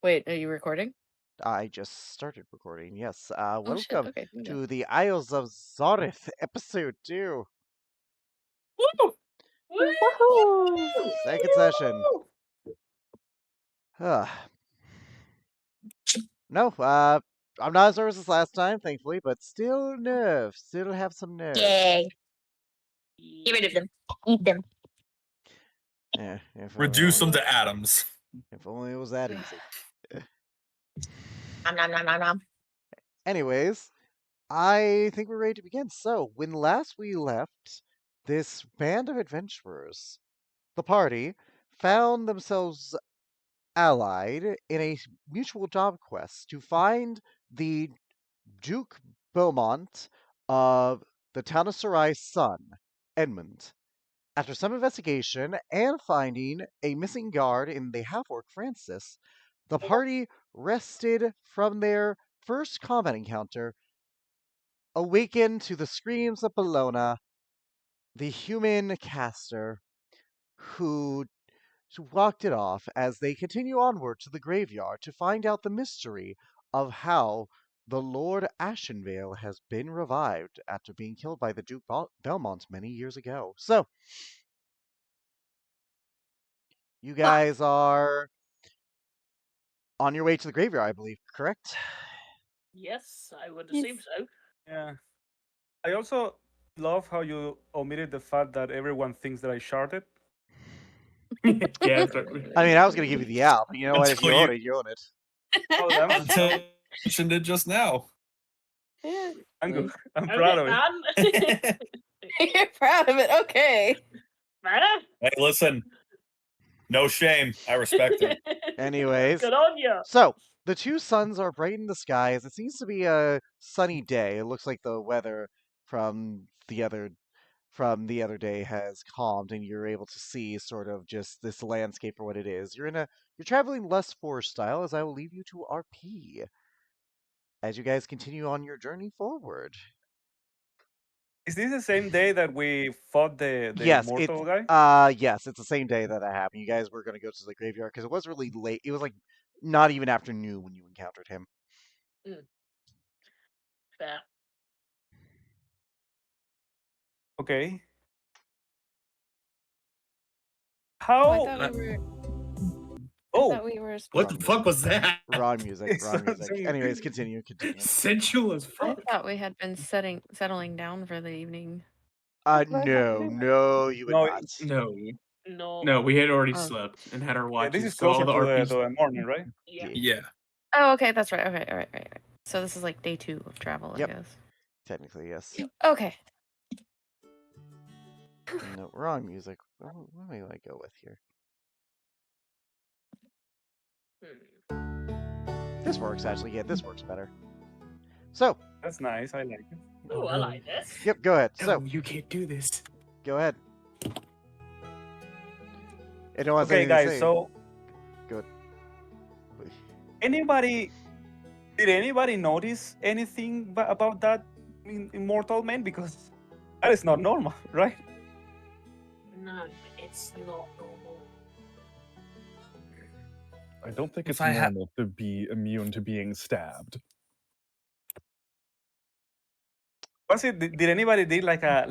Wait, are you recording? I just started recording, yes. Oh shit. Welcome Okay. Okay. to the Isles of Zarrith, episode 2. Woo! Woohoo! Woo! Second session. Ah. No, I'm not as nervous as last time, thankfully, but still nerves. Still have some nerves. Yay. Get rid of them. Eat them. Yeah, if Reduce them only, to atoms. if only it was that easy. Nom nom nom nom nom. Anyways, I think we're ready to begin. So, when last we left this band of adventurers, the party found themselves allied in a mutual job quest to find the Duke Beaumont of the town of Sarai's son, Edmund. After some investigation and finding a missing guard in the half-orc Francis, the party rested from their first combat encounter, awakened to the screams of Bellona, the human caster, who walked it off as they continue onward to the graveyard to find out the mystery of how the Lord Ashenvale has been revived after being killed by the Duke Belmont many years ago. So, you guys are on your way to the graveyard, I believe, correct? Yes, I would assume so. Yeah. I also love how you omitted the fact that everyone thinks that I sharded. Yeah, I mean, I was going to give you the out, but you know what? If you Until own it, you own it. Oh, damn it. Until mentioned it just now. Yeah. I'm good. I'm Okay, proud of it. man. You're proud of it. Okay. Right? Hey, listen. No shame. I respect it. Anyways, Good on you. so the two suns are bright in the sky as it seems to be a sunny day. It looks like the weather from the other day has calmed and you're able to see sort of just this landscape for what it is. You're traveling less forest style as I will leave you to RP as you guys continue on your journey forward. Is this the same day that we fought the Yes, immortal guy? yes, it's the same day that happened. You guys were going to go to the graveyard because it was really late. It was like not even afternoon when you encountered him. Fair. Okay. I How? thought we were. Oh, I thought we were. What the fuck was that? Wrong music. Wrong music. Something- Anyways, continue. Sensual as I fuck. thought we had been settling down for the evening. No, you would No, not. No, No. no, we had already Oh. slept and had our yeah, watches. this is so all closer the to RPs. the morning, right? Yeah. Yeah. Oh, okay, that's right. Okay, all right. So this is like day 2 of travel, Yep. I guess. Technically, yes. Okay. No, wrong music. What do I go with here? This works, actually. Yeah, this works better. So, That's nice. I like it. Oh, I like this. yep, go ahead. No, So, you can't do this. go ahead. It don't have Okay, anything to guys. say. So, Good. did anybody notice anything about that immortal man? Because that is not normal, right? No, it's not normal. I don't think it's I ha- normal to be immune to being stabbed. Was it? Did anybody did like a?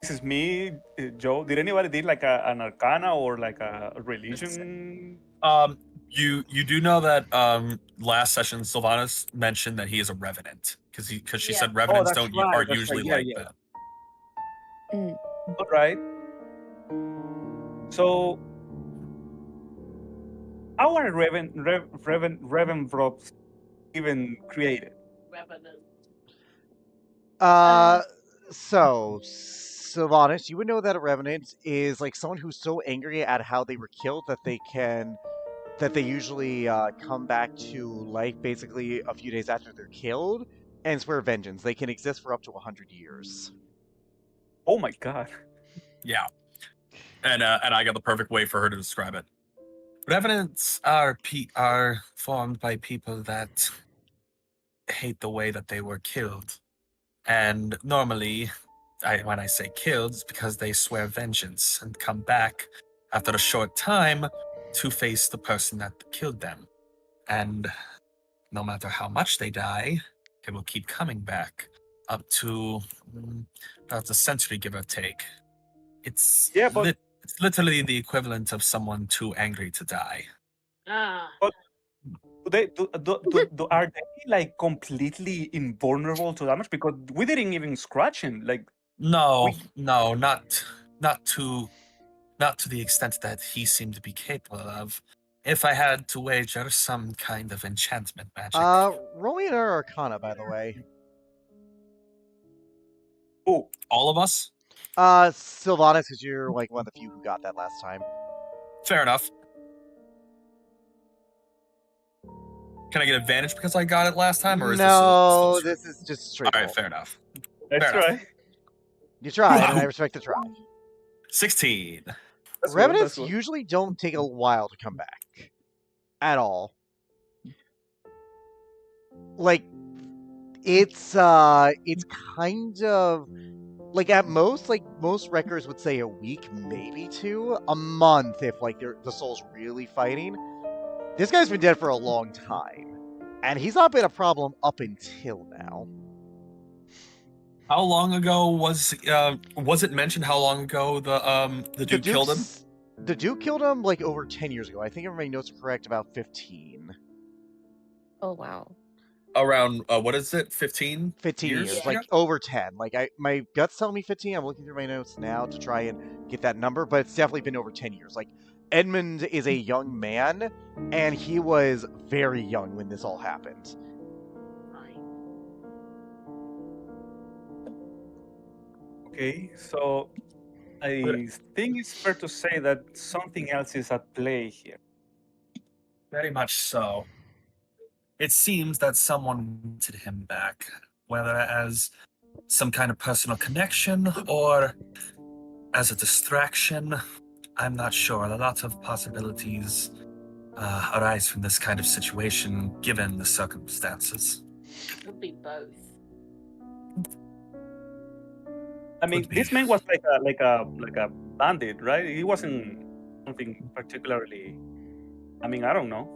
This is me, Joe. Did anybody did like an arcana or like a religion? You do know that last session Sylvanas mentioned that he is a revenant because she Yeah. said revenants that's don't right, are that's usually right. Yeah, like yeah. that. All right. So, how are Ravenvrops even created? Revenant. So, Sylvanas, you would know that a revenant is like someone who's so angry at how they were killed that they usually come back to life basically a few days after they're killed and swear vengeance. They can exist for up to 100 years. Oh my god. Yeah. And I got the perfect way for her to describe it. Revenants are formed by people that hate the way that they were killed. And normally, when I say killed, it's because they swear vengeance and come back after a short time to face the person that killed them. And no matter how much they die, they will keep coming back up to about a century, give or take. It's Yeah, but it's literally the equivalent of someone too angry to die. Ah, are they like completely invulnerable to damage? Because we didn't even scratch him. Like, No, We- no, not to the extent that he seemed to be capable of. If I had to wager some kind of enchantment magic. Roll me an Arcana, by the way. oh, All of us? Sylvanas, because you're like one of the few who got that last time. Fair enough. Can I get advantage because I got it last time, or is No, this this is just straight. all right? roll. Fair enough. that's Fair enough. right. You tried, and I Wow. respect the try. 16. That's good, Revenants that's good. usually don't take a while to come back. At all. Like, it's kind of like at most, like most wreckers would say a week, maybe 2, a month if like the soul's really fighting. This guy's been dead for a long time, and he's not been a problem up until now. How long ago was it mentioned how long ago the Duke killed him? The Duke killed him like over 10 years ago. I think if my notes are correct, about 15. Oh wow. Around what is it? 15? 15 years, Yeah. like over 10. Like my guts tell me 15. I'm looking through my notes now to try and get that number, but it's definitely been over 10 years. Like Edmund is a young man, and he was very young when this all happened. right. Okay, so I think it's fair to say that something else is at play here. Very much so. It seems that someone wanted him back, whether as some kind of personal connection or as a distraction. I'm not sure. A lot of possibilities arise from this kind of situation, given the circumstances. Could be both. I mean, Could be. this man was like a bandit, right? He wasn't something particularly. I mean, I don't know.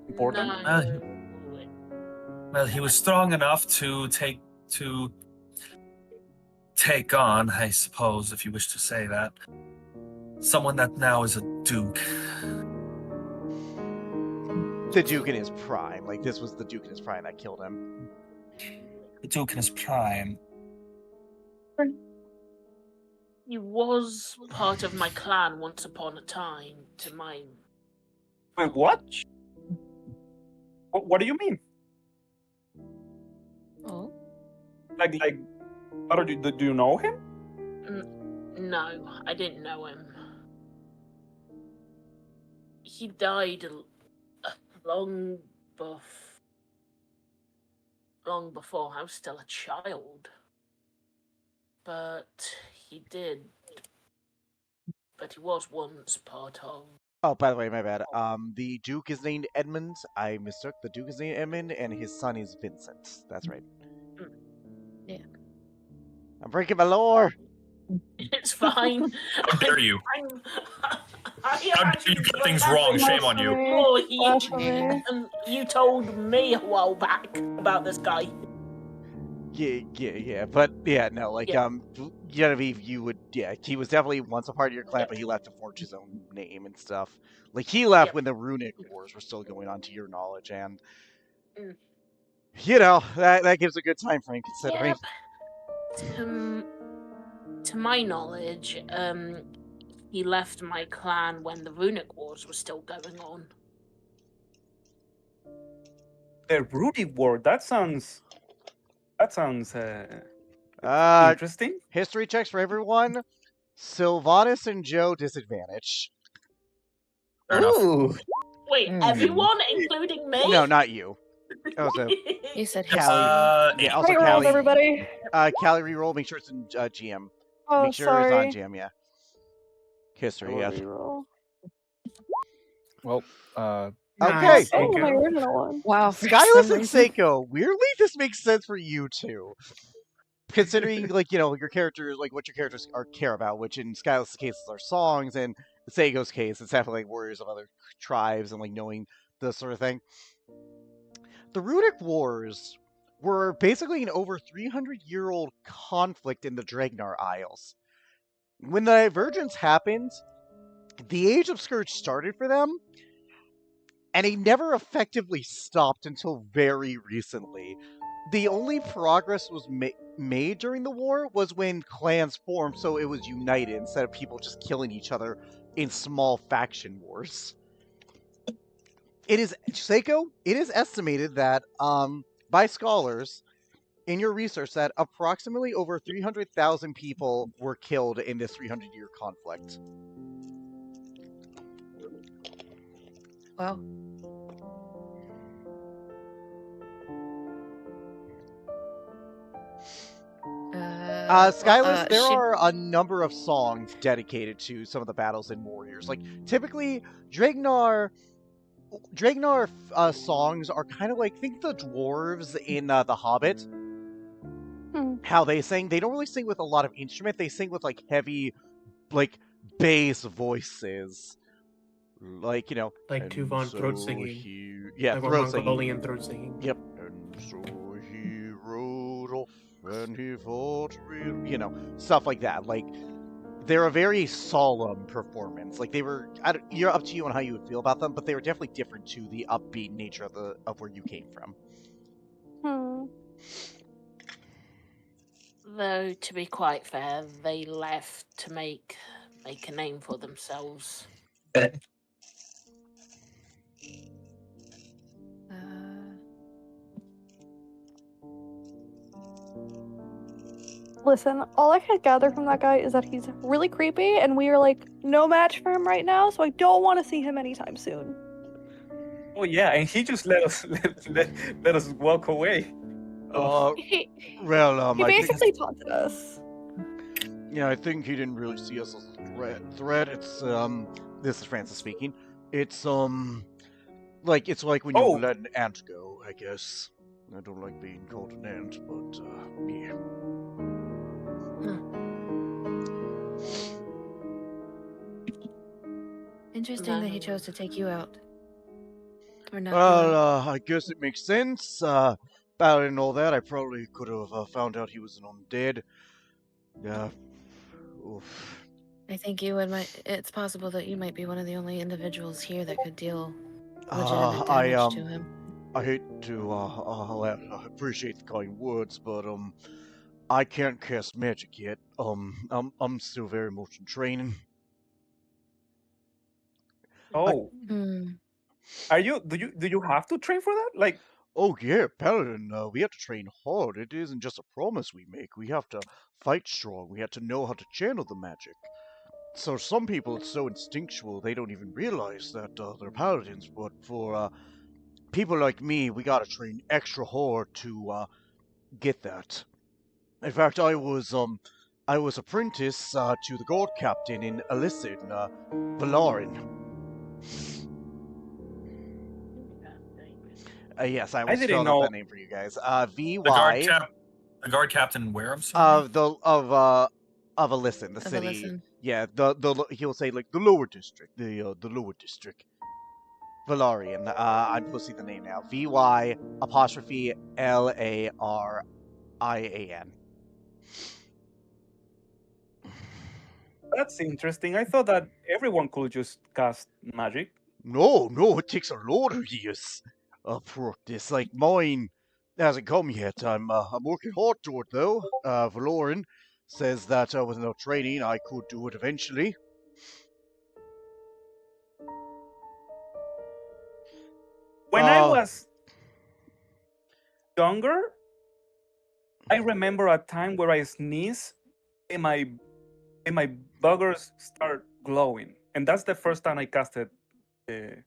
Important. No. Well, he was strong enough to take on, I suppose, if you wish to say that, someone that now is a duke. The Duke in his prime. Like this was the Duke in his prime that killed him. The duke in his prime. He was part of my clan once upon a time, to my Wait, what? What do you mean? Oh. Like, how do you know him? No, I didn't know him. He died long before I was still a child. But he did. But he was once part of. Oh, by the way, my bad. The Duke is named Edmund. I mistook. The Duke is named Edmund, and his son is Vincent. That's right. Yeah. I'm breaking my lore. It's fine. How dare you? How dare you get things wrong? Shame on you. You told me a while back about this guy. Yeah. But yeah, no, like Yeah. Genevieve, he was definitely once a part of your clan, but he left to forge his own name and stuff. Like he left Yep. when the Runic Wars were still going on, to your knowledge, and Mm. you know that gives a good time frame considering. Yep. To my knowledge, he left my clan when the Runic Wars were still going on. The Rudy word. That sounds interesting. History checks for everyone. Sylvanas and Joe disadvantage. Fair enough. Ooh. Wait, everyone, including me? No, not you. Also, You said Callie. Yeah, also Great rolls, Callie. everybody. Callie reroll. Make sure it's in GM. Oh, Make sure sorry. it's on GM. Yeah. History. Yeah. Reroll. Well, Okay. Oh, my original one. Wow. for Skyless some and reason. Seiko. Weirdly, this makes sense for you too. Considering, like, your characters, like, what your characters care about, which in Skyless' case are songs, and Sago's case, it's definitely like warriors of other tribes and like knowing this sort of thing. The Runic Wars were basically an over 300-year-old conflict in the Dragnar Isles. When the divergence happened, the Age of Scourge started for them, and it never effectively stopped until very recently. The only progress was made during the war was when clans formed, so it was united instead of people just killing each other in small faction wars. It is Seiko. It is estimated that by scholars in your research that approximately over 300,000 people were killed in this 300-year conflict. Wow. Skyless, there she- are a number of songs dedicated to some of the battles in Warriors. Like, typically, Dragnar songs are kind of like, think the dwarves in The Hobbit. How they sing. They don't really sing with a lot of instrument. They sing with, like, heavy, like, bass voices. Like, you know. Like "And Tuvan throat so singing. yeah, Like throat singing. Mongolian throat singing. Yep. And so he rode off and he fought real, you know, stuff like that. Like, they're a very solemn performance. Like, they were, you're up to you on how you would feel about them, but they were definitely different to the upbeat nature of where you came from. Though, to be quite fair, they left to make a name for themselves. Listen, all I could gather from that guy is that he's really creepy, and we are like no match for him right now, so I don't want to see him anytime soon. Oh yeah, and he just let us let us walk away. He Well, I think, basically taunted us. yeah, I think he didn't really see us as a threat. It's this is Francis speaking. It's like when you Oh. let an ant go, I guess. I don't like being called an ant, but yeah. Interesting that he chose to take you out. Or not. Well, I guess it makes sense. About it and all that, I probably could have found out he was an undead. Yeah. Oof. I think it's possible that you might be one of the only individuals here that could deal legitimate damage to him. I hate to I appreciate the kind words, but I can't cast magic yet. I'm still very much in training. Oh, Hmm. are you? Do you have to train for that? Like, Oh yeah, Paladin, we have to train hard. It isn't just a promise we make. We have to fight strong. We have to know how to channel the magic. So some people, it's so instinctual, they don't even realize that they're paladins. But for people like me, we gotta train extra hard to get that. In fact, I was apprentice to the guard captain in Elissid, Valarin. Yes, I will didn't spell out know- that name for you guys. The guard, VY the guard captain where, I'm sorry? of Elissid, the Of city. Elissid. Yeah, he'll say like the lower district, the lower district. Valarian. I'm posting the name now. VY apostrophe LARIAN. that's interesting. I thought that everyone could just cast magic. No, it takes a lot of years of practice. Like mine hasn't come yet. I'm working hard toward it though. Valoran says that with no training I could do it eventually. When I was younger, I remember a time where I sneezed and my buggers start glowing, and that's the first time I casted a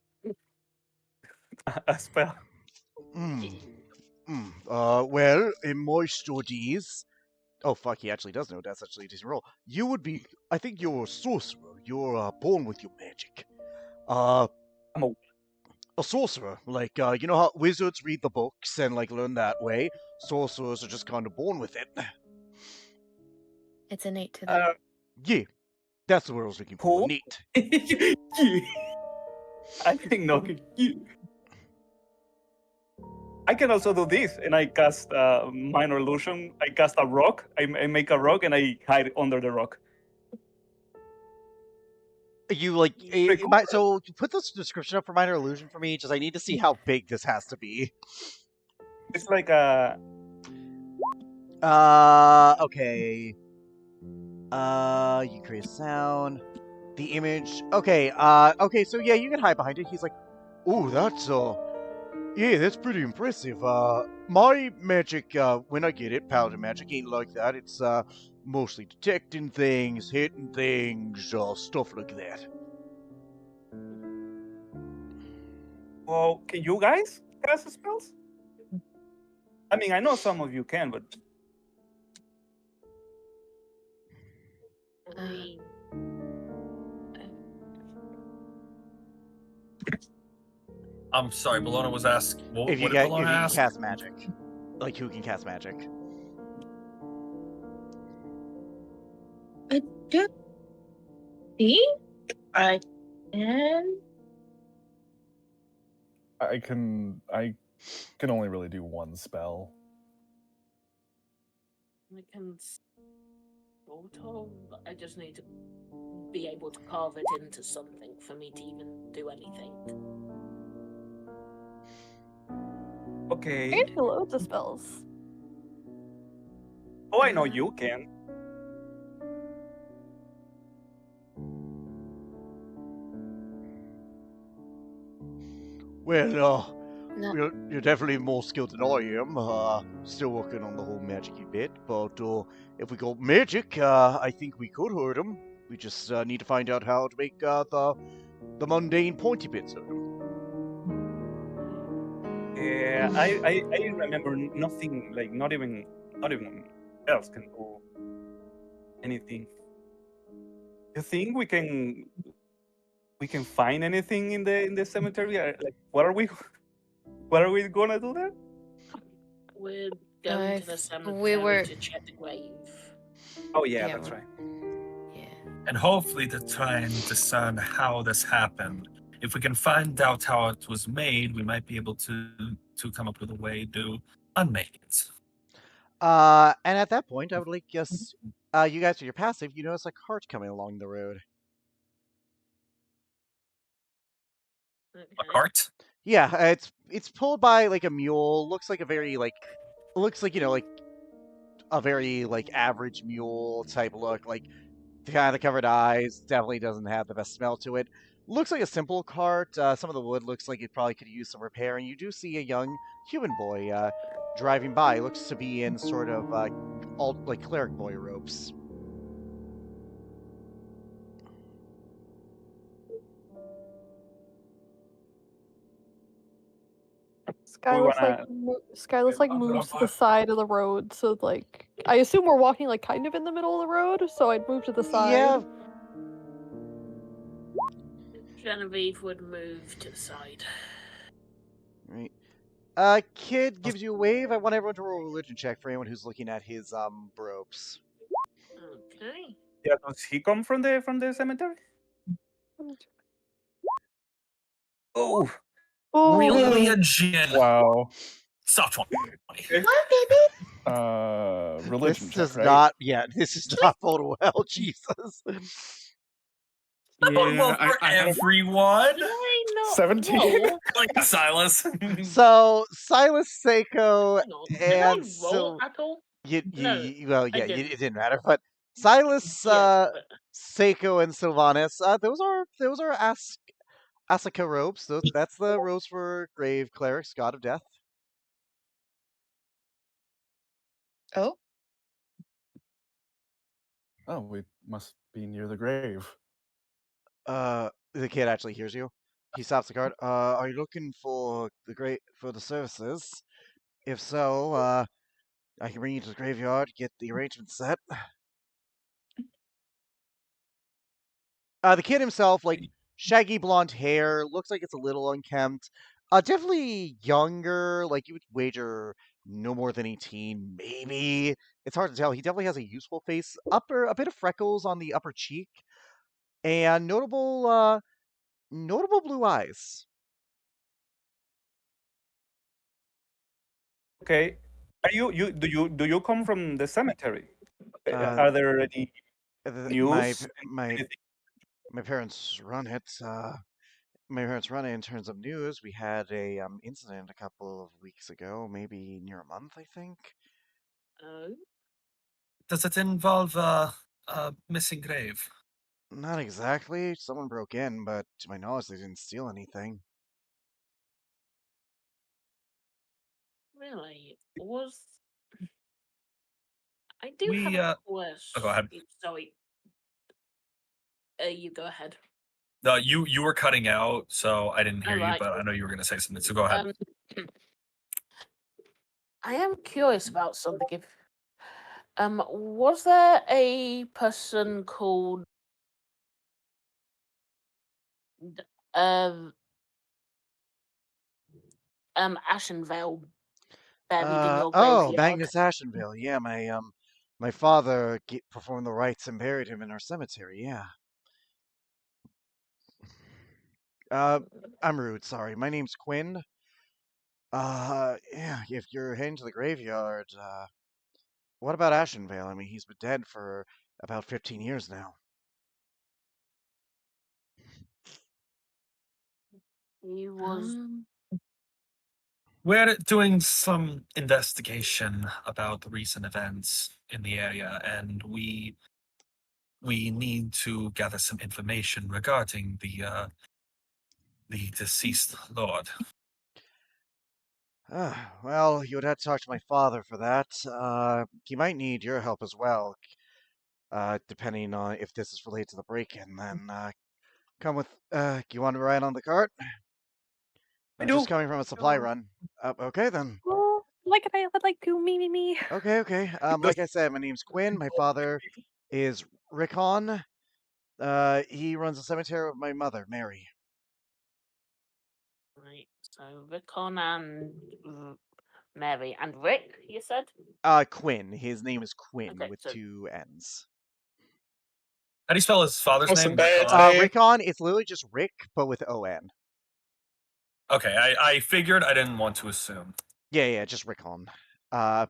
spell. Well, in my studies, oh fuck, he actually does know. That's actually a decent roll. You would be, I think you're a sorcerer. You're born with your magic. I'm A sorcerer, like you know how wizards read the books and like learn that way. Sorcerers are just kind of born with it. It's innate to them. Yeah. That's the word I was looking for. Cool. Neat. I think no. I can also do this, and I cast minor illusion. I cast a rock. I make a rock, and I hide under the rock. You like Pretty cool. so put this description up for minor illusion for me. Just I need to see how big this has to be. It's like a Okay. You create a sound. The image. Okay. Okay. So yeah, you can hide behind it. He's like, "Oh, that's yeah, that's pretty impressive. My magic, when I get it, paladin magic ain't like that. It's mostly detecting things, hitting things, stuff like that." Well, can you guys cast spells? I mean, I know some of you can, but I- I'm sorry, Bologna was asked. What, If you what did get, if Bologna you can ask? cast magic, like who can cast magic? I do think I can. I can only really do one spell. I can sort of. I just need to be able to carve it into something for me to even do anything. I okay. can do loads of spells. Oh, I know you can. Well, No. you're definitely more skilled than I am. Still working on the whole magic bit, but if we got magic, I think we could hurt him. We just need to find out how to make the mundane pointy bits hurt him. Yeah, I remember nothing. Like not even else can do anything. You think we can find anything in the cemetery? Like, what are we gonna do there? We're going to the we cemetery were- to check the grave. Oh yeah, Yeah, that's we're- right. Yeah. And hopefully to try and discern how this happened. If we can find out how it was made, we might be able to come up with a way to unmake it. And at that point, I would like guess you guys with your passive, you notice a cart coming along the road. A Okay. cart? Yeah, it's pulled by like a mule. Looks like a very looks like like a very average mule type look. Like kind of covered eyes. Definitely doesn't have the best smell to it. Looks like a simple cart. Some of the wood looks like it probably could use some repair. And you do see a young human boy driving by. Looks to be in sort of all cleric boy robes. Skylar's like moves to the side of the road, so like I assume we're walking like kind of in the middle of the road, so I'd move to the side. Yeah. Genevieve would move to the side. Right. Kid gives you a wave. I want everyone to roll a religion check for anyone who's looking at his robes. Okay. Yeah, does he come from the cemetery? Oh, Oh, Really a gin. Wow. Soft one. What, baby? Religion This check, does right? not. Yeah, this is not bode well. Jesus. Well, for everyone. I know. 17? Whoa, Like Silas. So Silas, Seiko, hang on. Did and I so roll at all? well, I yeah, didn't. it didn't matter. But Silas, Yeah, but Seiko, and Sylvanas, those are Asuka robes. That's the robes for grave clerics, god of death. Oh, Oh, we must be near the grave. The kid actually hears you. He stops the cart. Are you looking for the services? If so, I can bring you to the graveyard, get the arrangements set. The kid himself, shaggy blonde hair, looks like it's a little unkempt. Definitely younger, you would wager no more than 18, maybe. It's hard to tell. He definitely has a youthful face. A bit of freckles on the upper cheek. and notable blue eyes. Okay. Are do you come from the cemetery? Uh, Are there any my news? Anything? my parents run it. My parents run it in terms of news. We had a incident a couple of weeks ago, maybe near a month, I think. Oh, Does it involve a missing grave? Not exactly. Someone broke in, but to my knowledge, they didn't steal anything. really? Was I do have We a oh, go ahead. question. Sorry. You go ahead. No, you were cutting out, so I didn't hear you, Alright. but I know you were going to say something. So go ahead. I am curious about something. If was there a person called um Ashenvale buried in your Oh, graveyard? Magnus Ashenvale. Yeah, my father performed the rites and buried him in our cemetery. Yeah. I'm rude. Sorry. My name's Quinn. Yeah. If you're heading to the graveyard, what about Ashenvale? I mean, he's been dead for about 15 years now. He was We're doing some investigation about the recent events in the area, and we need to gather some information regarding the deceased lord. Well, you would have to talk to my father for that. He might need your help as well. Depending on if this is related to the break-in, then come with. You want to ride on the cart? I I'm do. just coming from a supply run. Okay then. Oh, like I would like to me. Okay. Like I said, my name's Quinn. My father is Rickon. He runs a cemetery with my mother, Mary. right. So Rickon and Mary and Rick. You said. Quinn. His name is Quinn Okay. with So 2 N's. How do you spell his father's That's a name? bad Rickon? name. Rickon. It's literally just Rick, but with O-N. Okay, I figured. I didn't want to assume. Yeah, just Rickon. Yeah.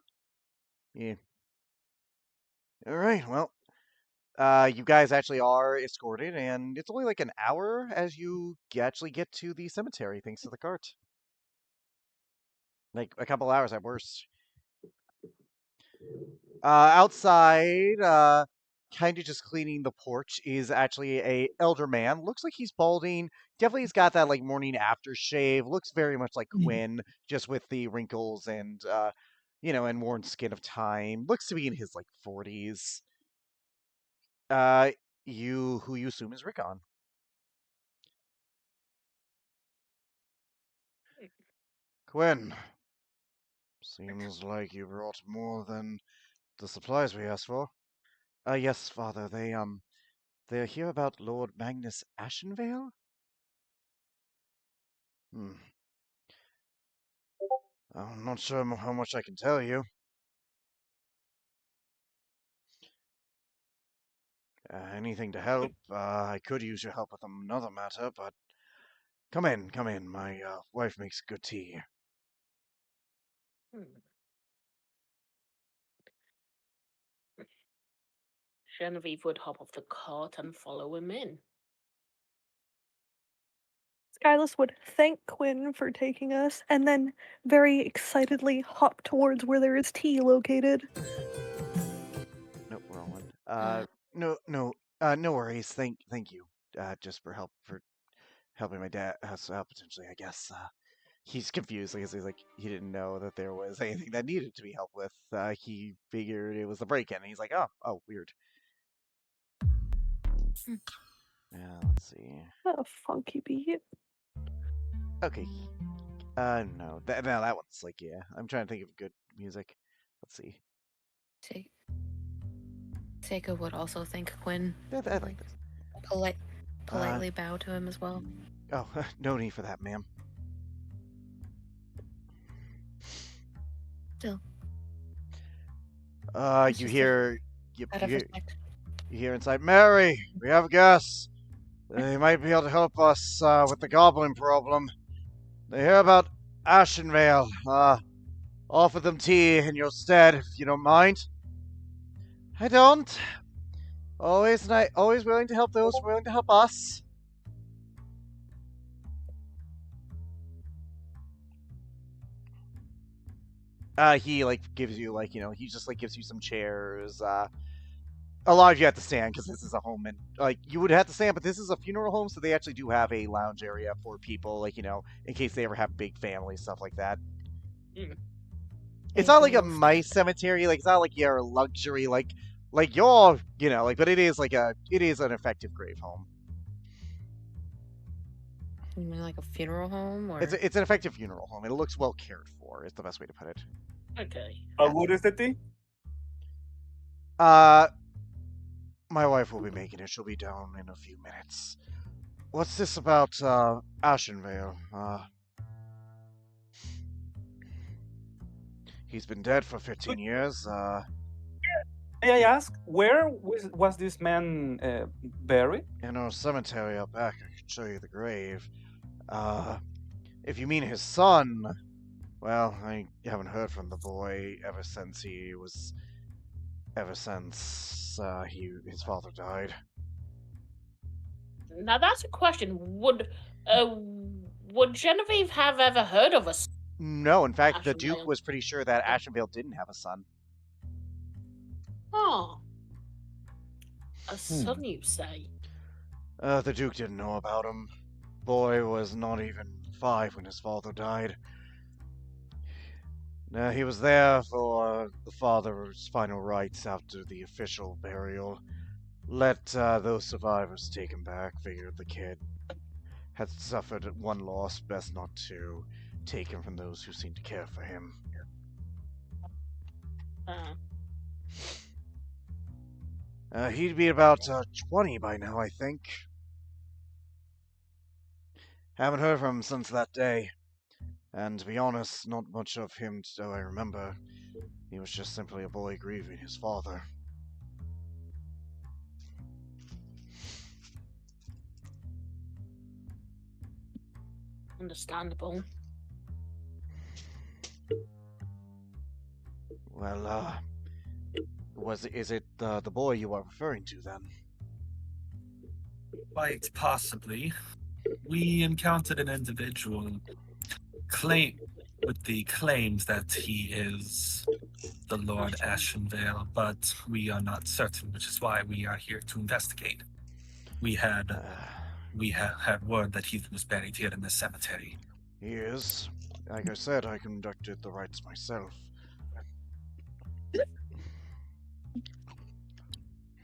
All right. Well, you guys actually are escorted, and it's only like an hour as you actually get to the cemetery, thanks to the cart. Like a couple hours at worst. Outside, kind of just cleaning the porch is actually a elder man. Looks like he's balding. Definitely he's got that like morning aftershave. Looks very much like Quinn, just with the wrinkles and and worn skin of time. Looks to be in his like 40s. Who you assume is Rickon. Quinn, seems like you brought more than the supplies we asked for. Yes, father. They're here about Lord Magnus Ashenvale? Hmm. I'm not sure how much I can tell you. Anything to help. I could use your help with another matter, but come in. My wife makes good tea. Hmm. Genevieve would hop off the cart and follow him in. Skyless would thank Quinn for taking us, and then very excitedly hop towards where there is tea located. Nope, wrong one. Uh, No worries. Thank you. Just for helping my dad potentially, I guess. He's confused because he's like he didn't know that there was anything that needed to be helped with. He figured it was the break-in. And he's like, oh, weird. Yeah, let's see. A funky beat. Okay. No, that one's like I'm trying to think of good music. Let's see. Seiko would also thank Quinn. I like this. Politely bow to him as well. Oh, no need for that, ma'am. Still. You hear, Out of respect. you hear inside, Mary, we have guests. They might be able to help us with the goblin problem. They hear about Ashenvale. Offer them tea in your stead, if you don't mind. I don't. Always willing to help those willing to help us. He gives you he just gives you some chairs. A lot of you have to stand because this is a home, and you would have to stand, but this is a funeral home, so they actually do have a lounge area for people, in case they ever have big families, stuff like that. Mm. It's not like a mice cemetery, it's not like your luxury, but it is it is an effective grave home. You mean like a funeral home, or It's an effective funeral home. It looks well cared for. Is the best way to put it. Okay. How good is the tea? My wife will be making it. She'll be down in a few minutes. What's this about Ashenvale? He's been dead for 15 years. May I ask, where was this man buried? In our cemetery out back. I can show you the grave. If you mean his son, well, I haven't heard from the boy ever since his father died. Now that's a question. Would Genevieve have ever heard of us? No, in fact, the Duke Ashenvale. was pretty sure that Ashenvale didn't have a son. Oh. A son, you say? The Duke didn't know about him. Boy was not even 5 when his father died. He was there for the father's final rites after the official burial. Let those survivors take him back. Figured the kid had suffered one loss, best not to take him from those who seemed to care for him. He'd be about 20 by now, I think. Haven't heard from him since that day. And to be honest, not much of him do I remember. He was just simply a boy grieving his father. Understandable. Well, is it the boy you are referring to then? Quite possibly. We encountered an individual with the claims that he is the Lord Ashenvale, but we are not certain, which is why we are here to investigate. We had word that he was buried here in the cemetery. He is. Like I said, I conducted the rites myself.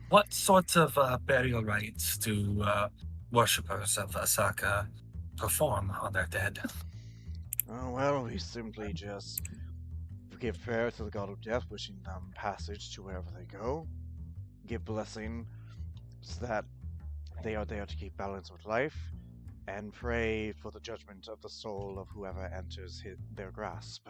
What sort of burial rites do worshippers of Asaka perform on their dead? Oh, well, we simply just give prayer to the god of death, wishing them passage to wherever they go. Give blessing so that they are there to keep balance with life, and pray for the judgment of the soul of whoever enters their grasp.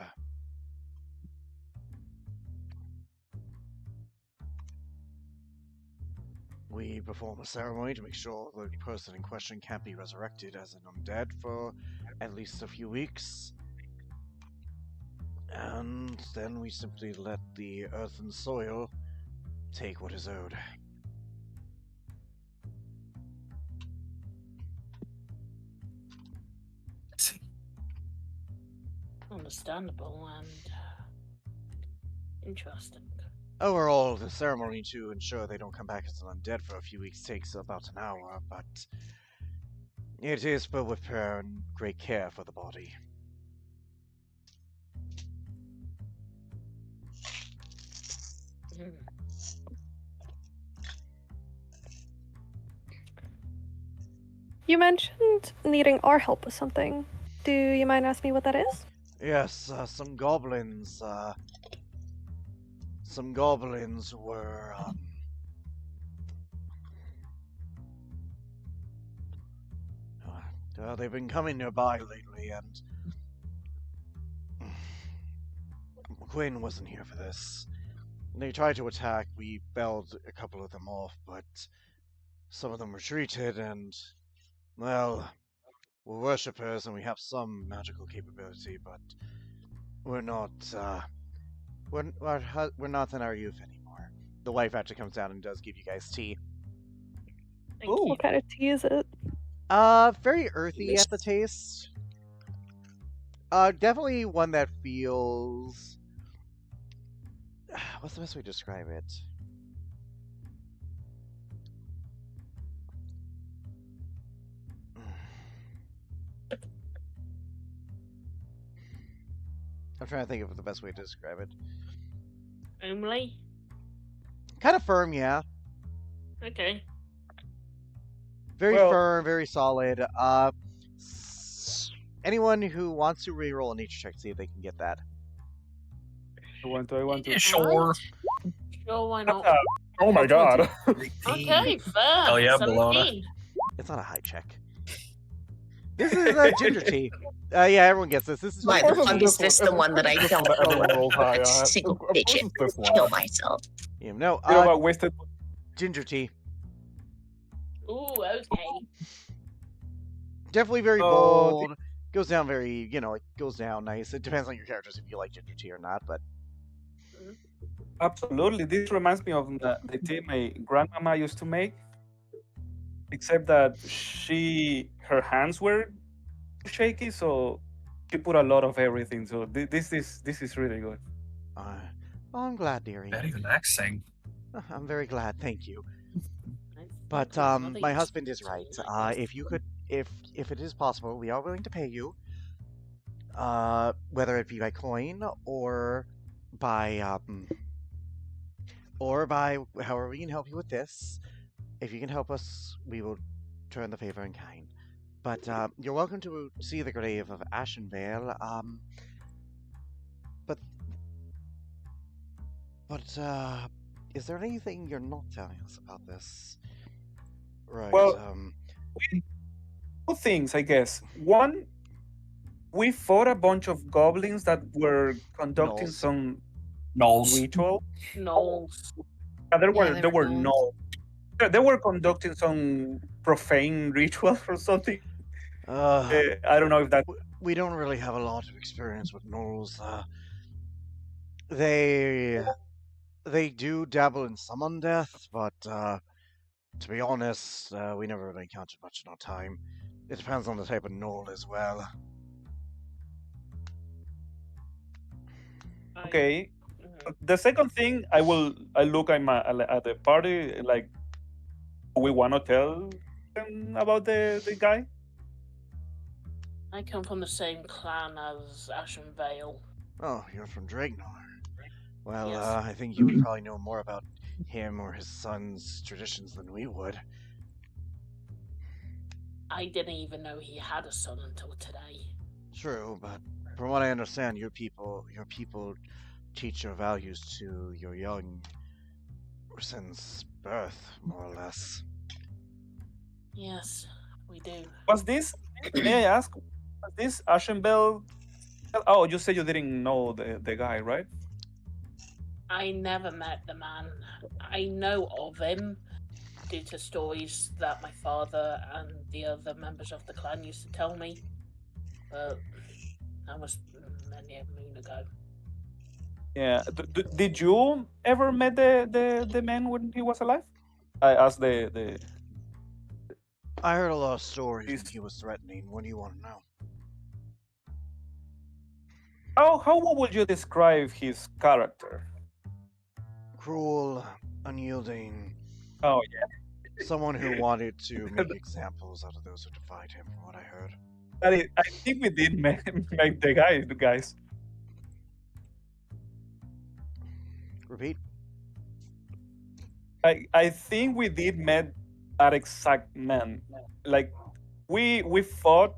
We perform a ceremony to make sure the person in question can't be resurrected as an undead for at least a few weeks. And then we simply let the earth and soil take what is owed. See. Understandable and interesting. Overall, the ceremony to ensure they don't come back as an undead for a few weeks takes about an hour, but it is filled with prayer and great care for the body. You mentioned needing our help with something. Do you mind asking me what that is? Yes, some goblins were, they've been coming nearby lately, and Quinn wasn't here for this. They tried to attack, we bailed a couple of them off, but some of them retreated, and Well, we're worshippers and we have some magical capability, but we're not, we're not in our youth anymore. The wife actually comes down and does give you guys tea. Thank Ooh. you. What kind of tea is it? Very earthy at the taste. Definitely one that feels... What's the best way to describe it? I'm trying to think of the best way to describe it. Only? Kind of firm, yeah. Okay. Very Well- firm, very solid. Anyone who wants to reroll a nature check, see if they can get that. I want to. Yeah, sure. Sure, why not? Oh my god. Okay, fair. Hell yeah, Bologna. 17. It's not a high check. This is ginger tea. Yeah, everyone gets this. This is Why ginger the fuck tea. is this the one that I don't Everyone know rolls high. a single Of course bitch it's and this one. kill myself? Yeah, no, You know what? Wasted. ginger tea. Ooh, okay. Definitely very Oh, bold. Goes down very, it goes down nice. It depends on your characters if you like ginger tea or not, but Absolutely. This reminds me of the tea my grandmama used to make. Except that her hands were shaky, so she put a lot of everything. So this is really good. I'm glad, dearie. Very relaxing. I'm very glad, thank you. I But think my mother my used husband to is do right. something like this. If you could, if it is possible, we are willing to pay you. Whether it be by coin or by however we can help you with this. If you can help us, we will turn the favor in kind. But you're welcome to see the grave of Ashenvale. But is there anything you're not telling us about this? Right. Well, Two things, I guess. One, we fought a bunch of goblins that were conducting Gnolls. some Knowles. ritual. Knowles. There Yeah, they were were no. They were conducting some profane ritual or something. I don't know if that. We don't really have a lot of experience with gnolls. They do dabble in some undeath, but to be honest, we never really encountered much in our time. It depends on the type of gnoll as well. Okay. Mhm. The second thing, I look at the party like, we want to tell them about the guy. I come from the same clan as Ashen Vale. Oh, you're from Dragnar. Well, Yes. I think you would probably know more about him or his son's traditions than we would. I didn't even know he had a son until today. True, but from what I understand, your people teach your values to your young since birth, more or less. Yes, we do. Was this? May I ask? Was this Ashenbell? Oh, you said you didn't know the guy, right? I never met the man. I know of him due to stories that my father and the other members of the clan used to tell me. But that was many a moon ago. Yeah. Did you ever met the man when he was alive? I asked the. I heard a lot of stories when He's- he was threatening. What do you want to know? How would you describe his character? Cruel, unyielding, Oh someone who wanted to make examples out of those who defied him, from what I heard. yeah. I think we did make the guys. Repeat? I think we did met that exact man. Like we fought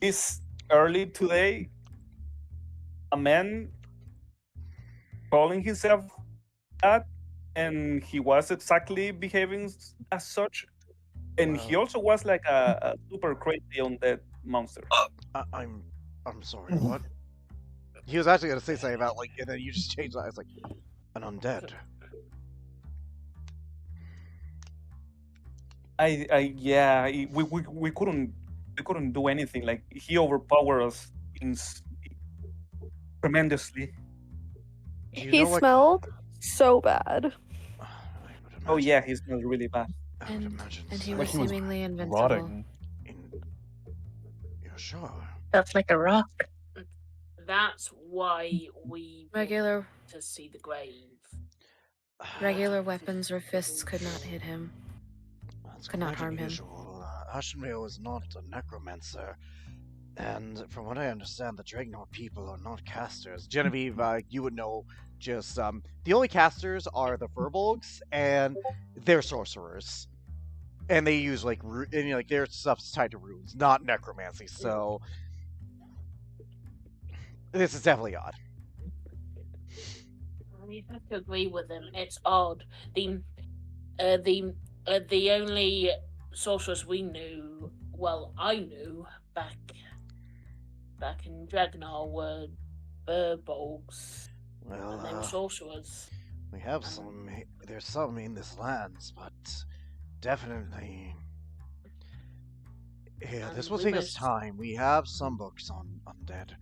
this early today. A man calling himself that, and he was exactly behaving as such. And he Wow. also was like a super crazy undead monster. I'm sorry, what? He was actually going to say something about, like, and then you just changed that. It's like, an undead. We couldn't do anything. Like he overpowered us tremendously. Do you He know what? smelled so bad. I would imagine. Oh yeah, he smells really bad. I would imagine. And he so. was Like he was seemingly invincible. rotting. Yeah, sure. That's like a rock. That's why we Regular want to see the grave. regular weapons or fists could not hit him. That's Could not quite harm him. unusual. Ashenvale is not a necromancer. And from what I understand, the Dragnor people are not casters. Genevieve, you would know just the only casters are the Furbolgs, and they're sorcerers. And they use like their stuff's tied to runes, not necromancy. So this is definitely odd. I have to agree with him. It's odd. The only sorcerers we knew, well, I knew back in Dragnor were Furbolgs, and they were Well, sorcerers. we have some. There's some in this lands, but definitely. Yeah, this will take us time. We have some books on undead.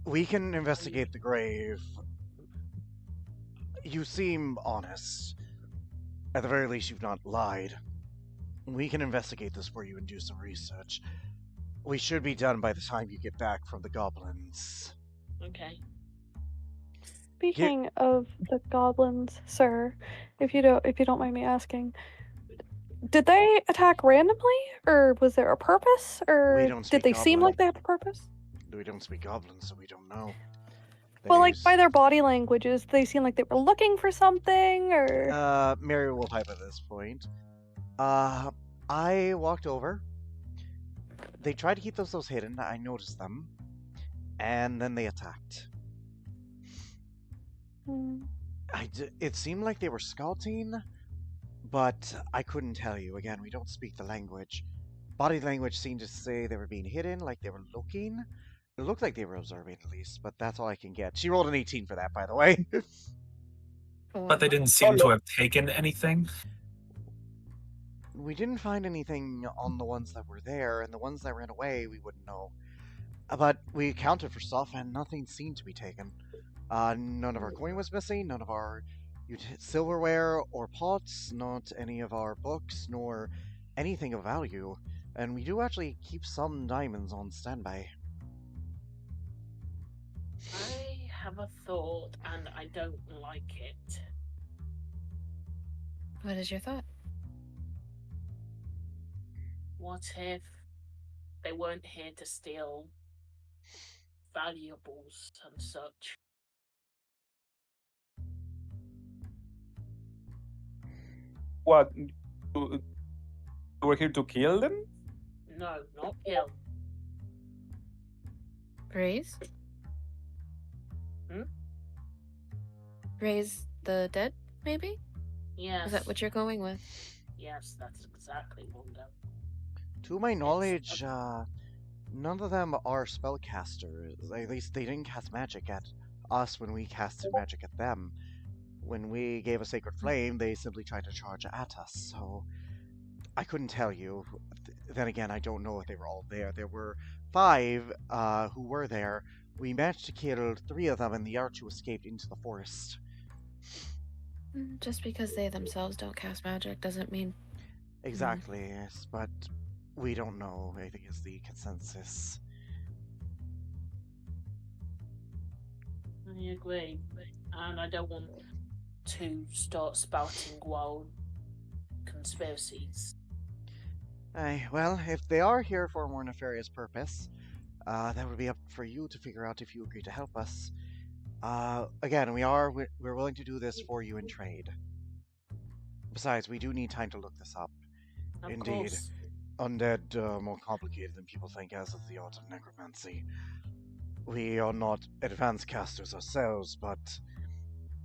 We can investigate the grave. You seem honest. At the very least, you've not lied. We can investigate this for you and do some research. We should be done by the time you get back from the goblins. Okay. Speaking of the goblins, sir, if you don't mind me asking, did they attack randomly, or was there a purpose, or We don't did speak they seem goblin. like they had a purpose? We don't speak goblin, so we don't know. Well, like by their body languages, they seem like they were looking for something, or Mary will type at this point. I walked over. They tried to keep themselves hidden. I noticed them, and then they attacked. It seemed like they were scouting, but I couldn't tell you. Again, we don't speak the language. Body language seemed to say they were being hidden, like they were looking. It looked like they were observing at least, but that's all I can get. She rolled an 18 for that, by the way. But they didn't seem to have taken anything. We didn't find anything on the ones that were there, and the ones that ran away, we wouldn't know. But we accounted for stuff, and nothing seemed to be taken. None of our coin was missing, none of our silverware or pots, not any of our books, nor anything of value. And we do actually keep some diamonds on standby. I have a thought, and I don't like it. What is your thought? What if they weren't here to steal valuables and such? What? We're here to kill them? No, not kill. Raise? Raise the dead, maybe? Yes. Is that what you're going with? Yes, that's exactly what I'm going. To my knowledge, none of them are spellcasters. At least they didn't cast magic at us when we casted magic at them. When we gave a sacred flame, they simply tried to charge at us, so I couldn't tell you. Then again, I don't know if they were all there. There were 5 who were there. We managed to kill 3 of them, and the other 2 escaped into the forest. Just because they themselves don't cast magic doesn't mean... Exactly, yes, but we don't know, I think is the consensus. I agree, and I don't want to start spouting wild conspiracies. Well, if they are here for a more nefarious purpose, that would be up for you to figure out if you agree to help us. Again, we're willing to do this for you in trade. Besides, we do need time to look this up. Of Indeed. course. Undead more complicated than people think, as is the art of necromancy. We are not advanced casters ourselves, but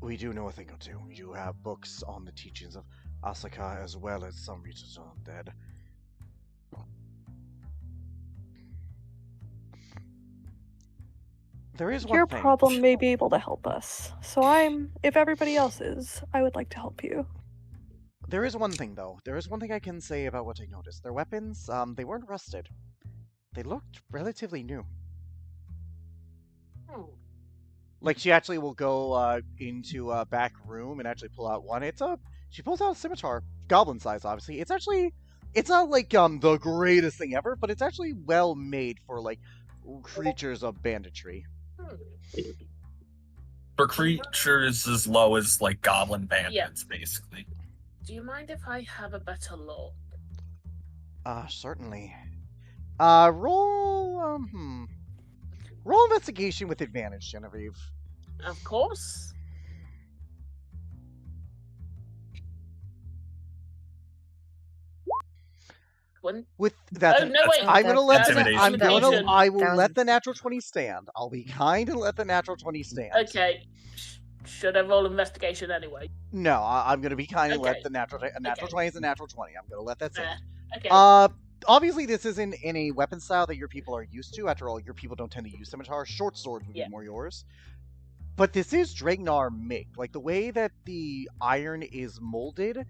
we do know a thing or two. We do have books on the teachings of Asaka, as well as some research on undead. There is one your thing. problem may be able to help us. So if everybody else is, I would like to help you. There is one thing, though. There is one thing I can say about what I noticed. Their weapons, they weren't rusted. They looked relatively new. Hmm. Like, she actually will go into a back room and actually pull out one. She pulls out a scimitar, goblin size, obviously. It's not like the greatest thing ever, but it's actually well made for like creatures of banditry. For creatures as low as like goblin bandits, basically. Do you mind if I have a better look? Certainly. Roll investigation with advantage, Genevieve. Of course. One. With that, Oh no! Wait. I'm gonna let the, Intimidation. I will That was- let the natural 20 stand. I'll be kind and let the natural 20 stand. Okay. Should I roll investigation anyway? No, I'm gonna be kind and let Okay. the natural 20 is a natural 20. I'm gonna let that stand. Okay. Obviously this isn't in a weapon style that your people are used to. After all, your people don't tend to use scimitars. Short swords would be more yours. But this is Dragnar make. Like, the way that the iron is molded,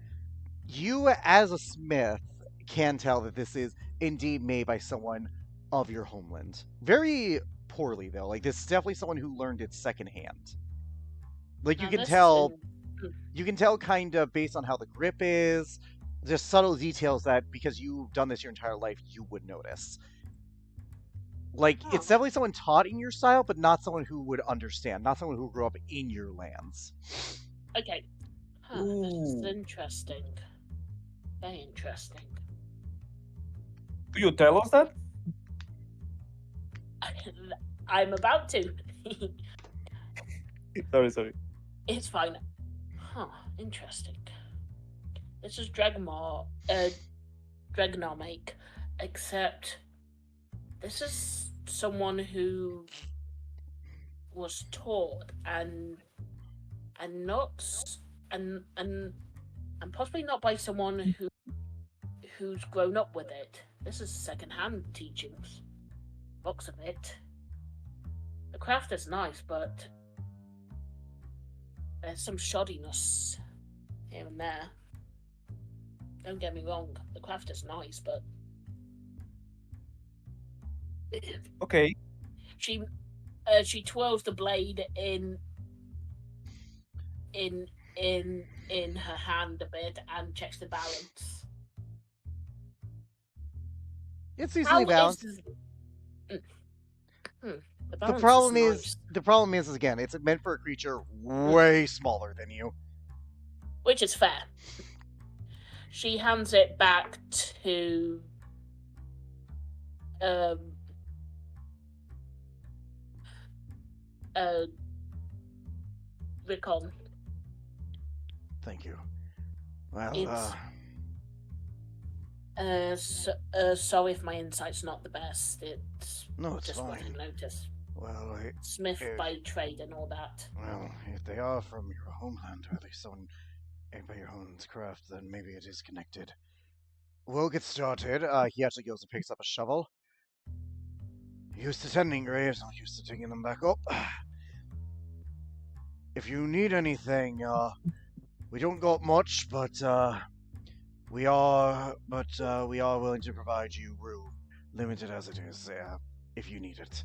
you as a smith can tell that this is indeed made by someone of your homeland. Very poorly, though. Like, this is definitely someone who learned it secondhand. Like, you can tell kind of based on how the grip is, there's subtle details that, because you've done this your entire life, you would notice. Like, it's definitely someone taught in your style, but not someone who would understand. Not someone who grew up in your lands. Okay. Huh, this is interesting. Very interesting. Do you tell us that? I'm about to. Sorry. It's fine. Huh, interesting. This is Dragnar make, except this is someone who was taught and possibly not by someone who's grown up with it. This is secondhand teachings. Looks of it. The craft is nice, but there's some shoddiness here and there. Don't get me wrong, the craft is nice, but Okay. she twirls the blade in her hand a bit and checks the balance. It's easily balanced. The problem is again, it's meant for a creature way smaller than you. Which is fair. She hands it back to Rickon. Thank you. Well, sorry if my insight's not the best. It's just fine. what I noticed. Well, Smith by trade and all that. Well, if they are from your homeland, or at least someone by your homeland's craft, then maybe it is connected. We'll get started. He actually goes and picks up a shovel. Used to tending graves, not used to digging them back up. If you need anything, we don't got much, but we are willing to provide you room, limited as it is, if you need it.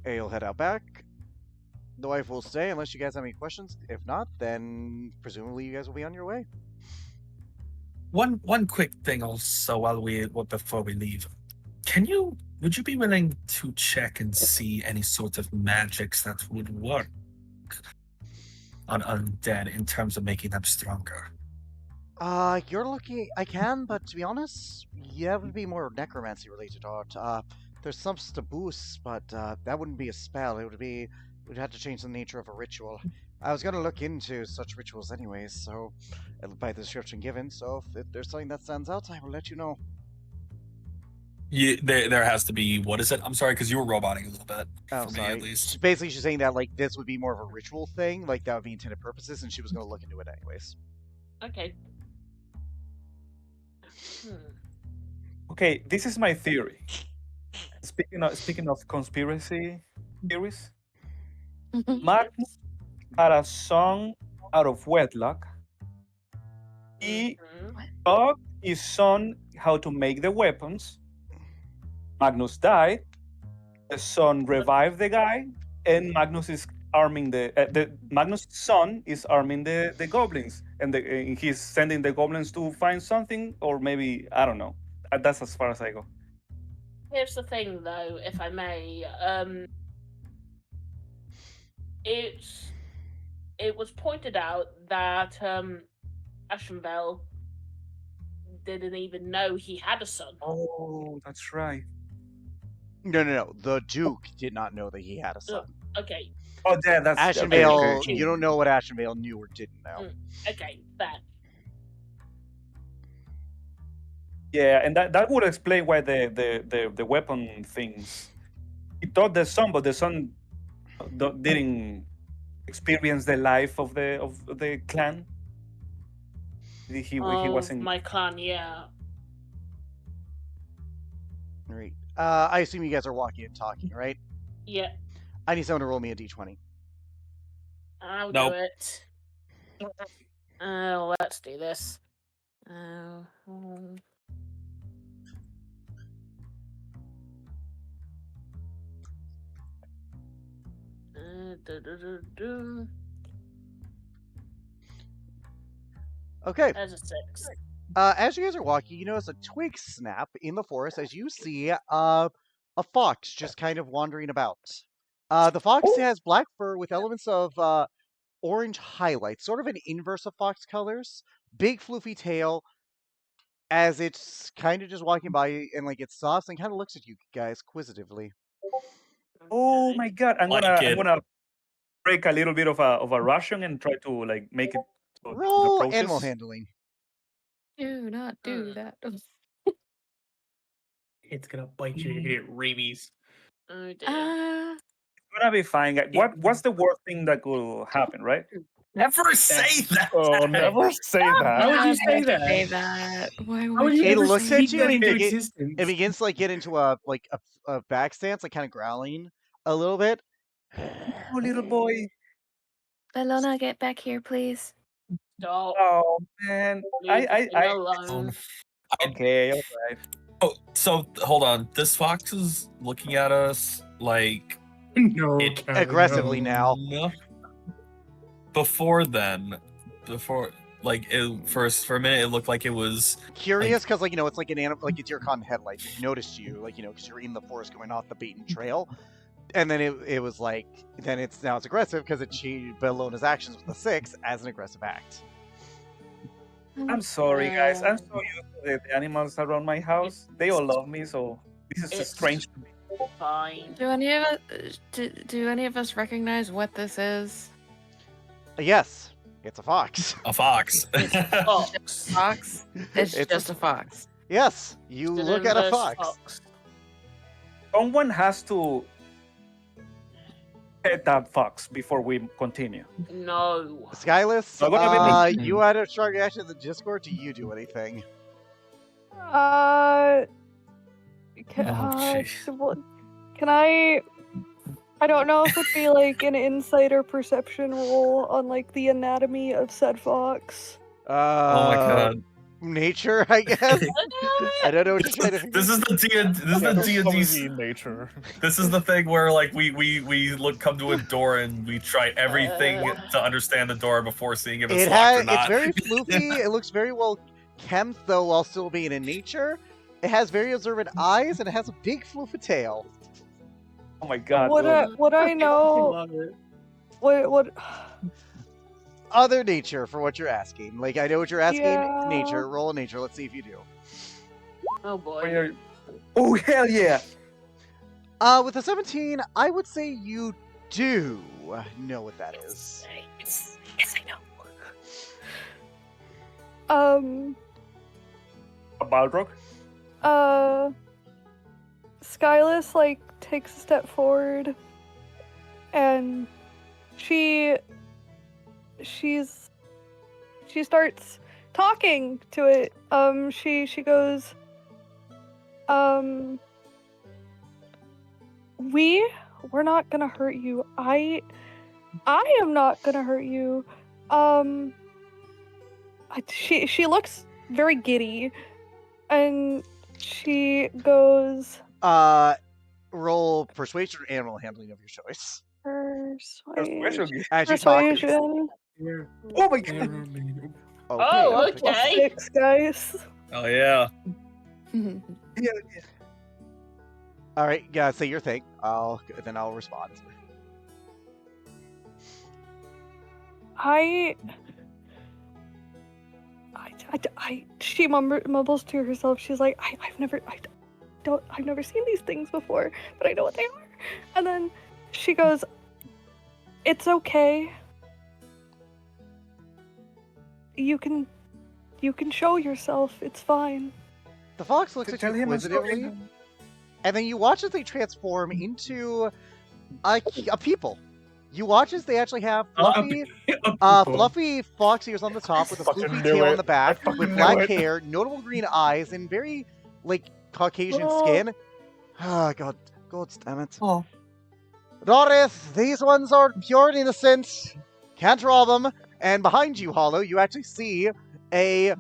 He'll head out back. The wife will stay unless you guys have any questions. If not, then presumably you guys will be on your way. One quick thing also before we leave. Would you be willing to check and see any sort of magics that would work on undead in terms of making them stronger? You're lucky I can, but to be honest, yeah, it would be more necromancy related art. There's some stabus, but that wouldn't be a spell. We'd have to change the nature of a ritual. I was gonna look into such rituals anyways, so by the description given, so if there's something that stands out, I will let you know. There has to be, what is it? I'm sorry, because you were roboting a little bit. Oh, for sorry. me, at least. Basically, she's saying that like this would be more of a ritual thing, like that would be intended purposes, and she was gonna look into it anyways. Okay. Okay, this is my theory. Speaking of conspiracy theories, Magnus had a son out of wedlock, He Mhm. taught his son how to make the weapons. Magnus died. The son revived the guy, and Magnus is arming the Magnus' son is arming the goblins, and he's sending the goblins to find something, or maybe I don't know. That's as far as I go. Here's the thing, though, if I may. It was pointed out that Ashenvale didn't even know he had a son. Oh, that's right. No. The Duke did not know that he had a son. Okay. Oh, yeah, that's Ashenvale, okay. you don't know what Ashenvale knew or didn't know. Okay, fair. Yeah, and that would explain why the weapon things. He taught the son, but the son didn't experience the life of the clan. He wasn't. My clan, yeah. Right. I assume you guys are walking and talking, right? Yeah, I need someone to roll me a d20. I'll Nope. do it. Let's do this. Okay. There's a 6. As you guys are walking, you notice a twig snap in the forest as you see a fox just kind of wandering about. The fox has black fur with elements of orange highlights, sort of an inverse of fox colors. Big floofy tail, as it's kind of just walking by and like it stops and kind of looks at you guys quizzitively. Oh my god! I'm Like gonna it. break a little bit of a ration and try to like make it to the Roll process. animal handling. Do not do that. It's gonna bite you. You're gonna get rabies. Oh dear. It's gonna be fine. What's the worst thing that could happen, right? Never say that. Oh, never say Why that. would you say Never that? say that. Why How would would you It ever looks at speak you that and into it existence? begins to like get into a back stance, like kind of growling a little bit. Oh, little boy. Bellona, get back here, please. Stop. Oh man. Leave the thing I alone. okay, all right. Oh, so hold on. This fox is looking at us like No, It- Callie, aggressively no. now. Before like for a minute, it looked like it was Curious because like it's like an animal, like it's your con headlights. It noticed you, like because you're in the forest going off the beaten trail, and then it was like then it's aggressive because it cheated Bellona's actions with a 6 as an aggressive act. I'm sorry, guys. I'm so used to the animals around my house. They all love me, so this is It's- strange to me. Fine. Do any of us recognize what this is? Yes, it's a fox. a fox. Fox. Fox? It's It's just a fox. Yes, you The look at a inverse fox. Someone has to pet that fox before we continue. No. Skyless, Not gonna be me. you had a strong reaction to the Discord. Do you do anything? Can I? I don't know if it'd be like an insider perception roll on like the anatomy of said fox. Oh my god. Nature, I guess. I don't know what you're trying to figure. This is the D&D. Nature. This is the thing where like we come to a door and we try everything to understand the door before seeing if it's locked or not. It's very floofy. It looks very well kept though, while still being in nature. It has very observant eyes and it has a big floofy tail. Oh my god. What I know? love it. What? Other nature for what you're asking. Like I know what you're asking. Yeah. Nature. Roll a nature. Let's see if you do. Oh boy. Oh hell yeah! With a 17, I would say you do know what that is. Yes, I know. A Balrog? Skyless like takes a step forward, and she starts talking to it. She goes, we're not gonna hurt you. I am not gonna hurt you. she looks very giddy, and she goes Roll persuasion or animal handling of your choice. persuasion. As you talk. Persuasion. Oh my god. Oh, Okay. Plus okay. 6, guys. Oh yeah. Yeah, All right, yeah, say your thing. I'll respond. She mumbles to herself. She's like, I've never seen these things before, but I know what they are. And then she goes, "It's okay. You can show yourself. It's fine." The fox looks To at tell you him a story. inquisitively, and then you watch as they transform into a people. You watch as they actually have fluffy fox ears on the top with a Fucking floofy knew tail on it. the back, I fucking with knew black it. hair, notable green eyes, and very Caucasian Oh. skin. Ah, God damn it. Oh. Zarrith, these ones are pure and innocent. Can't rob them. And behind you, Hollow, you actually see a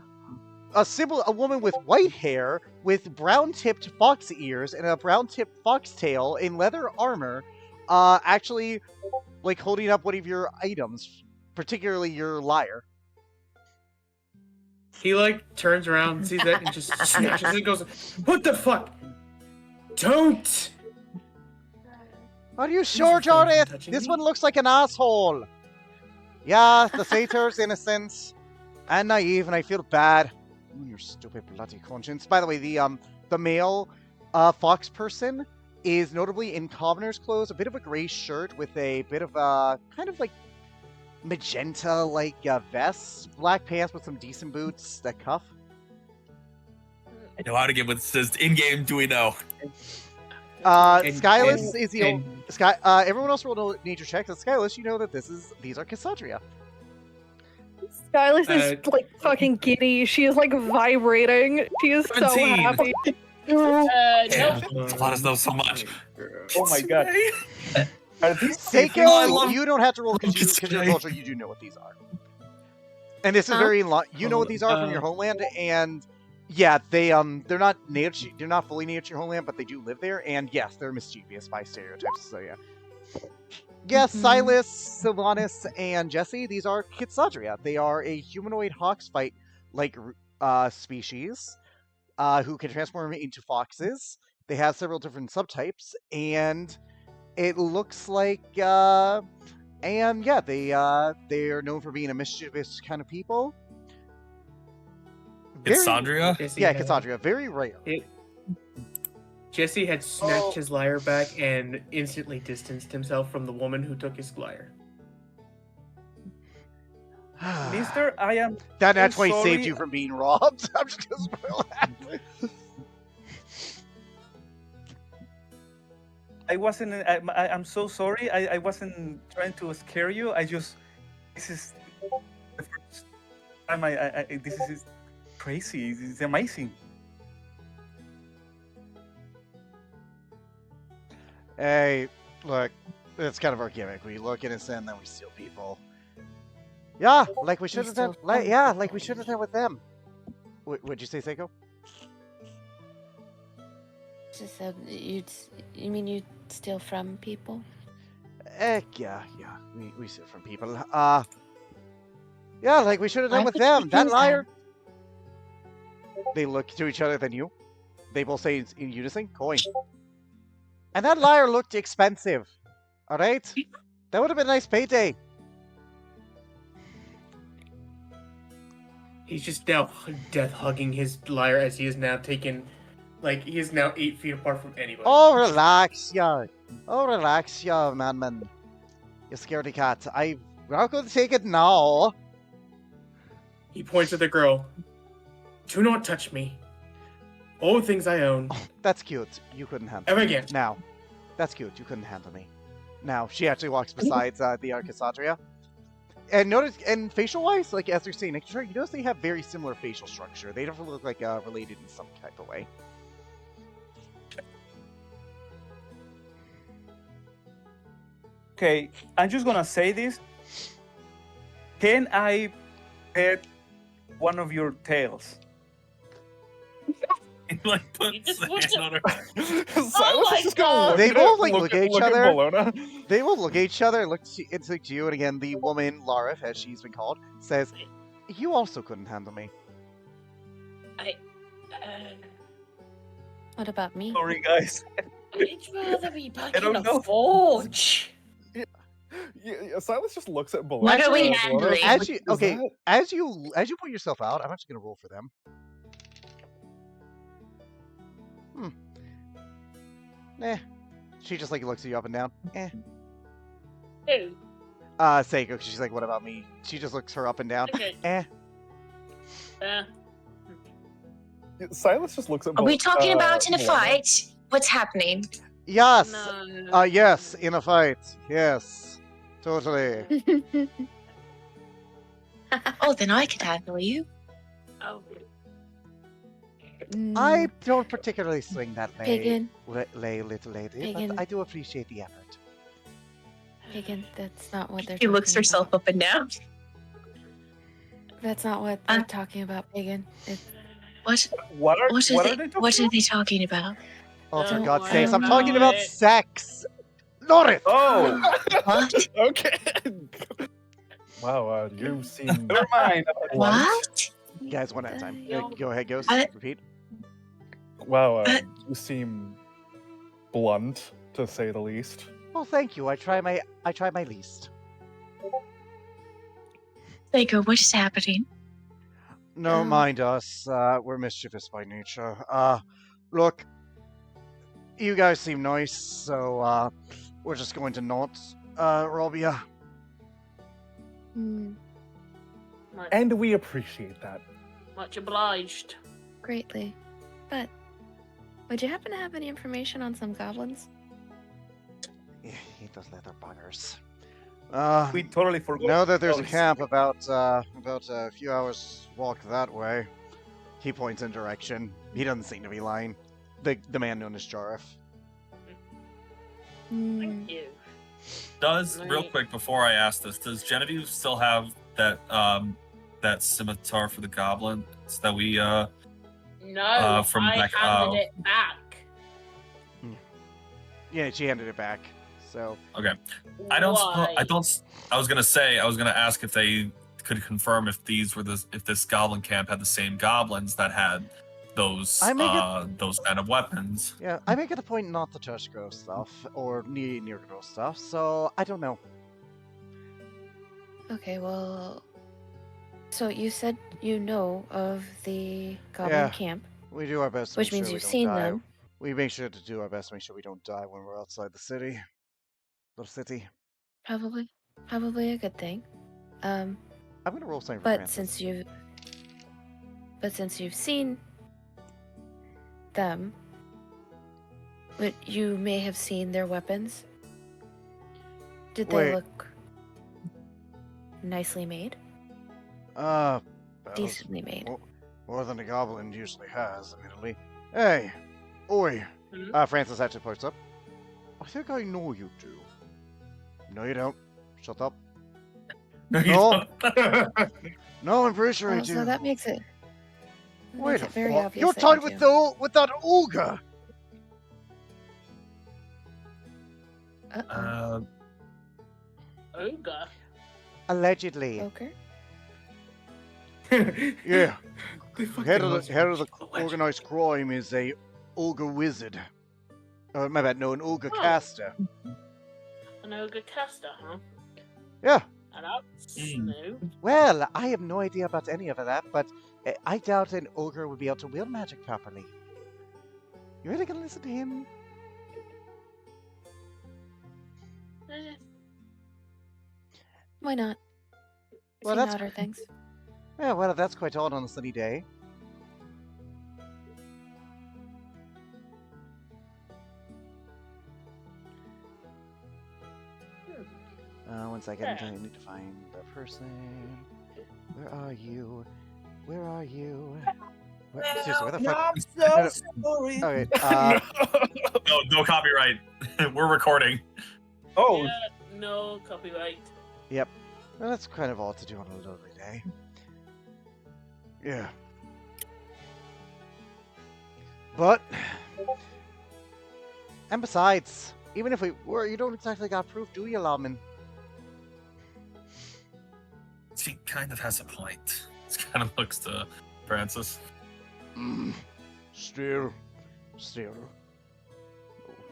woman with white hair, with brown-tipped fox ears and a brown-tipped fox tail in leather armor, actually, holding up one of your items, particularly your lyre. He turns around, sees that, and just snatches it and goes, "What the fuck? Don't!" Are you sure, refrain from Zarrith? touching This me. one looks like an asshole. Yeah, the satyr's innocent and naive, and I feel bad. Your stupid bloody conscience. By the way, the male fox person is notably in commoner's clothes, a bit of a gray shirt with a bit of a kind of magenta vest, black pants with some decent boots that cuff. I know how to give what it says in game. Do we know? Skyless is the and- everyone else roll a nature check. But Skyless, you know that these are Cassandria. Skyless is fucking giddy. She is vibrating. She is so 17. happy. Nope. Let us know so much. Oh my god. Are these Seiko, I love- you don't have to roll because you're a culture. You do know what these are. And this is very you know what these are from your homeland, and yeah, they're not native. They're not fully native to your homeland, but they do live there. And yes, they're mischievous by stereotypes. So yeah. Yes, Silas, Sylvanas, and Jesse, these are Kitsadria. They are a humanoid hawksfight species who can transform into foxes. They have several different subtypes, and it looks like and yeah, they are known for being a mischievous kind of people. Cassandria? Yeah, Cassandria. Very rare. Jesse had snatched his lyre back and instantly distanced himself from the woman who took his lyre. Mister, I am That so nat 20 saved sorry. you from being robbed. I'm just gonna spoil that. I'm so sorry. I wasn't trying to scare you. This is the first time this is crazy. This is amazing. Hey, look, it's kind of our gimmick. We look innocent, then we steal people. Yeah, like we should have done. Like we should have done with them. What'd you say, Seiko? Just said you mean you steal from people? Yeah. We steal from people. Yeah, like we should have done Why with would you them. That do liar. They look to each other, then you. They both say in unison, coin. And that lyre looked expensive. All right? That would have been a nice payday. He's just now death hugging his lyre as he is now taken, he is now 8 feet apart from anybody. Oh, relax, yeah. Man. You scaredy cat. I'm not going to take it now. He points at the girl. Do not touch me. All things I own. Oh, that's cute. You couldn't handle Ever me. again. Now. That's cute. You couldn't handle me. Now, she actually walks beside the Cassandria. And notice, and facial-wise, as they're saying, you notice they have very similar facial structure. They definitely look related in some type of way. Okay, I'm just gonna say this. Can I pet one of your tails. He like You puts just the want hand to- on her. Silas my is just gonna God. look They at both, it, like, look at each other. Bologna. They will look at each other, look to you, and again, the woman, Zarrith, as she's been called, says, "You also couldn't handle me." What about me? Sorry, guys. I'd rather be back I in don't a know. forge. Yeah, Silas just looks at Bologna. What are we Actually, handling? As you Is okay, that- as you put yourself out, I'm actually gonna roll for them. She just like looks at you up and down. Who? Seiko, 'cause she's like, "What about me?" She just looks her up and down. Okay. Eh. Silas just looks at Are we talking about in a Bologna. fight? What's happening? Yes. No. Yes, in a fight. Yes. Totally. Oh, then I could handle you. Oh. I don't particularly swing that Pagan, lay little lady, Pagan. but I do appreciate the effort. Pagan, that's not what they're She looks talking herself about. up and down. That's not what they're talking about, Pagan. It's, What are What they talking What are about? they talking about? Oh, for Don't God's worry sakes, I'm about talking about it. sex! Norith! Oh, What? Okay. Wow, you seem. never mind. What? You guys, one at a time. Yo. Go ahead, Ghost. I- Repeat. Wow, you seem blunt, to say the least. Well, thank you. I try my least. Seiko, what is happening? No, Oh. mind us. We're mischievous by nature. Look, you guys seem nice, so we're just going to not rob you. And we appreciate that. Much obliged. greatly. But would you happen to have any information on some goblins? Yeah, he does leather buggers. We totally forgot. Know that there's a those. camp about a few hours walk that way. He points in direction. He doesn't seem to be lying. The man known as Zarrith. Thank you. Real Right. quick before I ask this, does Genevieve still have that that scimitar for the goblins that we No, from I back- handed it back. Yeah, she handed it back. So okay. I don't Why? I was gonna ask if they could confirm if if this goblin camp had the same goblins that had those I make those kind of weapons. yeah, I make it a point not to touch gross stuff or near gross stuff. So I don't know. Okay, well, so you said you know of the goblin Yeah. camp, We do our best. To which make means sure we you've don't seen die. them. We make sure to do our best to make sure we don't die when we're outside the city. Little city. Probably a good thing. I'm gonna roll something for But Francis. since you've seen them, but you may have seen their weapons. Did they Wait. look nicely made? That was Decently made. more than a goblin usually has, admittedly. Hey, oi. Hmm? Francis actually points up. I think I know you two. No, you don't. Shut up. No. No, I'm pretty sure I Oh, do. so that makes it. Wait makes a it very fuck. obvious You're that talking you do. with that ogre. Uh-oh. Ogre. Allegedly. Poker? Yeah. They fucking Head of must the head of the be alleged. organized crime is a ogre wizard. My bad. No, an ogre Oh. caster. An ogre caster, huh? Yeah. And that's Hmm. new. Well, I have no idea about any of that, but I doubt an ogre would be able to wield magic properly. You really gonna listen to him? Eh, Why not? Well, Seen that's odder things. Yeah, well, that's quite odd on a sunny day. One second, Yeah. I need to find the person. Where are you? Where are you? Seriously, where the fuck? I'm No, so no. sorry. Okay, No copyright. We're recording. Oh, yeah, no copyright. well, that's kind of odd to do on a lovely day. Yeah. But, and besides, even if we were, you don't exactly got proof, do you, Lawman? She kind of has a point. She kind of looks to Francis. Still.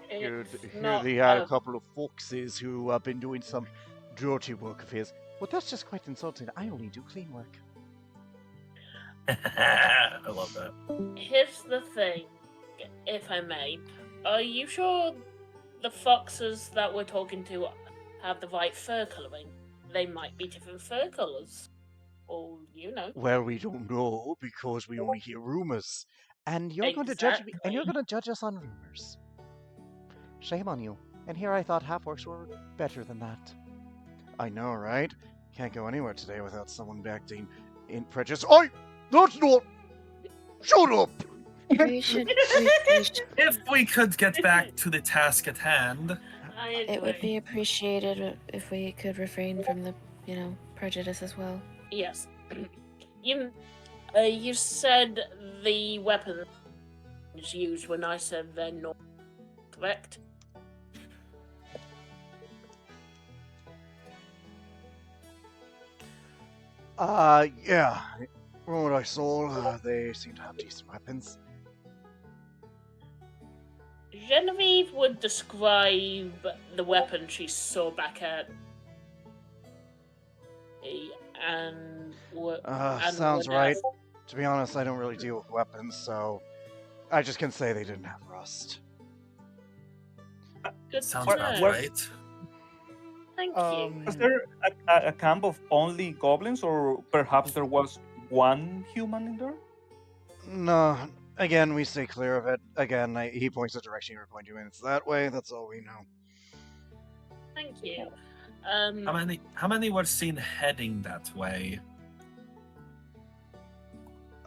Here not they had a a- couple of foxes who have been doing some dirty work of his. But that's just quite insulting. I only do clean work. I love that. Here's the thing, if I may. Are you sure the foxes that we're talking to have the right fur colouring? They might be different fur colours. Or, you know. Well, we don't know because we only hear rumors, and you're going to judge me, and you're going to judge us on rumors. Shame on you. And here I thought half-orcs were better than that. I know, right? Can't go anywhere today without someone acting in prejudice. That's not. Shut up. We should. We should. If we could get back to the task at hand. It would be appreciated if we could refrain from the, prejudice as well. Yes. You said the weapons used when I said they're not correct. Yeah. From what I saw, they seem to have decent weapons. Genevieve would describe the weapon she saw back at and Sounds right. To be honest, I don't really deal with weapons, so I just can say they didn't have rust. Good Sounds to about know. right. Thank you. Was there a camp of only goblins, or perhaps there was one human in there? No. Again, we stay clear of it. Again, he points the direction you're pointing in. It's that way. That's all we know. Thank you. How many were seen heading that way?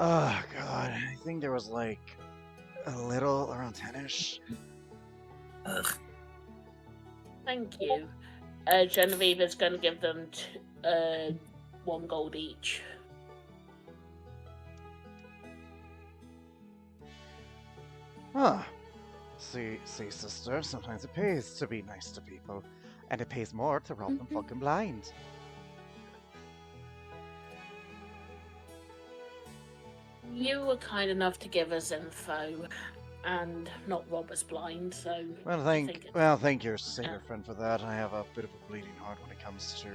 Oh, God. I think there was like a little around 10-ish. Ugh. Thank you. Genevieve is going to give them 1 gold each. Huh. See, sister, sometimes it pays to be nice to people. And it pays more to rob them fucking blind. You were kind enough to give us info and not rob us blind, so... Well, I think it's- thank your sailor friend for that. I have a bit of a bleeding heart when it comes to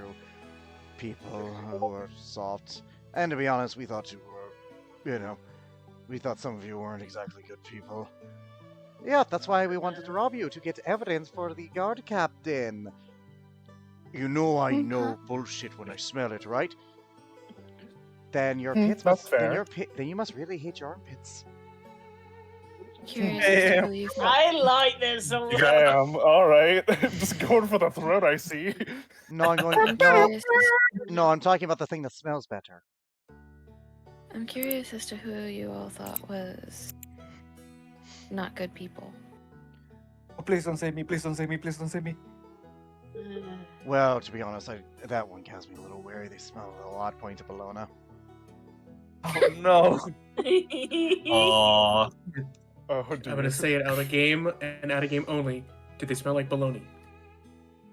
people who are soft. And to be honest, we thought you were, we thought some of you weren't exactly good people. Yeah, that's why we wanted to rob you, to get evidence for the guard captain. You know I know bullshit when I smell it, right? Then your pits that's must, fair. then you must really hate your armpits. Curious as to who you thought. I like this a lot. Damn, alright. Just going for the throat, I see. No, I'm going. I'm No, curious, no, I'm talking about the thing that smells better. I'm curious as to who you all thought was not good people. Oh, please don't save me! Please don't save me! Please don't save me! Well, to be honest, that one has me a little wary. They smell a lot. Point to Bologna. Oh no! Aww. Oh, I'm dear. gonna say it out of game and out of game only. Do they smell like baloney?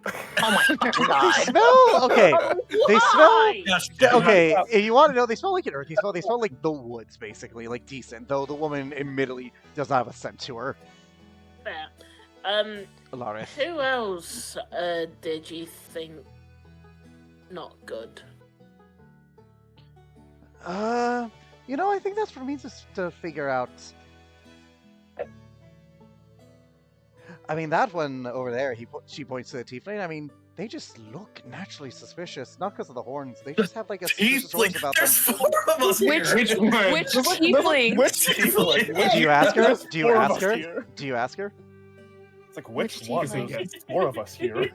Oh my fucking They god. smell okay. They smell. Why? Yes, Okay, if you want to know, they smell like an earthy smell. They smell like the woods, basically, like decent. Though the woman admittedly does not have a scent to her. Fair. Larith. Who else did you think not good? I think that's for me to figure out. I mean, that one over there, she points to the tiefling. I mean, they just look naturally suspicious, not because of the horns. They just have like a suspicious horns Tiefling. about There's them. 4 of us here. Which one? Which tiefling? Which tiefling? Do you ask her? There's Do you 4 of ask us her? here. Do you ask her? It's like, which Which one? tiefling? There's 4 of us here.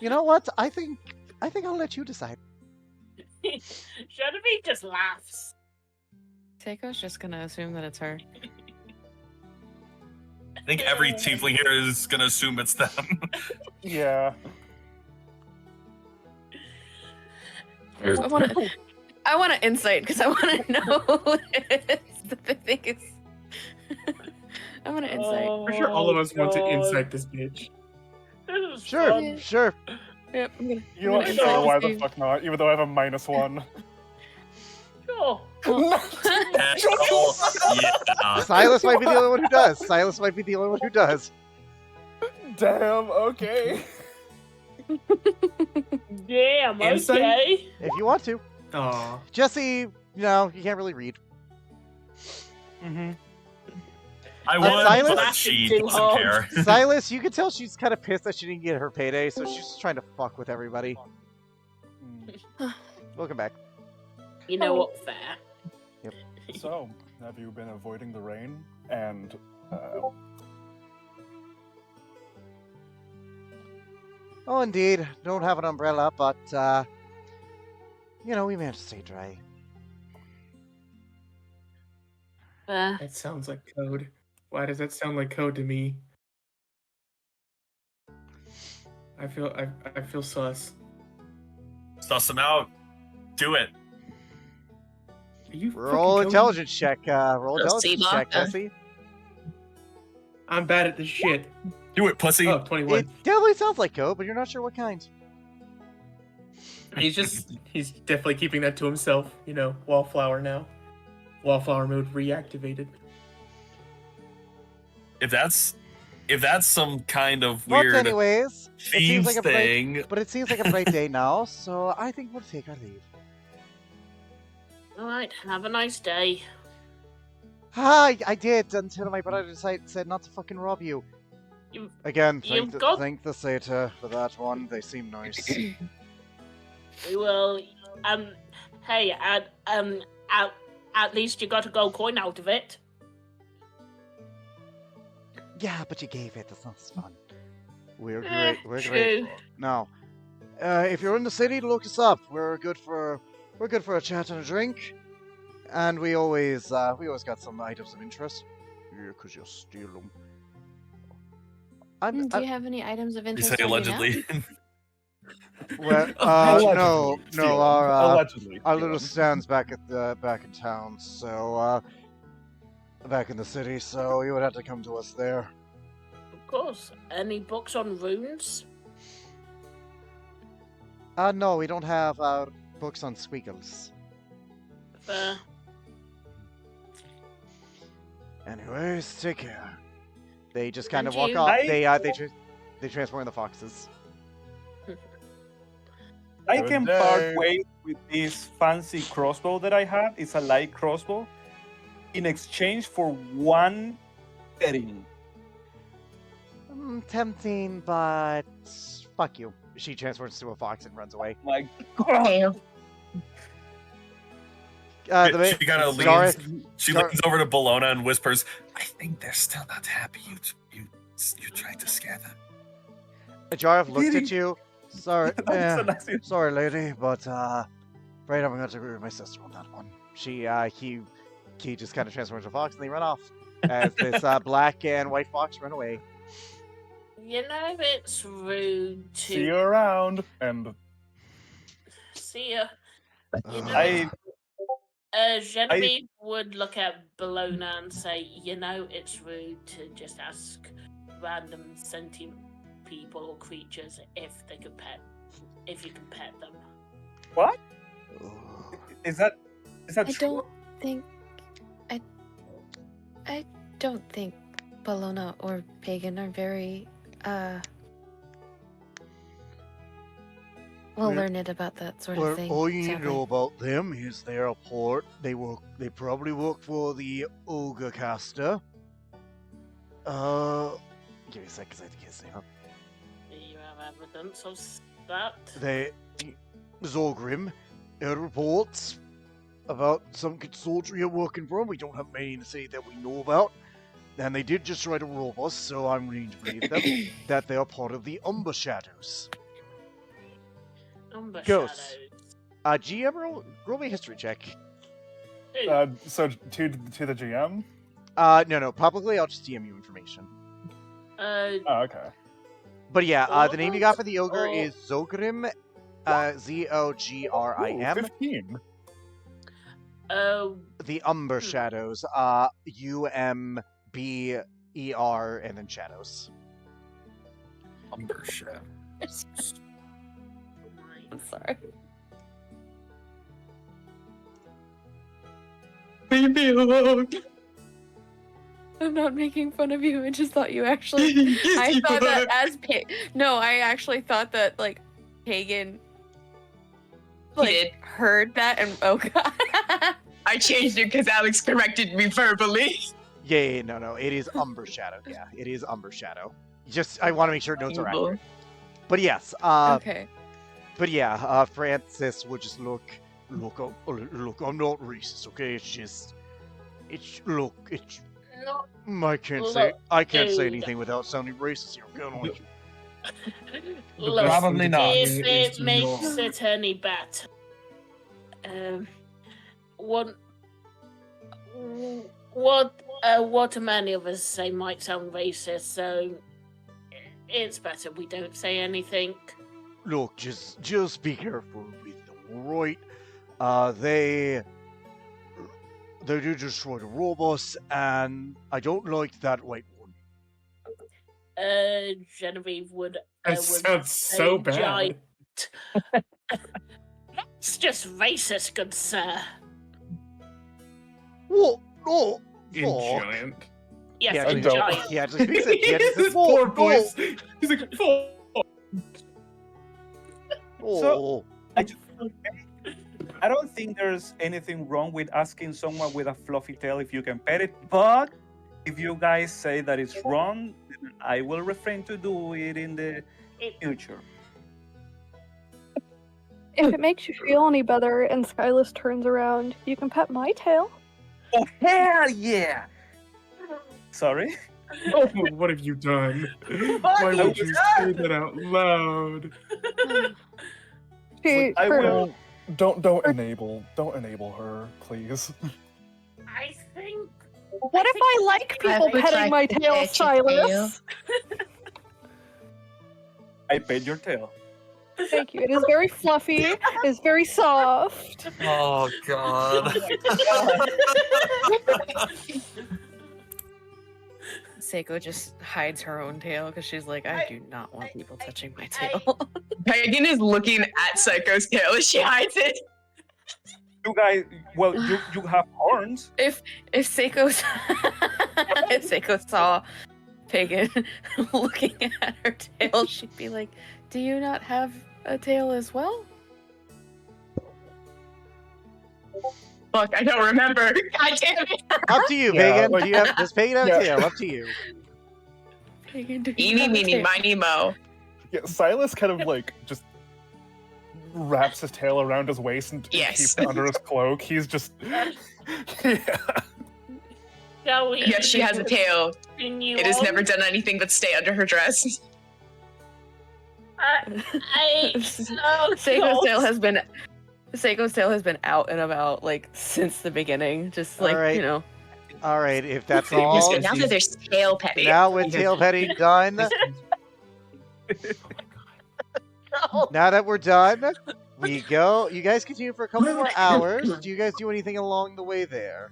You know what? I think I'll let you decide. Genevieve just laughs. Seiko's just gonna assume that it's her. I think every tiefling here is gonna assume it's them. Yeah. I want to. I want to insight because I want to know what it is. The thing is, I want to insight. For sure, all of us want to God. insight this bitch. This is Sure, fun. Yeah. sure. Yep, I'm gonna. You know what? I'm Sure, gonna why insight the fuck not? Even though I have a -1. Sure. Hell yeah. Silas might be the only one who does. Silas might be the only one who does. Damn, okay. Damn, Insight? okay. If you want to. Aw. Jesse, you can't really read. Mm-hmm. I would, Silas? but she Too doesn't hard. care. Silas, you can tell she's kind of pissed that she didn't get her payday, so she's just trying to fuck with everybody. Welcome back. You know what? Fair. So, have you been avoiding the rain? And, Oh, indeed. Don't have an umbrella, but, we managed to stay dry. That sounds like code. Why does that sound like code to me? I feel sus. Suss them out. Do it. Are you Roll fucking coding? intelligence check. Roll Little intelligence sea check, baka. Jesse. I'm bad at this shit. Do it, pussy. Oh, 21. It definitely sounds like code, but you're not sure what kind. He's definitely keeping that to himself. Wallflower now. Wallflower mode reactivated. If that's some kind of But weird anyways, it seems thieves like a bright, thing, but it seems like a bright day now, so I think we'll take our leave. All right. Have a nice day. Hi, I did until my brother said not to fucking rob you. You- Again, you've got- thank the Satyr for that one. They seem nice. We will. Hey, at least you got a gold coin out of it. Yeah, but you gave it. That's not as fun. We're great. Eh, We're true. great. Now, if you're in the city, look us up. We're good for a chat and a drink, and we always got some items of interest. Yeah, 'cause you steal them. Do you have any items of you interest? say on you now? allegedly. Well, no, Steal 'em. our Allegedly. our steal little 'em. stand's back in town, so back in the city. So you would have to come to us there. Of course. Any books on runes? No, we don't have books on squiggles. Fair. Anyways, take care. They just kind of And walk you. off. They transform the foxes. I Good can day. part ways with this fancy crossbow that I have. It's a light crossbow. In exchange for one setting. Tempting, but fuck you. She transforms to a fox and runs away. My God. She kind of Zarrith, leans. She Zar- leans over to Bologna and whispers, "I think they're still not happy. You tried to scare them." Jareth looks at you. Sorry, That's a nice- sorry, lady, but afraid I'm gonna have to agree with my sister on that one. He just kind of transforms to a fox and they run off as this black and white fox run away. You know it's rude to See you around. And see ya. You know, I Genevieve would look at Bologna and say, you know, it's rude to just ask random sentient people or creatures if you can pet them. what? Is that I true? don't think Bologna or Pagan are very well learned about that sort of thing. All you need to sadly. know about them is they're a port. They probably work for the Ogre Caster. Give me a sec, 'cause I have to get his name up. Do you have evidence of that? Zolgrim heard reports about some soldiery are working for them. We don't have many in the city that we know about. And they did just try to rob us, so I'm willing to believe them that they are part of the Umber Shadows. Umber Ghosts. shadows. GM, roll me a history check. Ooh, so to the GM. No, publicly I'll just DM you information. Oh, okay. But yeah, the name you got for the ogre Oh. is Zogrim, Ooh, Zogrim. 15. Oh, The Umber Shadows. UMBER and then Shadows. Umber Shadow. I'm sorry. Leave me alone. I'm not making fun of you. I just thought you actually. Yes, I you thought that are. as No, I actually thought that like Pagan. He did. Heard that and oh god. I changed it because Alex corrected me verbally. Yeah, no. It is Umber Shadow. Yeah, it is Umber Shadow. Just, I want to make sure notes are accurate. But yes, Okay. but yeah, Francis would just look, I'm not racist, okay? I can't say dude. anything without sounding racist here, can I? Look, Probably not. if Is it to makes not- it any better, what many of us say might sound racist, so it's better we don't say anything. Look, just be careful with them, alright? They do destroy the robots, and I don't like that white one. Genevieve would. That would sounds say so bad. giant. That's just racist, good sir. What? Oh, In fuck. giant. Yes, Yeah, a don't. giant. He actually speaks it. He actually This says, poor "Whoa, voice. He's like, "Oh." whoa." I don't think there's anything wrong with asking someone with a fluffy tail if you can pet it, but if you guys say that it's wrong, then I will refrain to do it in the future. If it makes you feel any better and Skyless turns around, you can pet my tail. Oh, hell yeah! Sorry? Oh, what have you done? Why would you say that out loud? She, I her- will. Don't enable her, please. I think. What if I like people would petting like my to tail, pet your tail. Silas? I pet your tail. Thank you. It is very fluffy. It's very soft. Oh god. Seiko just hides her own tail because she's like, I do not want people touching my tail. Pagan is looking at Psycho's tail as she hides it. You guys, well, you have horns. if Seiko if Seiko saw Pagan looking at her tail, she'd be like, do you not have a tail as well? Fuck, I don't remember. God damn it. Up to you, Yeah, Pagan. like- Does Pagan have a Yeah. tail? Up to you. Pagan, do you Eeny, have a meeny, tail? miny, mo. Yeah, Silas kind of like just wraps his tail around his waist and Yes. keeps it under his cloak. He's just yeah. Shall we Yes, she has a tail. continue It has on? never done anything but stay under her dress. Seiko's tail has been out and about like since the beginning. Just like Alright. you know. All right, if that's Yes, all. but now that there's tail petting. Now with tail petting done, now that we're done, we go. You guys continue for a couple more hours. Do you guys do anything along the way there?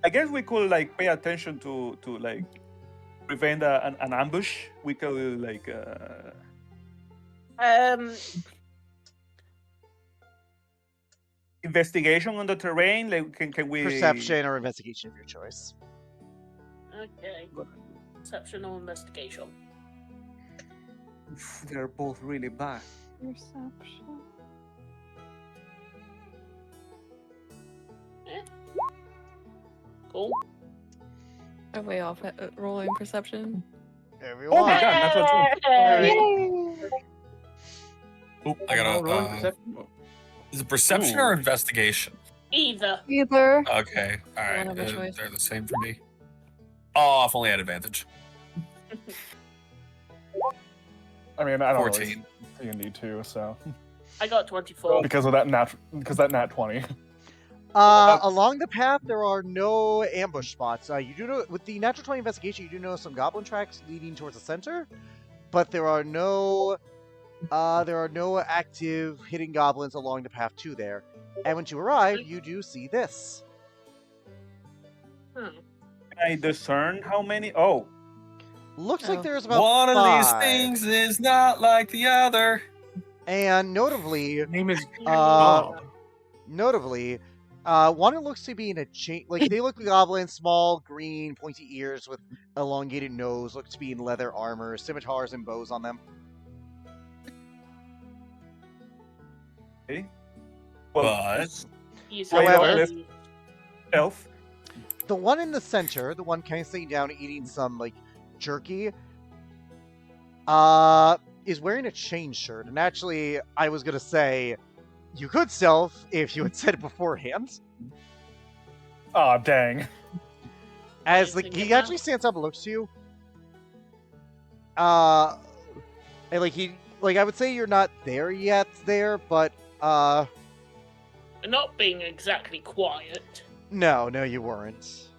I guess we could like pay attention to like prevent an ambush. We could like investigation on the terrain. Like can we Perception or investigation of your choice. Okay. Perception or investigation. They're both really bad. Perception. Cool. Are we off at rolling perception? Everyone. Oh my god, that's what's Yay! Oop, I gotta. Is it perception or investigation? Either. Either. Okay, all right. One of a choice. They're the same for me. Oh, I've only had advantage. I mean, I don't 14. really see a need to, so I got 24. because that nat 20. Along the path, there are no ambush spots. You do know with the natural 20 investigation, you do know some goblin tracks leading towards the center, but there are no There are no active hidden goblins along the path to there. And when you arrive, you do see this. Hmm. Can I discern how many? Oh, Looks like Oh. there's about One of 5. these things is not like the other. And notably, His name is Uh, Bob. one looks to be in a chain. Like they look like goblins, small, green, pointy ears with elongated nose. Look to be in leather armor, scimitars and bows on them. okay. But- He's However- a Elf. The one in the center, the one kind of sitting down eating some like jerky, is wearing a chain shirt. And actually, I was gonna say you could stealth if you had said it beforehand. Aw, dang. As Anything like he about- actually stands up and looks to you. And like he like I would say you're not there yet but not being exactly quiet. no, you weren't.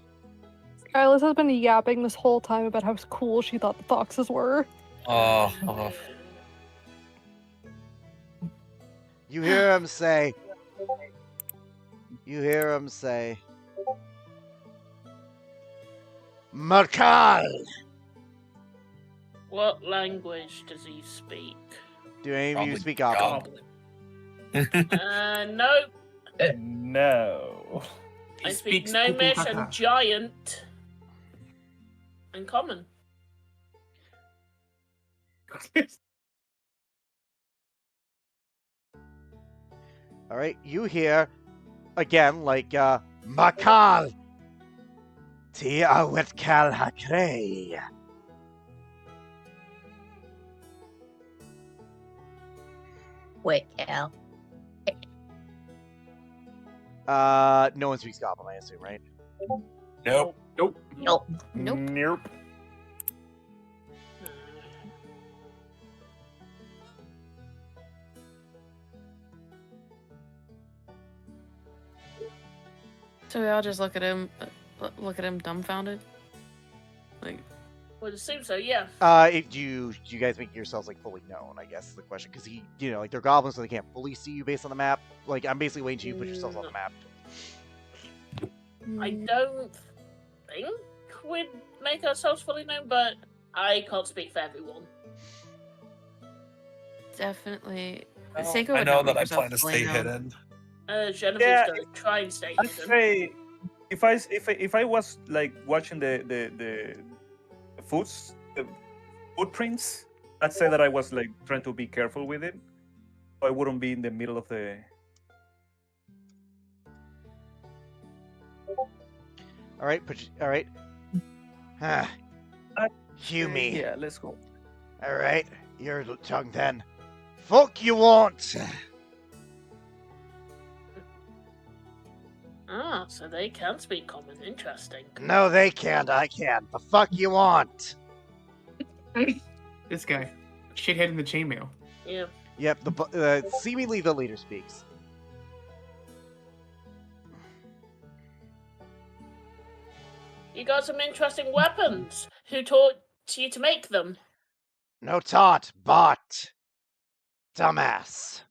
Skylis has been yapping this whole time about how cool she thought the foxes were. Oh, You hear him say Makal! What language does he speak? Do any of you Probably speak Goblin? No. No. I He speak speaks gnomish Pukukaka. and giant. And common. Alright, you hear again like Makal! Ti awet kal hakrei. Wait, Cal. No one speaks Goblin, I assume, right? nope. Nope. Nope. Nope. Nope. So we all just look at him dumbfounded. Like, Well, it seems so, yeah. Do you guys make yourselves like fully known? I guess is the question, because he, like they're goblins, so they can't fully see you based on the map. Like I'm basically waiting till you put yourselves on the map. I don't think we'd make ourselves fully known, but I can't speak for everyone. definitely. Oh, Seiko I would know not make that I herself plan to fully stay known. hidden. Genevieve's Yeah, gonna try and stay I'd hidden. say if I was like watching the footprints, I'd say that I was like trying to be careful with it. So I wouldn't be in the middle of the. All right, all right. Ah, Humi. Yeah, let's go. All right, your tongue then. Fuck you want. Ah, so they can speak common. Interesting. No, they can't. I can. The fuck you want. This guy. Shithead in the chainmail. Yeah. Yep. Seemingly the leader speaks. You got some interesting weapons. Who taught you to make them? No taught, bought. Dumbass.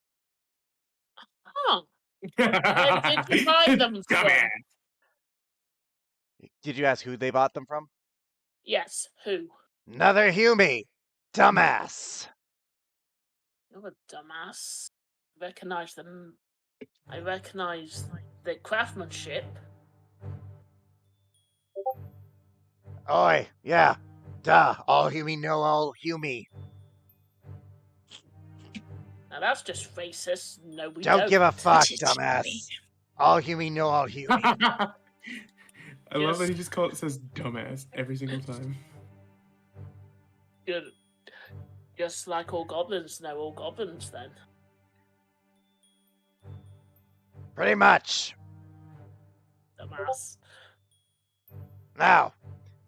Huh. Where did you buy them from? Dumbass. Did you ask who they bought them from? Yes, who? Another Humi. Dumbass. You're a dumbass. Recognize them. I recognize the craftsmanship. Oi, yeah. Duh. All Humi know all Humi. Now that's just racist. No, we Don't give a fuck, Which is dumbass. funny. All Humi know all Humi. I love that he just says dumbass every single time. Good. Just like all goblins know all goblins, then. Pretty much. Dumbass. Now,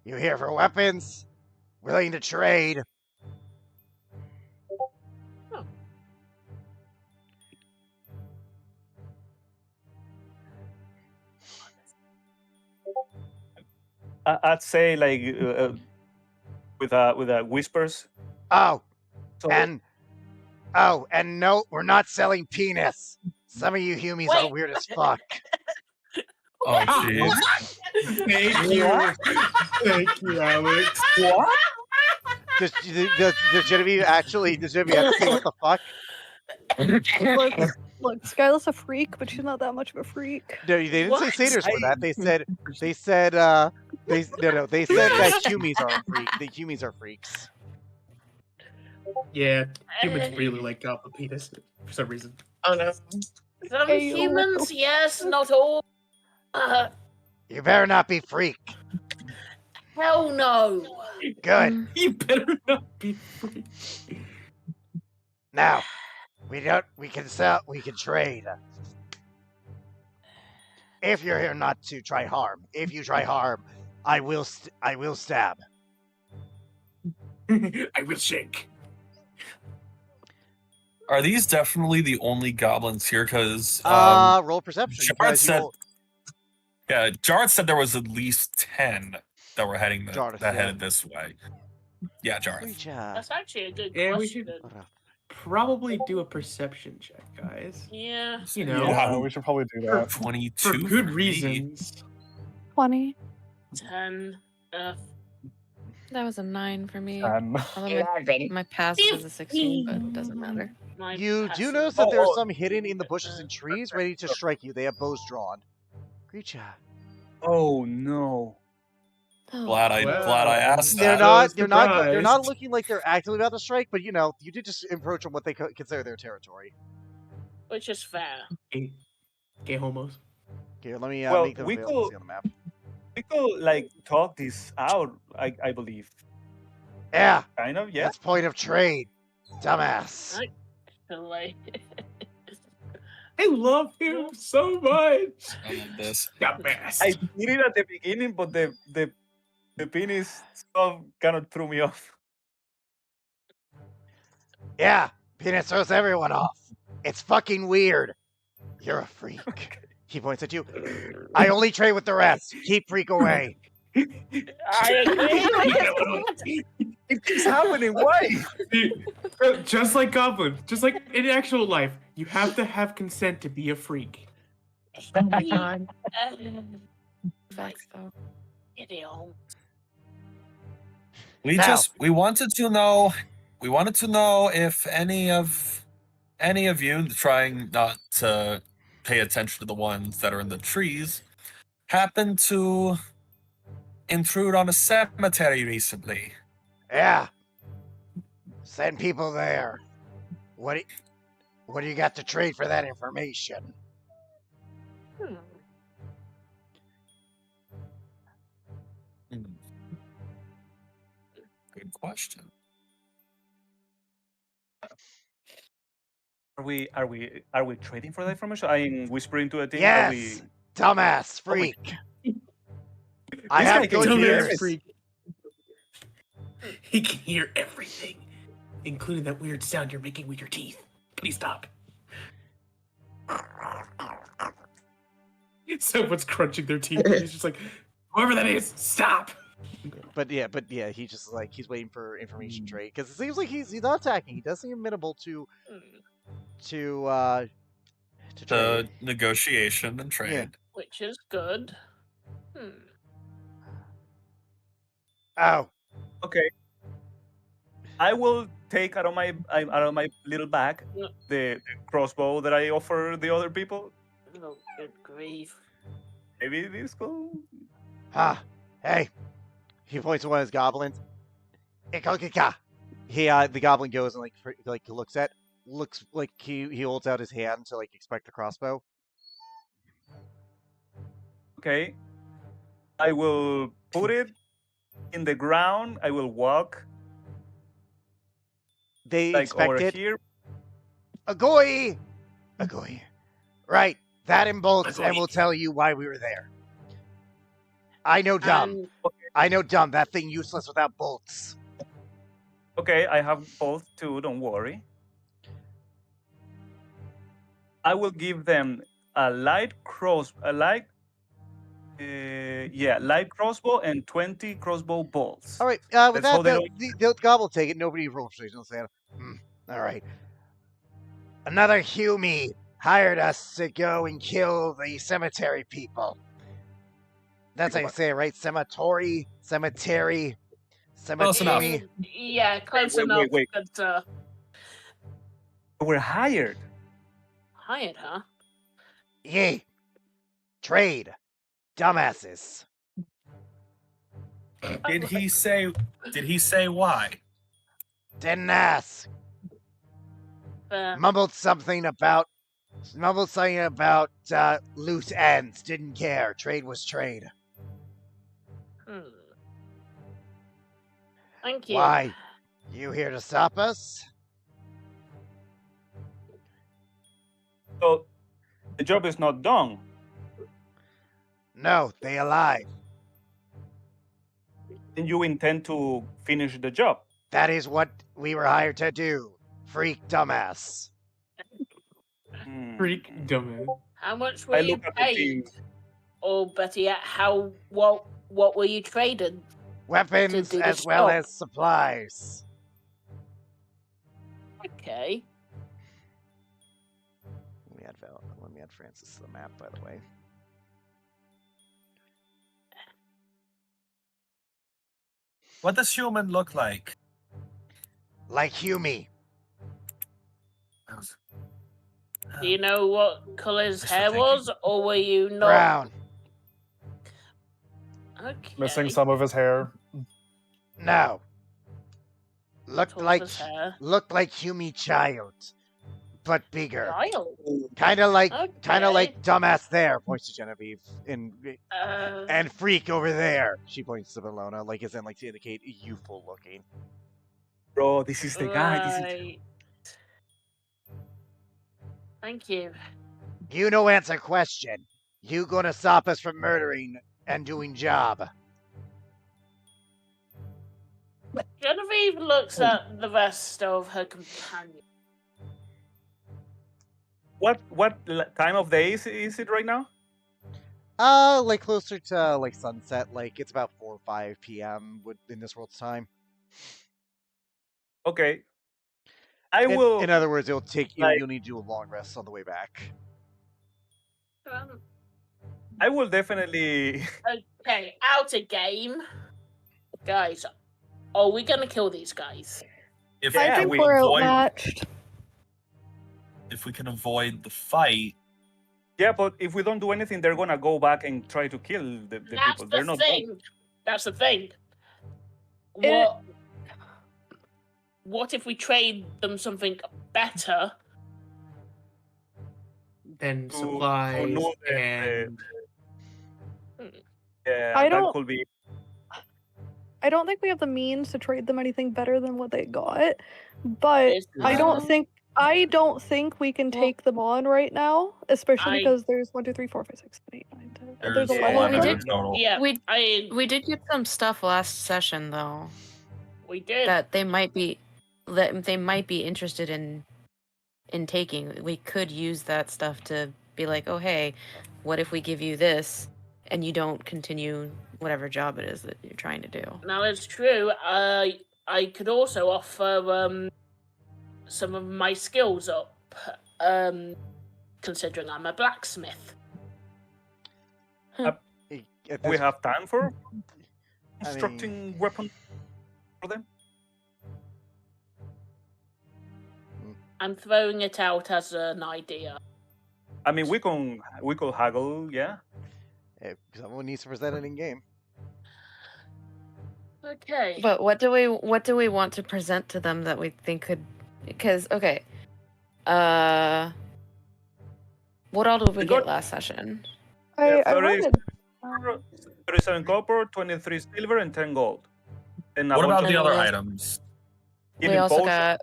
you here for weapons? Willing to trade? I'd say like with whispers. Oh, So and Oh, and no, we're not selling penis. Some of you humies are Wait. weird as fuck. Oh, jeez. Thank you. Thank you, Alex. What? Does Genevieve actually have to say what the fuck? Look, Skyla's a freak, but she's not that much of a freak. No, they didn't say What? satyrs for that. They said they said that humies are a freak. The humies are freaks. Yeah, humans really like goblin penis for some reason. Oh no. Some Hey, you- humans, yes, not all. You better not be freak. Hell no. Good. You better not be free. Now, we can trade. If you're here not to try harm. If you try harm, I will stab. I will shake. Are these definitely the only goblins here? Because Roll perception. Jarrett said, Jarrett said there was at least 10 that were heading headed this way. Yeah, Jarrett. That's actually a good Yeah, we question. should probably do a perception check, guys. Yeah. You know, Yeah, we should probably do that. 22 for good me. reasons. 20. 10. That was a 9 for me. And Although my pass was a 16, but it doesn't matter. My You do passive- notice that there are some hidden in the bushes and trees, ready to strike you. They have bows drawn. Greetcha. Oh no. Oh, Glad I asked They're that. they're not looking like they're actively about to strike, but you know, you did just approach them what they consider their territory. Which is fair. Gay homos. Okay, let me Well, make them we available to could- see on the map. We could like talk this out. I believe. Yeah, Kind of. Yeah. that's point of trade. Dumbass. Like, I love him so much. I love this. Got best. I did it at the beginning, but the penis stuff kind of threw me off. Yeah, penis throws everyone off. It's fucking weird. You're a freak. He points at you. I only trade with the rest. Keep freak away. I agree. It keeps happening. Why? Just like goblins, just like in actual life, you have to have consent to be a freak. Oh my god. Facts, though. Idiot. We wanted to know if any of you trying not to pay attention to the ones that are in the trees happen to intrude on a cemetery recently. Yeah. Send people there. What do you got to trade for that information? Hmm. Good question. Are we trading for that information? I'm whispering to a team. Yes. Dumbass freak. I This guy have can good hear news. freak. He can hear everything, including that weird sound you're making with your teeth. Please stop. Someone's crunching their teeth. And he's just like, whoever that is, stop. But yeah, he's waiting for information trade because it seems like he's not attacking. He does seem amenable to The trade. negotiation and trade. Which is good. Oh, Okay. I will take out of my little bag Yeah. the crossbow that I offer the other people. Oh, good grief. Maybe this cool. Hey. He points to one of his goblins. Ikokika. The goblin goes and looks like he holds out his hand to expect the crossbow. Okay. I will put it in the ground. I will walk They like expect over it. here. Agoy! Agoy. Right. That and bolts, and Agoy. we'll tell you why we were there. I know dumb. And I know dumb. That thing useless without bolts. Okay, I have both too. Don't worry. I will give them a light crossbow and 20 crossbow bolts. All right. With Let's that, hold it the goblin will take it. Nobody roll persuasion. Say, all right. Another Hume hired us to go and kill the cemetery people. That's how you say it, right? Cemetery? Close enough. Cemetery? Yeah, close Wait, enough. wait, wait. But We're hired. hired, huh? Yay. Trade. Dumbasses. Did he say why? Didn't ask. Uh, Mumbled something about loose ends. Didn't care. Trade was trade. hmm. Thank you. Why? You here to stop us? So the job is not done. No, they alive. And you intend to finish the job. That is what we were hired to do. Freak dumbass. Freak dumbass. How much were I you look at the paid? team. Or better yet, what were you trading? Weapons do the as well job. as supplies. Okay. Let me add Francis to the map, by the way. What does human look like? Like Hume. Do you know what colour his Just hair thinking. was, or were you not? Brown. Okay. Missing some of his hair. No. Looked Top of like his hair. Hume child, but bigger. Dial. Kind of like Okay. dumbass there. Points to Genevieve Uh, and freak over there. She points to Bologna, like as in like to indicate youthful looking. Bro, this is the guy. This is right. Thank you. You no answer question. You gonna stop us from murdering and doing job? Genevieve looks at the rest of her companions. what time of day is it right now? Like closer to like sunset. Like it's about 4 or 5 p.m. in this world's time. Okay. I will. In other words, it'll take you. like- You'll need to do a long rest on the way back. I will definitely. Okay, out of game. Guys, are we gonna kill these guys? If Yeah, I we think we we're avoid, outmatched. if we can avoid the fight, Yeah, but if we don't do anything, they're gonna go back and try to kill the That's people. They're the not. thing. That's the thing. It- What if we trade them something better? Then To supplies know that, and Yeah, I that don't- could be. I don't think we have the means to trade them anything better than what they got, but This I is- don't think we can Well, take them on right now, especially I- because there's 1, 2, 3, 4, 5, 6, 7, 8, 9, 10. There's there's a lot Yeah, of we them. did- total. Yeah, We did get some stuff last session though we did. that they might be interested in taking. We could use that stuff to be like, oh hey, what if we give you this and you don't continue whatever job it is that you're trying to do? Now it's true. I could also offer some of my skills up. Considering I'm a blacksmith. At We this- have time for I constructing weapons for them. I'm throwing it out as an idea. I mean, we could haggle. Yeah. Someone needs to present it in game. Okay. But what do we want to present to them that we think could? Because okay, what all did we We get got- last session? I there is- wanted 37 copper, 23 silver, and 10 gold. And a What bunch about of the other Yes. items? healing We also potions.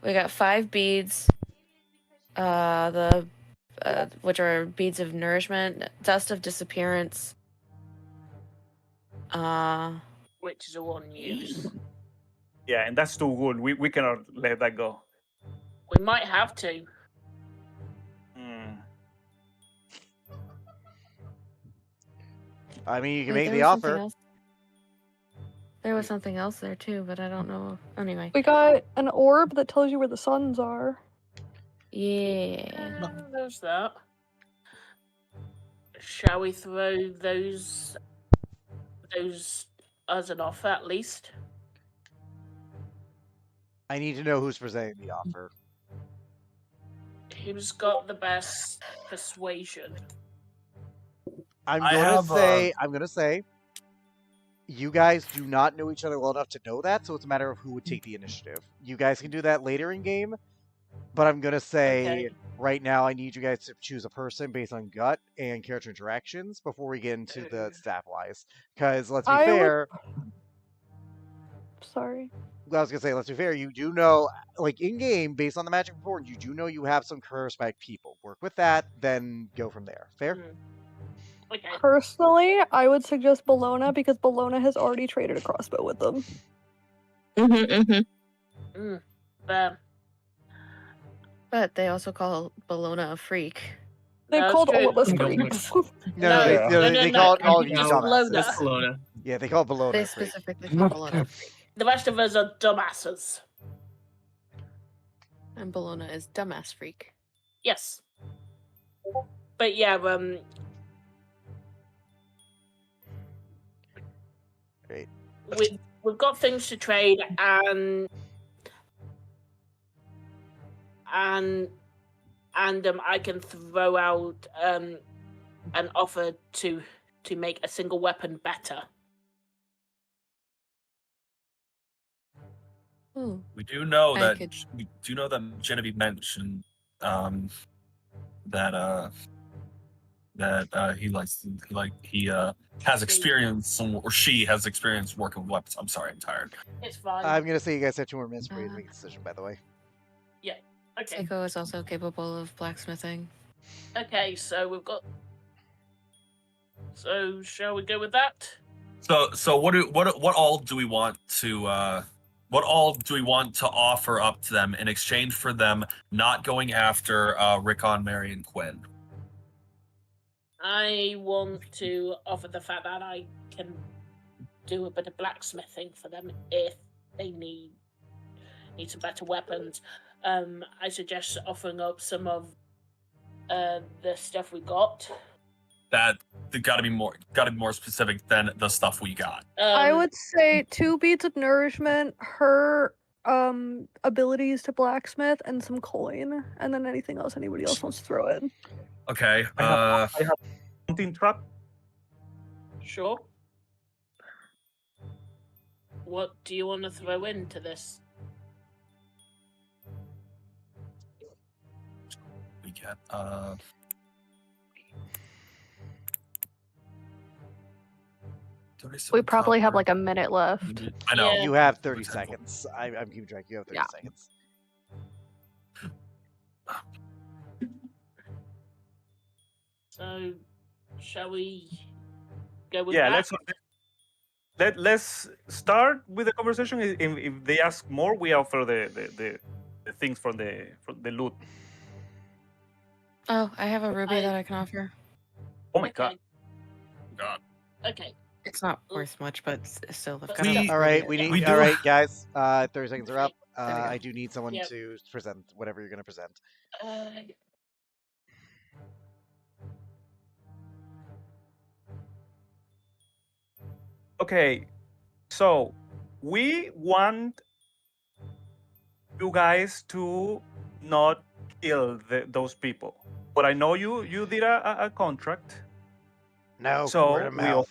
got 5 beads, which are beads of nourishment, dust of disappearance, Which is a one use. Yeah, and that's too good. We cannot let that go. We might have to. Hmm. I mean, you can wait, make there the was something offer. else. There was something else there too, but I don't know. Anyway, we got an orb that tells you where the suns are. Yeah. There's that. Shall we throw those as an offer at least? I need to know who's presenting the offer. Who's got the best persuasion? I'm I gonna have, say, you guys do not know each other well enough to know that, so it's a matter of who would take the initiative. You guys can do that later in game, but I'm gonna say Okay. right now I need you guys to choose a person based on gut and character interactions before we get into the staff wise. Because let's be I would- fair, Sorry. I was gonna say, let's be fair, you do know, like in game, based on the magic report, you do know you have some charismatic people. Work with that, then go from there. Fair? Okay. Personally, I would suggest Bologna because Bologna has already traded a crossbow with them. Fair. But they also call Bologna a freak. They've That's called all true. of us No, freaks. No, Yeah. they call all of you Just dumbasses. Bologna. Bologna. Yeah, they call Bologna They a freak. specifically call Bologna a freak. The rest of us are dumbasses. And Bologna is dumbass freak. Yes. But yeah, Great. we've got things to trade, and I can throw out an offer to make a single weapon better. Ooh. We do know I that could- Genevieve mentioned that he has experience or she has experience working with weapons. I'm sorry, I'm tired. It's fine. I'm gonna say you guys have 2 more minutes for you to make a decision, by the way. Okay. Seiko is also capable of blacksmithing. Okay, so we've got. So shall we go with that? So what all do we want to offer up to them in exchange for them not going after Rickon, Mary, and Quinn? I want to offer the fact that I can do a bit of blacksmithing for them if they need some better weapons. I suggest offering up some of the stuff we got. That got to be more specific than the stuff we got. I would say 2 beads of nourishment, her abilities to blacksmith, and some coin, and then anything else anybody else wants to throw in. Okay. I have hunting trap. Sure. What do you want to throw into this? We get We probably have like a minute left. I know. Yeah. You have 30 seconds. I'm keeping track. You have 30 Yeah. seconds. So, shall we go with Yeah, that? let's start with the conversation. If they ask more, we offer the things from the loot. Oh, I have a ruby that I can offer. Oh my god! God. Okay. It's not worth much, but still, I've got We- a All right, ruby. we do- all right, guys. 30 seconds are up. There we go. I do need someone Yep. to present whatever you're going to present. Okay, so we want you guys to not kill those people. But I know you did a contract. No, So word of we mouth.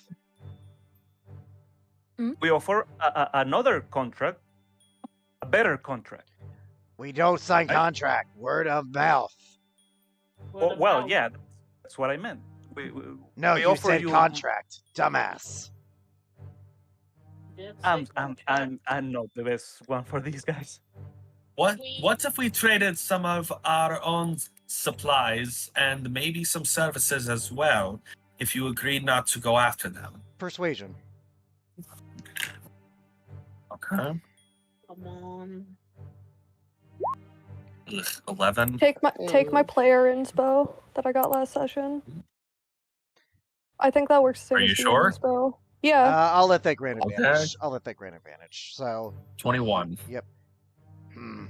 We offer another contract, a better contract. We don't sign Right? contract. Word of mouth. Well, yeah, that's what I meant. No, we you offer said contract, dumbass. I'm not the best one for these guys. What if we traded some of our own supplies and maybe some services as well, if you agreed not to go after them? Persuasion. Okay. Come on. 11. Take my player inspo that I got last session. I think that works. Are you sure? Inspo. Yeah. I'll let that grant Okay. advantage. I'll let that grant advantage. So, 21. yep. Hmm.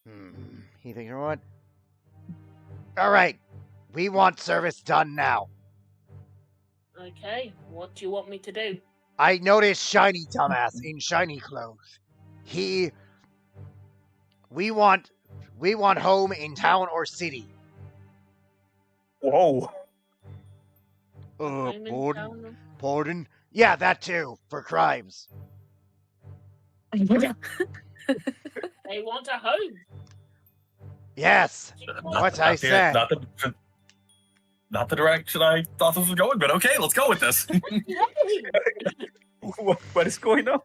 He thinks, you know what? All right, we want service done now. Okay, what do you want me to do? I noticed shiny dumbass in shiny clothes. We want home in town or city. Whoa. I'm in Pardon? town. Pardon? Yeah, that too, for crimes. They want a home. Yes, what I said. Not the direction I thought this was going, but okay, let's go with this. What is going on?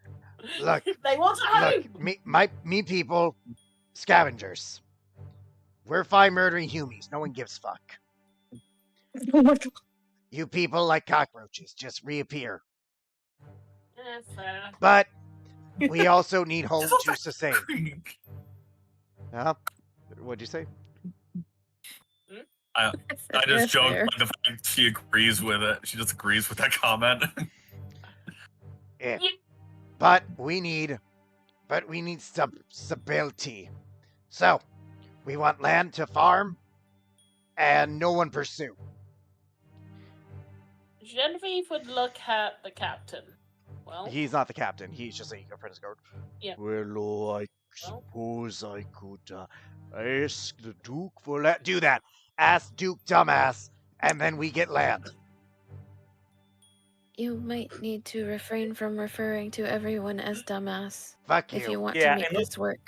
Look, They want a home. look, me people, scavengers. We're fine murdering humies. No one gives fuck. You people like cockroaches, just reappear. Fair. But we also need home to sustain. What'd you say? I just joked like the fact she agrees with it. She just agrees with that comment. Yeah. But we need stability. So, we want land to farm and no one pursue. Genevieve would look at the captain. Well, He's not the captain. He's just a apprentice guard. Yeah. Well, I suppose I could ask the Duke for that. Do that. Ask Duke dumbass, and then we get land. You might need to refrain from referring to everyone as dumbass Fuck if you you. want Yeah, to make and this work.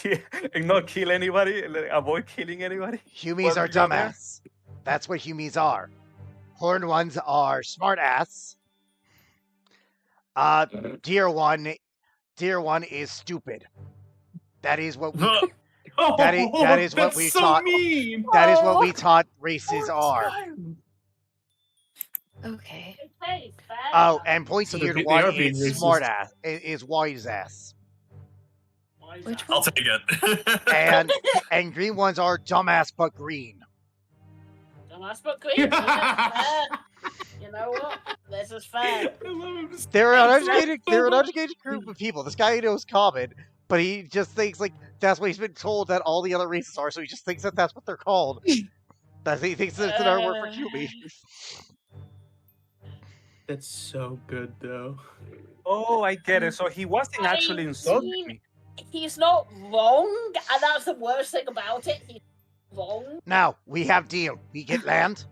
Yeah, and not kill anybody. Avoid killing anybody. Humies While are you go there? dumbass. That's what humies are. Horned ones are smart ass. Dear one is stupid. That is what we. That is what we so taught. mean. That is what we taught races are. Okay. okay, fair. Oh, and pointy So eared they one are being is racist. smart ass. Is wise ass. Which I'll one? take it. And green ones are dumbass but green. Dumbass but green. Fair. You know what? This is fair. They're an uneducated group of people. This guy knows common, but he just thinks like that's what he's been told that all the other races are, so he just thinks that that's what they're called. He thinks it's another word for human. That's so good, though. Oh, I get it. So he wasn't actually insulting me. He's not wrong, and that's the worst thing about it. He's wrong. Now we have deal. We get land.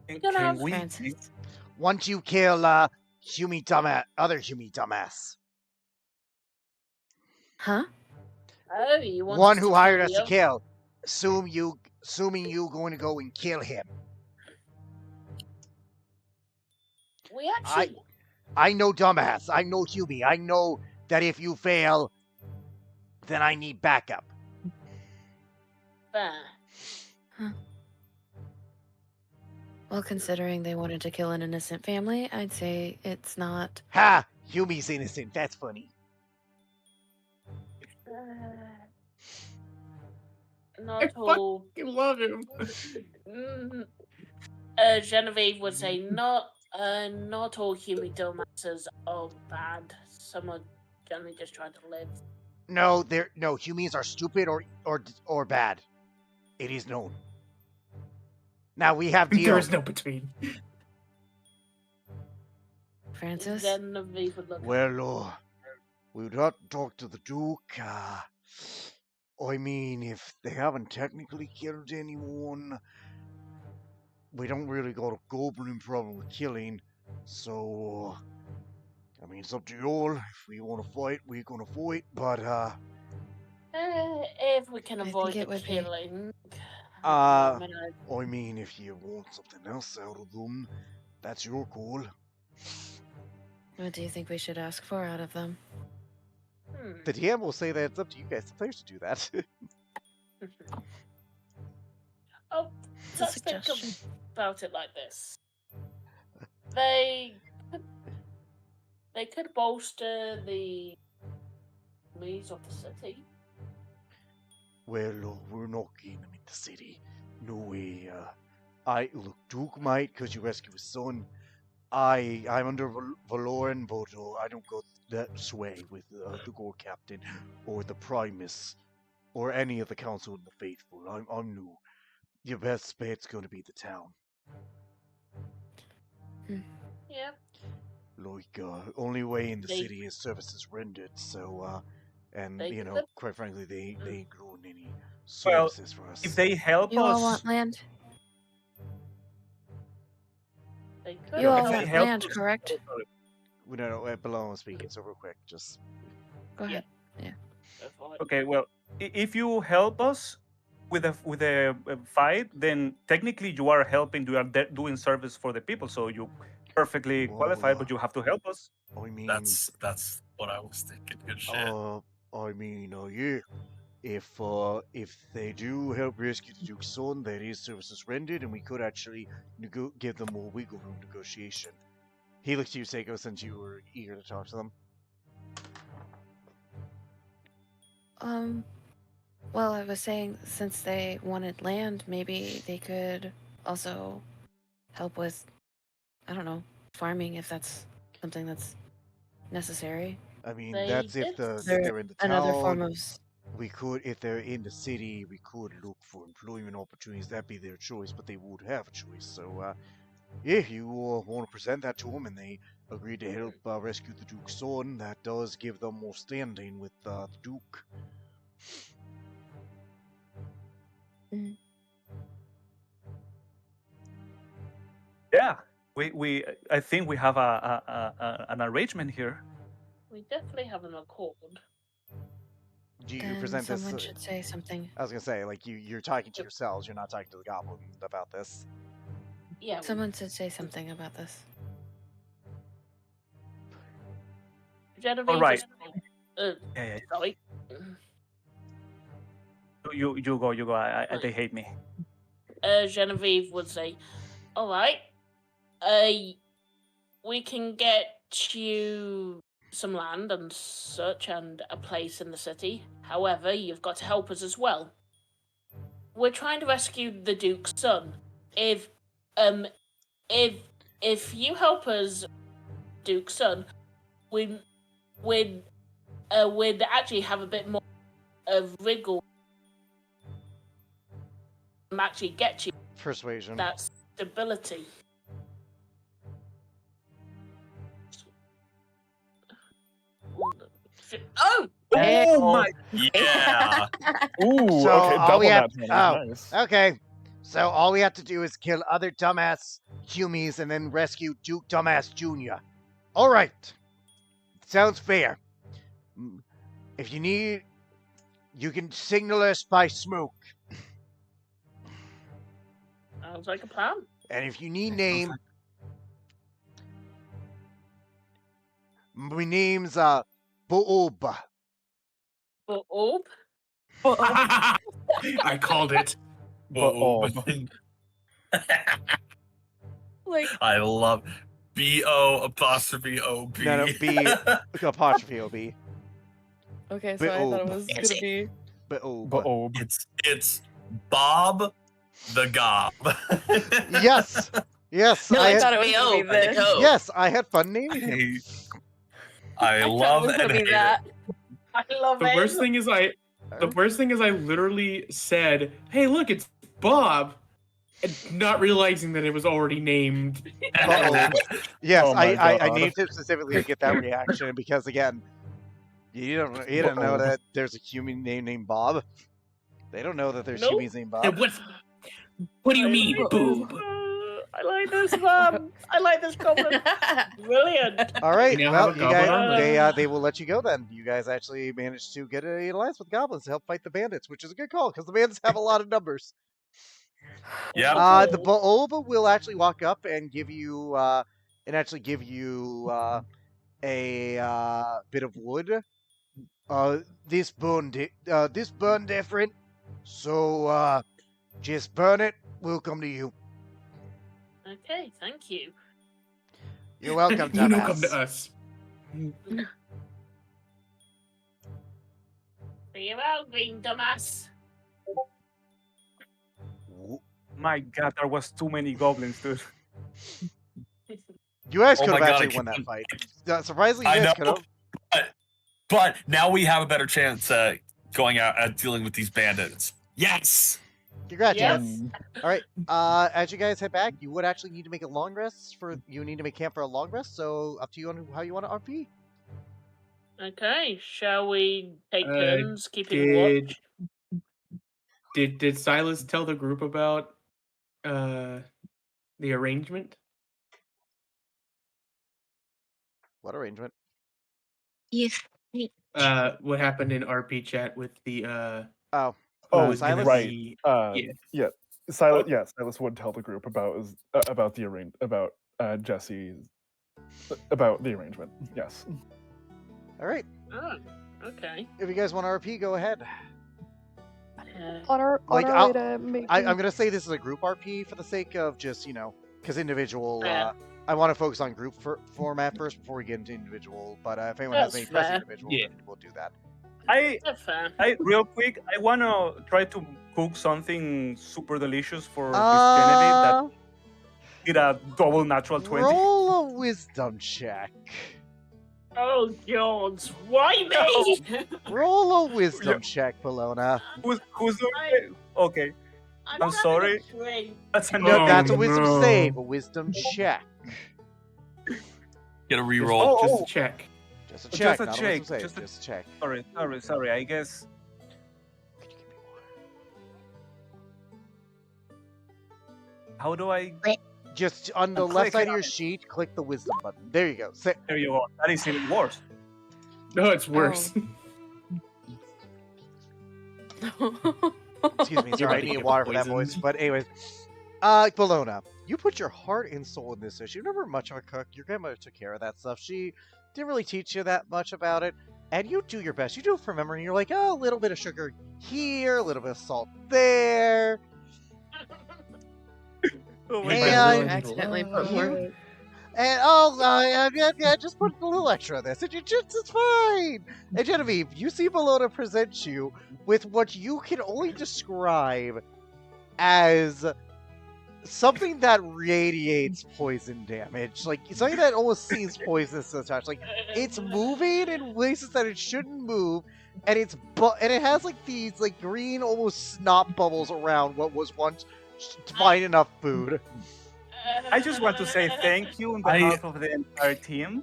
Can we? Francis. Once you kill other Humi dumbass. Huh? Oh, you want One us who to hired kill us to you? kill. Assuming you going to go and kill him. We actually. I know dumbass. I know Humi. I know that if you fail, then I need backup. Fair. Well, considering they wanted to kill an innocent family, I'd say it's not. Ha! Humi's innocent. That's funny. Not I all. fucking love him. Genevieve would say not all human dumbasses are bad. Some are generally just trying to live. No, Humis are stupid or bad. It is known. Now we have deal. There is no between. Francis? Genevieve would look. Well, we would have to talk to the Duke. I mean, if they haven't technically killed anyone, we don't really got a goblin problem with killing. So, I mean, it's up to you all. If we want to fight, we're gonna fight. But if we can I avoid think it the would be- killing. I mean, if you want something else out of them, that's your call. What do you think we should ask for out of them? The DM will say that it's up to you guys, the players, to do that. Oh, It's a let's think suggestion. about it like this. They could bolster the armies of the city. Well, we're not getting them in the city. No way. Look, Duke might, because you rescued his son. I'm under Valoran, but I don't go that sway with the Gore Captain or the Primus or any of the Council of the Faithful. I'm new. Your best bet's going to be the town. Yeah. Like, only way in the They- city is services rendered, so, and, They you know, could- quite frankly, they ain't growing any Well, services for us. If they help You all us, want land? They could You all if they want help land, us- correct? We don't know, Balone was speaking, so real quick, just... Go ahead. go for it. Okay, well, if you help us with a fight, then technically you are helping. You are doing service for the people, so you perfectly qualify. But you have to help us. I mean... That's what I was thinking. Good shit. Yeah. If they do help rescue the Duke's son, that is services rendered, and we could actually give them more wiggle room negotiation. He looked to you, Seiko, since you were eager to talk to them. Well, I was saying since they wanted land, maybe they could also help with, I don't know, farming if that's something that's necessary. I mean, They that's if did. they're in the town. Another form of We could, if they're in the city, we could look for employment opportunities. That'd be their choice, but they would have a choice. So, yeah, you want to present that to them, and they agree to help rescue the Duke's son. That does give them more standing with the Duke. Yeah, I think we have an arrangement here. We definitely have an accord. Do you then present this? someone should say something. I was gonna say, like, you're talking to yourselves. You're not talking to the goblin about this. Yeah. Someone should say something about this. Genevieve. All right. Yeah. Sorry. You go. They hate me. Genevieve would say, "All right, we can get you some land and such, and a place in the city. However, you've got to help us as well. We're trying to rescue the Duke's son. If you help us, Duke's son, we'd actually have a bit more of wriggle. Actually, get you Persuasion. that stability." Oh! Oh my! Yeah. Ooh, So okay, all double we have- that 20. oh. Nice. Okay, so all we have to do is kill other dumbass Humies and then rescue Duke Dumbass Jr. All right, sounds fair. If you need, you can signal us by smoke. Sounds like a plan. And if you need name, my name's Boob. But Orb? I called it. Bo- Like, I love BO''OB. No, B apostrophe OB. okay, so I thought it was It's- gonna be. Boob. Bo- It's Bob the Gob. Yes, yes. No, I had, thought it was gonna be this. yes, I had fun naming him. I I thought love it was and gonna be hate that. it. I love The it. worst thing is I literally said, "Hey, look, it's Bob," and not realizing that it was already named. Yes, Oh my I God. named him specifically to get that reaction because again, you don't know that there's a human named Bob. They don't know that there's Nope. humans named Bob. What do you mean, boob? I like this one. I like this goblin. Brilliant. All right, You now well, have a you guys, goblin they will let you go then. You guys actually managed to get an alliance with goblins to help fight the bandits, which is a good call because the bandits have a lot of numbers. Yeah. The Baoba will actually walk up and give you a bit of wood. This burn different, so just burn it. We'll come to you. Okay, thank you. You're welcome, You know, dumbass. come to us. See you out, green dumbass. My God, there was too many goblins, dude. You guys Oh could my have God, I actually won that can't- fight. Surprisingly, you I guys know, could have. but now we have a better chance going out at dealing with these bandits. Yes. Congrats, you guys. Yes. All right. As you guys head back, you would actually need to make a long rest you need to make camp for a long rest. So up to you on how you want to RP. Okay, shall we take Uh, turns keeping watch? Did Silas tell the group about the arrangement? What arrangement? Yes. What happened in RP chat with the Oh, Oh, was gonna Silas. right. be- Yeah. Silas would tell the group about Jesse about the arrangement. Yes. All right. Oh, okay. If you guys want to RP, go ahead. On our Like, way I'll- to making... I'm gonna say this is a group RP for the sake of just because individual. Yeah. I want to focus on group format first before we get into individual. But if anyone has That's any pressing fair. individual, Yeah. then we'll do that. That's fair. Real quick, I wanna try to cook something super delicious for this Uh, Genevieve that did a double natural 20. roll a wisdom check. Oh God, why me? Roll a wisdom check, Bologna. Who's doing it? Okay, I'm having a sorry. drink. that's No, enough. that's a wisdom no. save. A wisdom check. Get a reroll. Oh, Just a check. Just a Just check, a not check, a wisdom save. just a- Just a check. Sorry. I guess. Could you give me water? How do I? Just on the I'm left side of clicking your on it. sheet, click the wisdom button. There you go. Say, There you go. That is even worse. No, it's worse. excuse me, You're sorry, I about to need get water for that poisoned. voice. But anyways, Bologna, you put your heart and soul in this dish. You're never much of a cook. Your grandmother took care of that stuff. She didn't really teach you that much about it. And you do your best. You do it from memory. You're like, oh, a little bit of sugar here, a little bit of salt there. Oh my And- God. Accidentally put more. And yeah, just put a little extra on this. It's fine. And Genevieve, you see Bologna present you with what you can only describe as something that radiates poison damage, like something that almost seems poisonous to the touch. Like it's moving in places that it shouldn't move, and and it has like these like green almost snot bubbles around what was once fine enough food. I just want to say thank you on behalf of the entire team.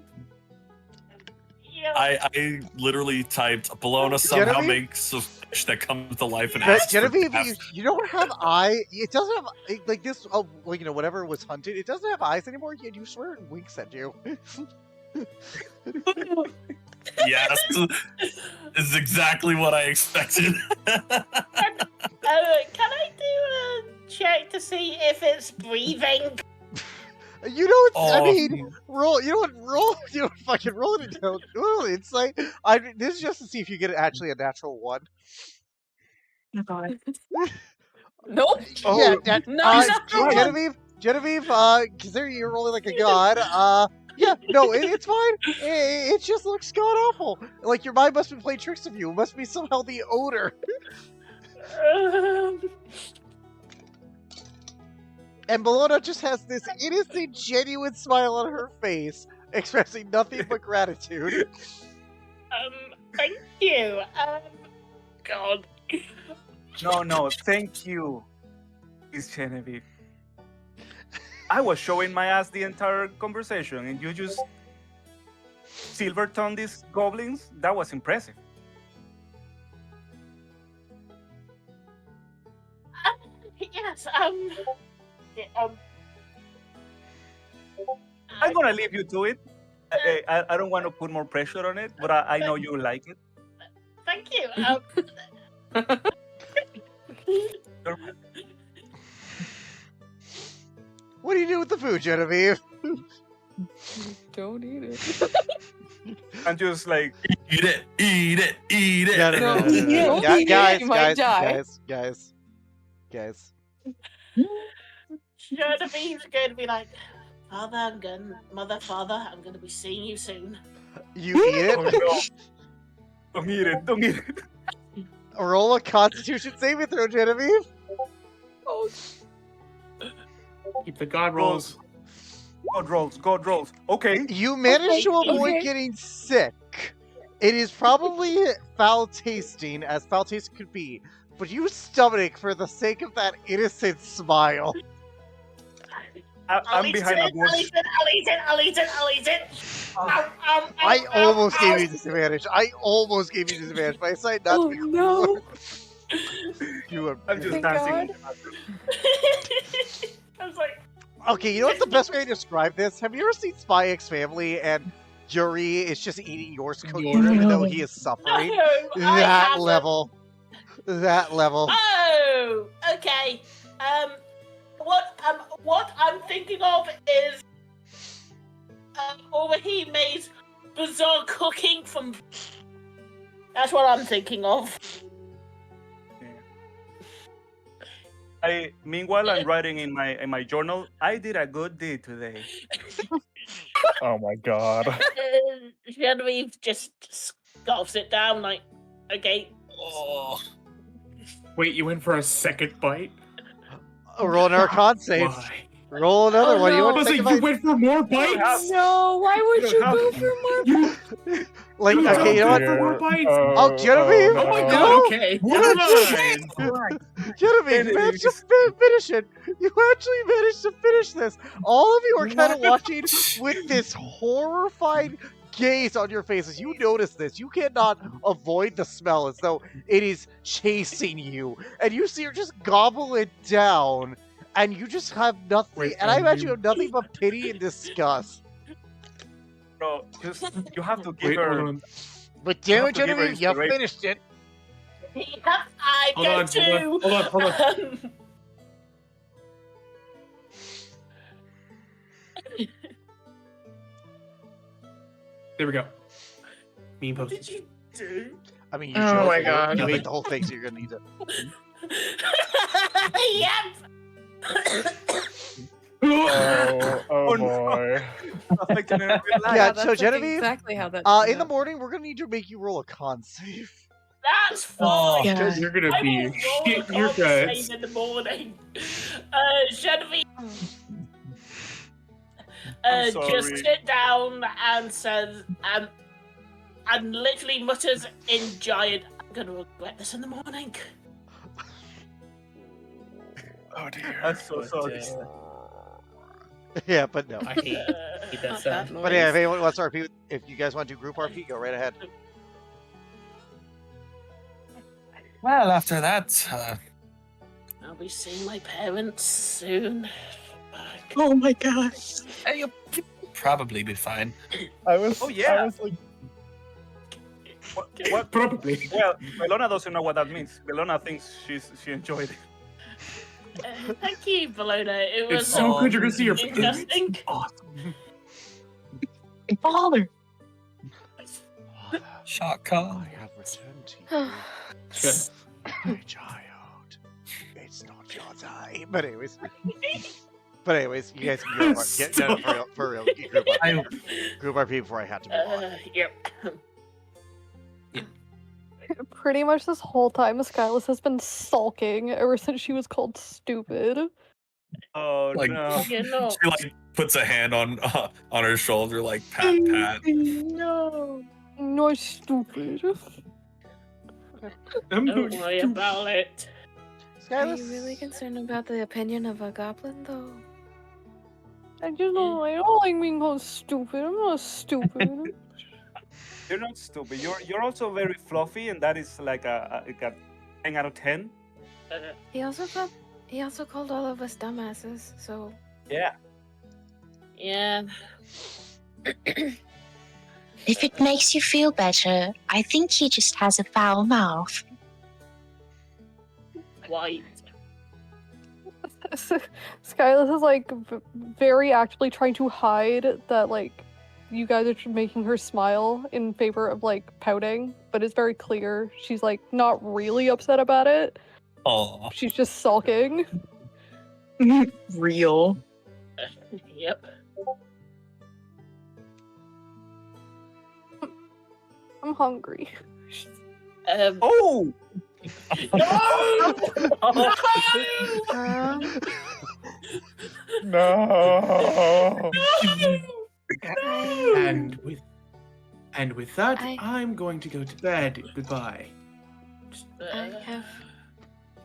Yeah. I literally typed Bologna somehow Genevieve? makes a fish that comes to life and But asks for Genevieve, death. you don't have eye. It doesn't have like this. Oh, well, whatever was hunted, it doesn't have eyes anymore. Yet you swear it winks at you. Yes, is exactly what I expected. Can I do a check to see if it's breathing? You know, I Oh. mean, roll. You know what? Roll. You know, fucking roll it down. Roll insight. This is just to see if you get actually a natural one. Oh God. Nope. Yeah, that, No, natural one. Genevieve, considering you're rolling like a god, yeah, no, it's fine. It just looks god awful. Like your mind must be playing tricks of you. It must be somehow the odor. And Bologna just has this innocent, genuine smile on her face, expressing nothing but gratitude. Thank you. God. No, thank you, Miss Genevieve. I was showing my ass the entire conversation, and you just silver-tongued these goblins. That was impressive. Yes. I'm gonna leave you to it. I don't want to put more pressure on it, but I know you like it. Thank you. What do you do with the food, Genevieve? Don't eat it. I'm just like, Eat it, eat it, eat it. No. Don't eat it, Guys, you might die. guys. Genevieve's going to be like, Father, Father, I'm going to be seeing you soon. You eat oh it? no, don't eat it, don't eat it. Roll a Constitution saving throw, Genevieve. Keep the god rolls. God rolls. Okay. You managed to avoid okay. getting sick. It is probably foul tasting, as foul tasting could be, but you stomach for the sake of that innocent smile. I'm behind a bush. I'll eat it. I almost gave you disadvantage. But I decided not to be cruel. No. You are... I'm just Thank dancing. I was like, Okay, you know what's the best way to describe this? Have you ever seen Spy X Family and Yuri is just eating yours cookies even though he is suffering? no, I That haven't. level. That level. Oh, okay. What I'm thinking of is Orihime's bizarre cooking from. That's what I'm thinking of. Meanwhile, I'm writing in my journal. I did a good deed today. Oh my god. Genevieve just scarfs it down like, okay. Oh. Wait, you went for a second bite? Roll an Arcana save. Why? Roll another Oh, one. You no. I want was to like, think you about went for more bites? No, why would you go for more? like You okay, you know what? for more bites? Oh, Genevieve! Oh my You god, know, okay. you Never know- mind. Genevieve, you managed to finish it. You actually managed to finish this. All of you are kind of watching with this horrified gaze on your faces. You notice this. You cannot avoid the smell as though it is chasing you. And you see her just gobble it down. And you just have nothing. Wait, and I and imagine you- you have nothing but pity and disgust. Bro, just you have to give Wait, her. hold on. But damn have it, to give her Genevieve, you inspiration. finished it. I Hold get on, to. hold on. There we go. Meme What posted. did you do? I mean, you Oh chose my it. God. You ate the whole thing, so you're gonna need to. Yep. Oh Oh, no. boy. Affecting her in real life. Yeah, that's so like Genevieve, exactly how that. in the morning, we're gonna need to make you roll a con save. That's Oh, fine. God. You're gonna I be will roll shit a your con guts. save in the morning. Genevieve I'm just sorry. sit down and says, and literally mutters in giant, I'm gonna regret this in the morning. Oh dear. I'm so sorry. Yeah, but no. I hate that Not sound. that But yeah, if noise. anyone wants RP, if you guys want to do group RP, go right ahead. Well, after that, I'll be seeing my parents soon. Oh my god. you'll probably be fine. I was. Oh, yeah. I was like, What? Probably. Well, Belona doesn't know what that means. Belona thinks she enjoyed it. Thank you, Bologna. It was It's so good you're gonna see your interesting. Awesome. Father. Shotgun. I have returned to you, Shit. my child. It's not your time. But anyways, you guys can get no, for real. Get group RP before I had to move on. Yep. Pretty much this whole time, Skyless has been sulking ever since she was called stupid. Oh Like- no. You know, She like puts a hand on her shoulder, like pat pat. No. Not stupid. I'm don't not worry stupid. about it. Are Skyless, you really concerned about the opinion of a goblin, though? I just don't like being called stupid. I'm not stupid. You're not stupid. You're also very fluffy, and that is like a 10 out of 10. He also called all of us dumbasses. So Yeah. Yeah. If it makes you feel better, I think he just has a foul mouth. White. Skyless is like very actively trying to hide that like you guys are making her smile in favor of like pouting, but it's very clear she's like not really upset about it. Oh, She's just sulking. Real. Yep. I'm hungry. Oh! No! No. And with that, I- I'm going to go to bed. Goodbye. I have.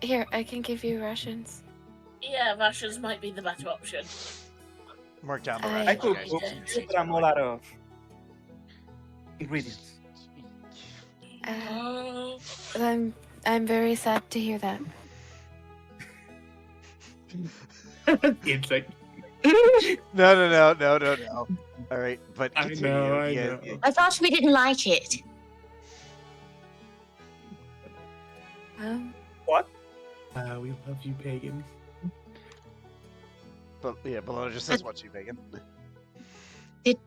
Here, I can give you rations. Yeah, rations might be the better option. Mark down the I- I rations, could guys. cook, but I'm all out of ingredients. I'm very sad to hear that. It's like, No. All right, but I continue. know, I Yeah, know. yeah. I thought we didn't like it. What? We love you, pagan. But yeah, Bologna just says what you bacon. Did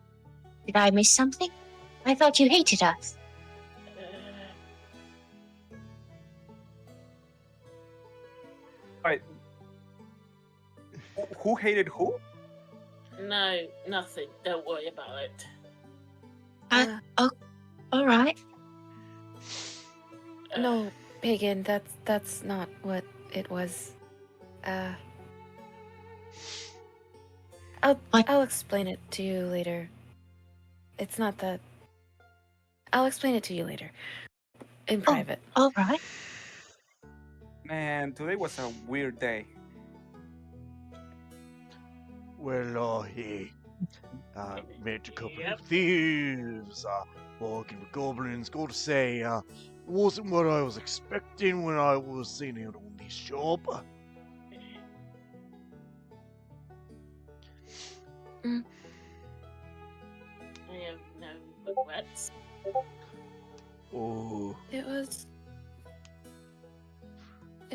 I miss something? I thought you hated us. Right. Who hated who? No, nothing. Don't worry about it. All right. No, pagan. That's not what it was. I'll explain it to you later. It's not that. I'll explain it to you later, in private. All right. Man, today was a weird day. Well, met a couple of thieves, walking with goblins. Got to say, it wasn't what I was expecting when I was seen out on this job. I have no regrets. Oh, It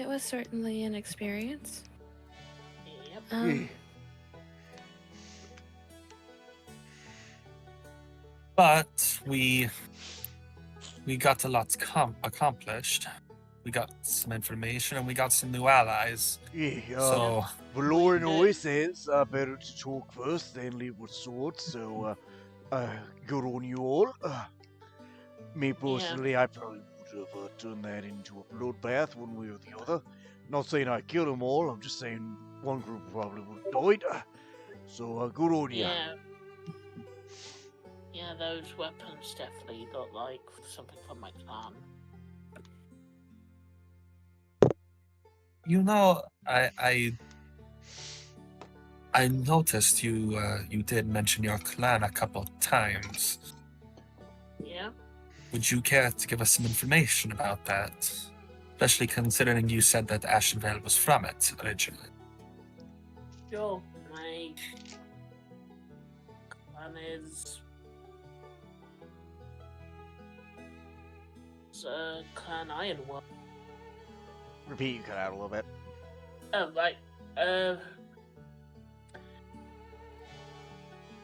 was certainly an experience. Yep. yeah. But we got a lot accomplished. We got some information and we got some new allies. So Valorian always says better to talk first than leave with swords, so good on you all. Me personally, I probably would have turned that into a bloodbath one way or the other. Not saying I killed them all, I'm just saying one group probably would have died. So good on you. Yeah. Yeah, those weapons definitely look like something from my clan. you know, I noticed you did mention your clan a couple of times. Yeah. Would you care to give us some information about that? Especially considering you said that Ashenvale was from it originally. Sure. My clan is Clan Ironworm. Repeat, you cut out a little bit. Oh right.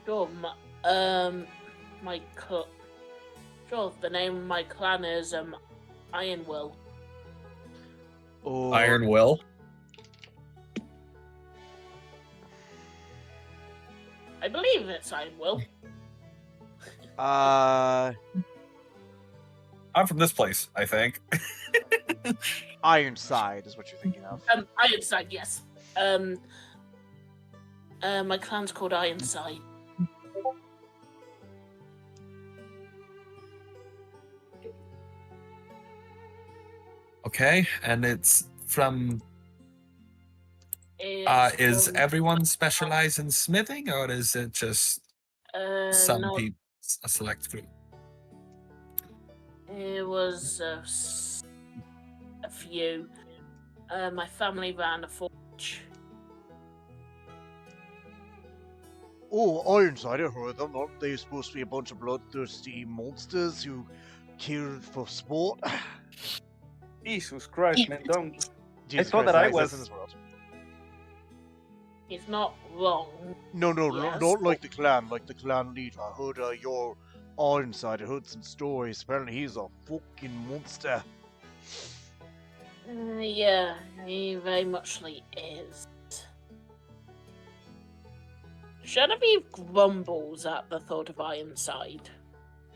Sure. My cook. Sure. The name of my clan is Ironwill. Oh, Iron Will? I believe it's Ironwill. I'm from this place, I think. Ironside is what you're thinking of. Ironside, yes. My clan's called Ironside. Okay, and it's from. Is everyone specialized in smithing, or is it just some no, people, a select group? It was a few. My family ran a forge. Oh, Ironside, I heard them. Aren't they supposed to be a bunch of bloodthirsty monsters who killed for sport? Jesus Christ, man! Don't. Jesus thought Christ, that I exist was- in this world. He's not wrong. No, Yes. not like the clan leader. I heard your Ironside. I heard some stories. Apparently, he's a fucking monster. Yeah, he very muchly is. Genevieve grumbles at the thought of Ironside.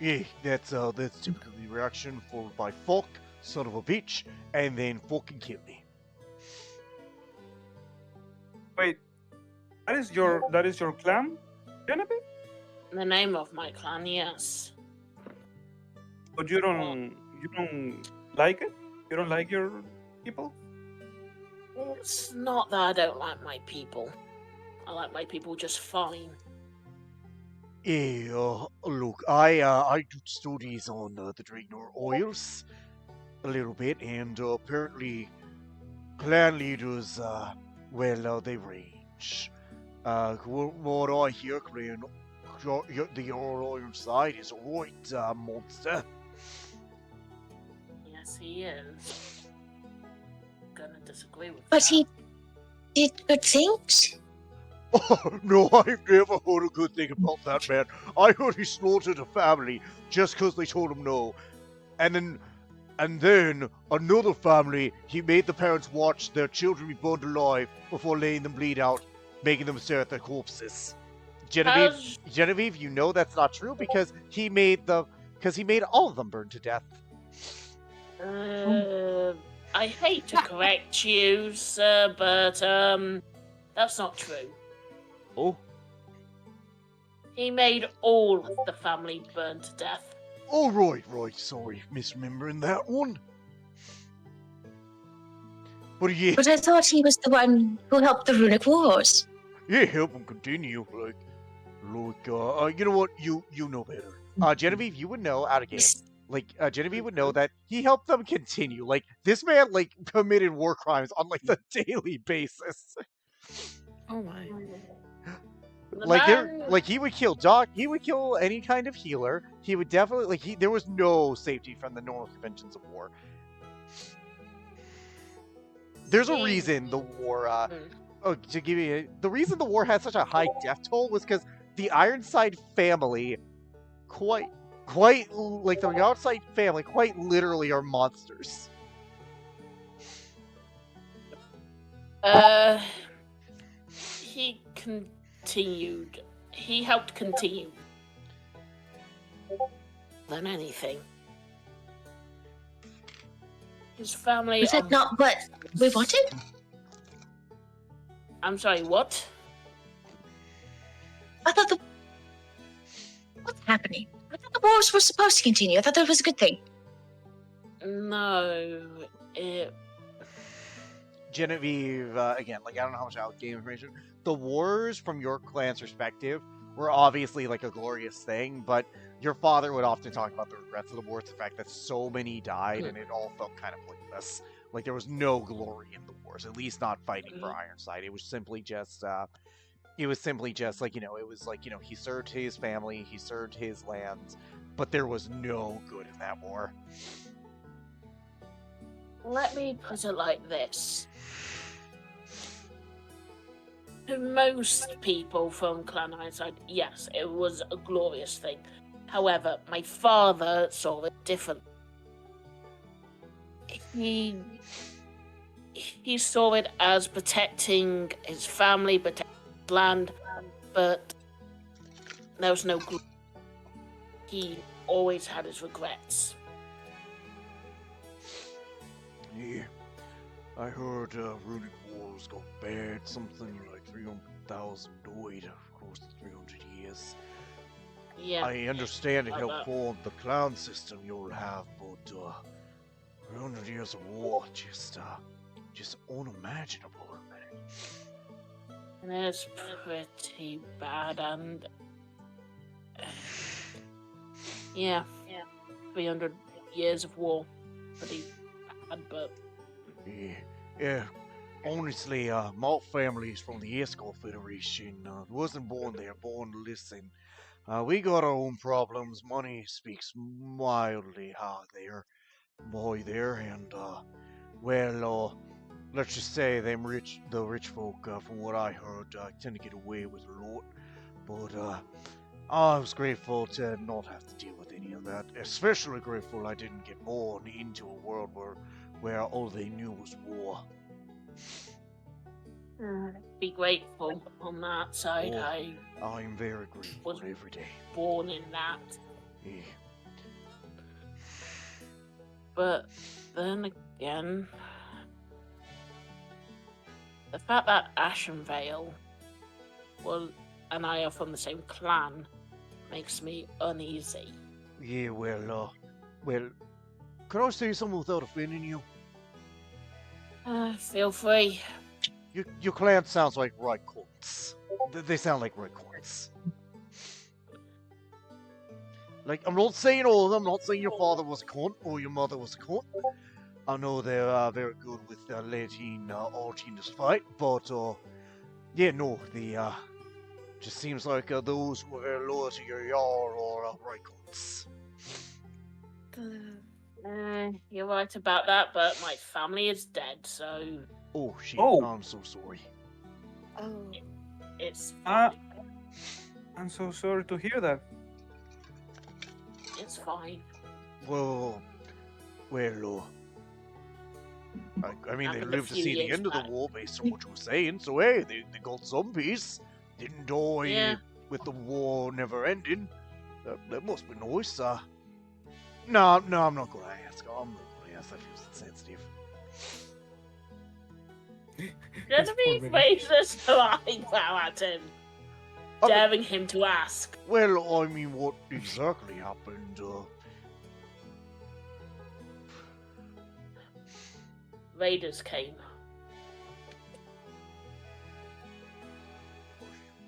Yeah, that's typically the reaction followed by fuck, son of a bitch, and then fucking kill me. Wait, That is your clan, Genevieve? The name of my clan, yes. But you don't like it? You don't like your people? It's not that I don't like my people. I like my people just fine. Look, I do studies on the Draenor oils a little bit, and apparently clan leaders, they range. What I hear, clan, the oil side is a right monster. Yes, he is. Gonna disagree with But that. he did good things. Oh, no, I've never heard a good thing about that man. I heard he slaughtered a family just because they told him no. And then another family, he made the parents watch their children be burned alive before letting them bleed out, making them stare at their corpses. Genevieve, you know that's not true because he made all of them burn to death. I hate to correct you, sir, but that's not true. Oh? He made all of the family burn to death. Oh, right, sorry, misremembering that one. But yeah. But I thought he was the one who helped the runic wars. Yeah, help him continue, you know what, you know better. Genevieve, you would know out of game. Genevieve would know that he helped them continue. This man, committed war crimes on, the daily basis. Oh my. He would kill Doc. He would kill any kind of healer. He would definitely, there was no safety from the normal conventions of war. There's a reason the war, the reason the war had such a high death toll was because the Ironside family quite literally are monsters. He helped continue than anything. His family... Was that not what we wanted? I'm sorry, what? I thought What's happening? I thought the wars were supposed to continue. I thought that was a good thing. No, Genevieve, again, I don't know how much out-game information. The wars, from your clan's perspective, were obviously, a glorious thing, but your father would often talk about the regrets of the wars, the fact that so many died, and it all felt kind of pointless. There was no glory in the wars, at least not fighting for Ironside. It was simply just, he served his family, he served his lands, but there was no good in that war. Let me put it like this. To most people from Clan Ironside, yes, it was a glorious thing. However, my father saw it differently. He saw it as protecting his family, protecting his land, but there was no glory. He always had his regrets. Yeah, I heard runic wars got bad, something like 300,000 died across the 300 years. Yeah. I understand it helped form the clan system you'll have, but 300 years of war, just unimaginable. And it's pretty bad, and 300 years of war, pretty bad, but yeah. Honestly, my family's from the Escort Federation. Wasn't born there, born to listen. We got our own problems. Money speaks mildly high there, and let's just say the rich folk, from what I heard, tend to get away with a lot. But I was grateful to not have to deal with any of that. Especially grateful I didn't get born into a world where all they knew was war. Be grateful on that side. I'm very grateful every day. Born in that. Yeah. But then again, the fact that Ashenvale Well, and I are from the same clan makes me uneasy. Yeah, well, can I say something without offending you? Feel free. Your clan sounds like right cults. They sound like right cults. Like, I'm not saying all of them. I'm not saying your father was a cunt or your mother was a cunt. I know they're very good with letting all teams fight, but yeah, no, the just seems like those who are loyal to your yar are right cults. You're right about that, but my family is dead, so Oh shit! Oh. I'm so sorry. Oh. it's Ah. fine. I'm so sorry to hear that. It's fine. Well, I mean, they Happened a lived to few see the years end of the back. war based on what you were saying, so hey, they got some peace. Didn't die Yeah. with the war never ending. That must be nice. No, I'm not gonna ask. I'm not gonna ask. That feels insensitive. Genevieve raises her eyebrow at him, I mean- daring him to ask. Well, I mean, what exactly happened? Raiders came.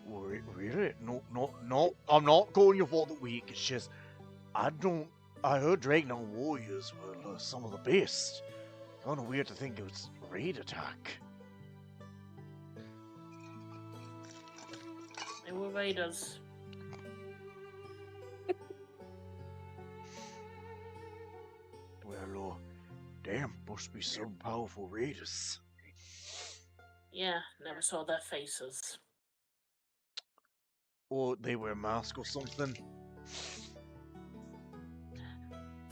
Really? No. I'm not calling you for the weak. It's just I heard Dragon Warriors were some of the best. Kind of weird to think it was a raid attack. They were raiders. Well, damn, must be some powerful raiders. Yeah, never saw their faces. Or they wear a mask or something.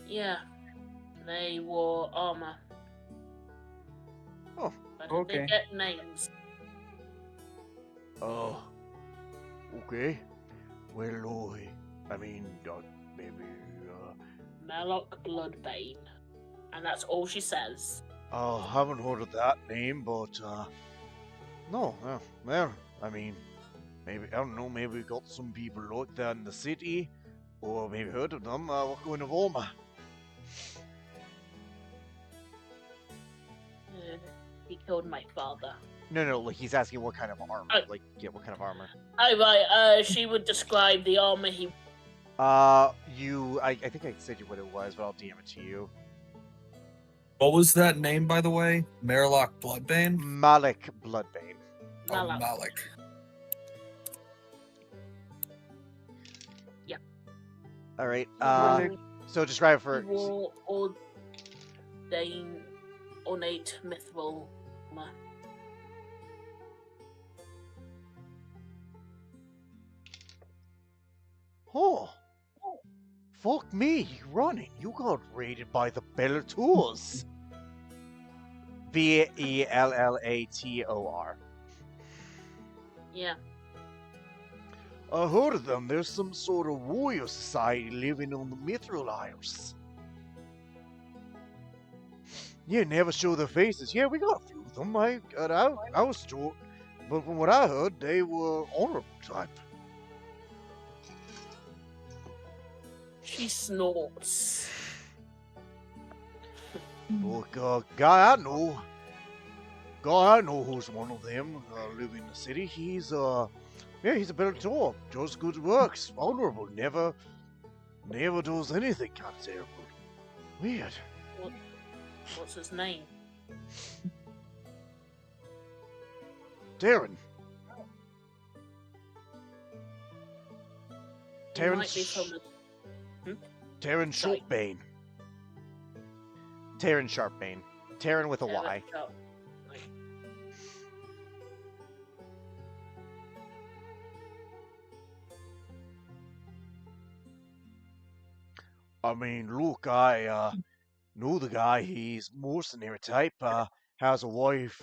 Yeah, they wore armor. Oh, but okay. They get names. Oh, okay. Well, I mean, maybe, Melloc Bloodbane. And that's all she says. I haven't heard of that name, but, no, well, I mean, maybe, I don't know, maybe we got some people like that in the city, or maybe heard of them, what kind of armor? He killed my father. No, like, he's asking what kind of armor, Oh. like, yeah, what kind of armor? Oh, right, she would describe the armor he... I think I said what it was, but I'll DM it to you. What was that name, by the way? Marilock Bloodbane? Malik Bloodbane. Oh, Malak. Malik. Yeah. Alright, Malik. so describe it for... He wore ornate mithril armor. Oh. Fuck me, running. You got raided by the Bellators. Bellator. Yeah. I heard of them. There's some sort of warrior society living on the Mithril Isles. Yeah, never show their faces. Yeah, we got a few of them. I was told, but from what I heard, they were honorable type. She snorts. Look, guy I know who's one of them, living in the city. He's a Bellator. Does good works. Honorable. Never does anything kind of terrible. Weird. What's his name? Darren. He might be from the... Taryn Sorry. Sharpbane. Taryn Sharpbane. Taryn with a Y. I mean, look, I know the guy. He's mercenary type. Has a wife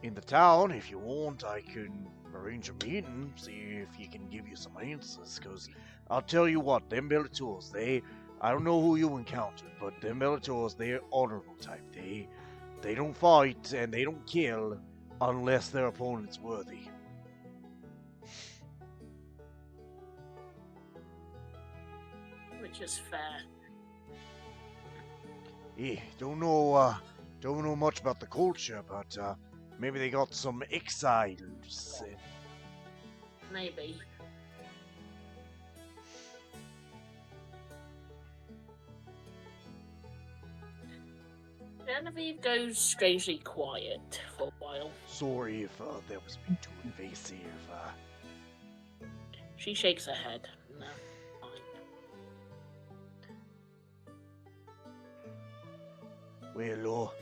in the town. If you want, I can arrange a meeting, see if he can give you some answers. Cause I'll tell you what, them Bellators, I don't know who you encountered, but them Bellators, they're honorable type. They don't fight and they don't kill unless their opponent's worthy. which is fair. Yeah, don't know much about the culture, but maybe they got some exiles. Maybe. Genevieve goes strangely quiet for a while. Sorry if that was being too invasive. She shakes her head. No, fine. Well,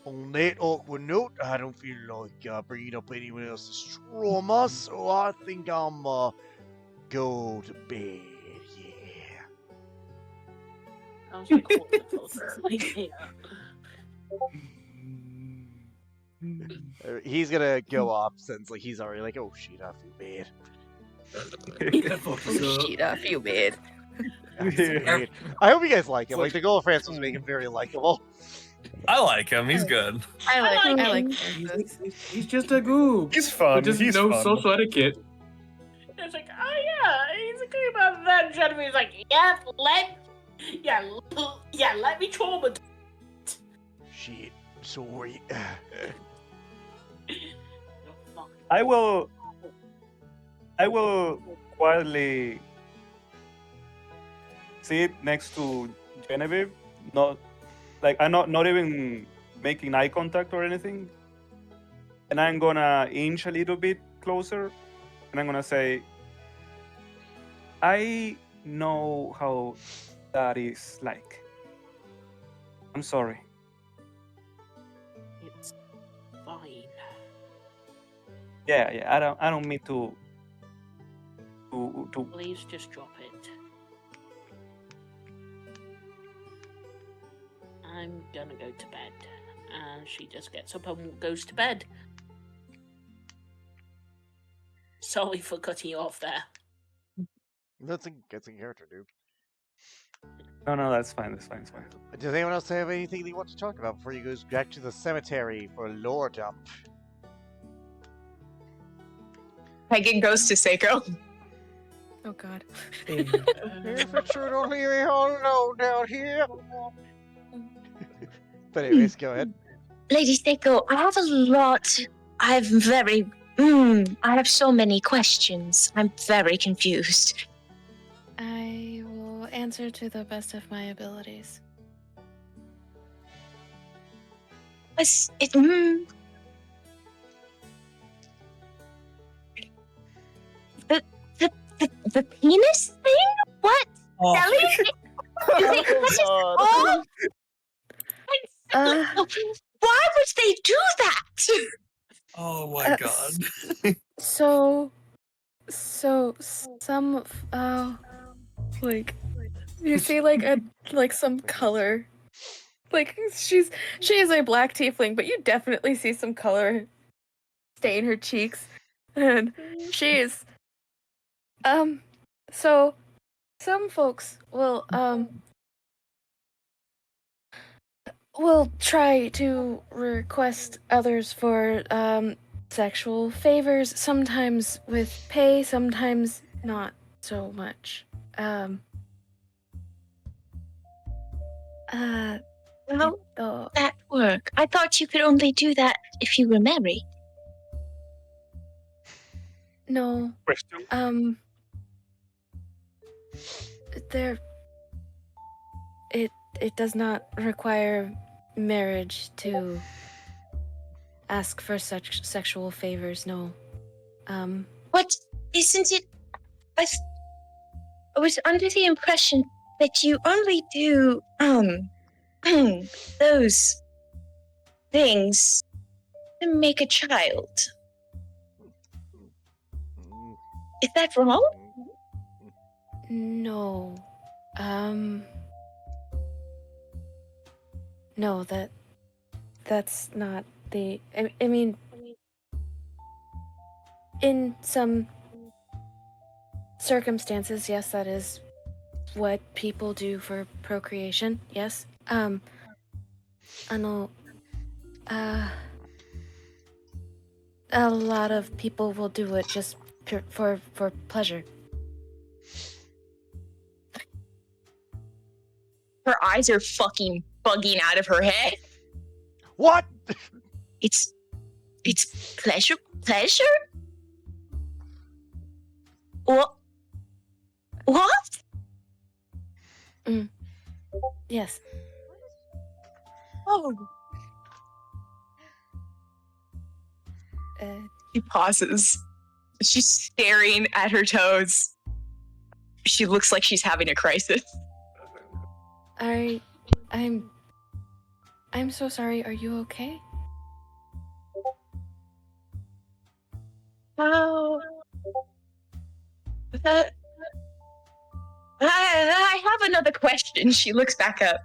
on that awkward note, I don't feel like bringing up anyone else's trauma, so I think I'm go to bed. Yeah. Sounds like wonderful. Yeah. He's gonna go off since like he's already like, oh shit, I feel bad. Oh shit, I feel bad. I feel bad. I hope you guys like him. Like the goal of France was to make him very likable. I like him. He's good. I like him. Francis. He's just a goob. He's fun. But just He's no fun. social etiquette. It's like, oh yeah, he's okay about that. Genevieve's like, let me traumatize. Shit, sorry. I will quietly sit next to Genevieve. Not like I'm not even making eye contact or anything. And I'm gonna inch a little bit closer, and I'm gonna say, I know how that is like. I'm sorry. It's fine. Yeah. I don't mean to. Please just drop it. I'm gonna go to bed. And she just gets up and goes to bed. Sorry for cutting you off there. That's in character, dude. No, that's fine. It's fine. Does anyone else have anything they want to talk about before you go back to the cemetery for a lore dump? Megan goes to Seiko. Oh god. If it should only be hollow down here. But anyways, go ahead. Lady Seiko, I have a lot. I have so many questions. I'm very confused. I will answer to the best of my abilities. The penis thing? What? Oh. Sally? Why would they do that? Oh my god. So some like you see like some color. Like she is a black tiefling, but you definitely see some color stain her cheeks. And she's so some folks will try to request others for sexual favors, sometimes with pay, sometimes not so much. How does that work? I thought you could only do that if you were married. No. Question. It does not require marriage to ask for such sexual favors, no. What? Isn't it? I was under the impression that you only do those things to make a child. Is that wrong? No. No, that's not the... I mean, in some circumstances, yes, that is what people do for procreation, yes. I know, a lot of people will do it just for pleasure. her eyes are fucking bugging out of her head. What? It's pleasure? What? Yes. Oh. She pauses. She's staring at her toes. She looks like she's having a crisis. I'm so sorry. Are you okay? Oh. I have another question. She looks back up.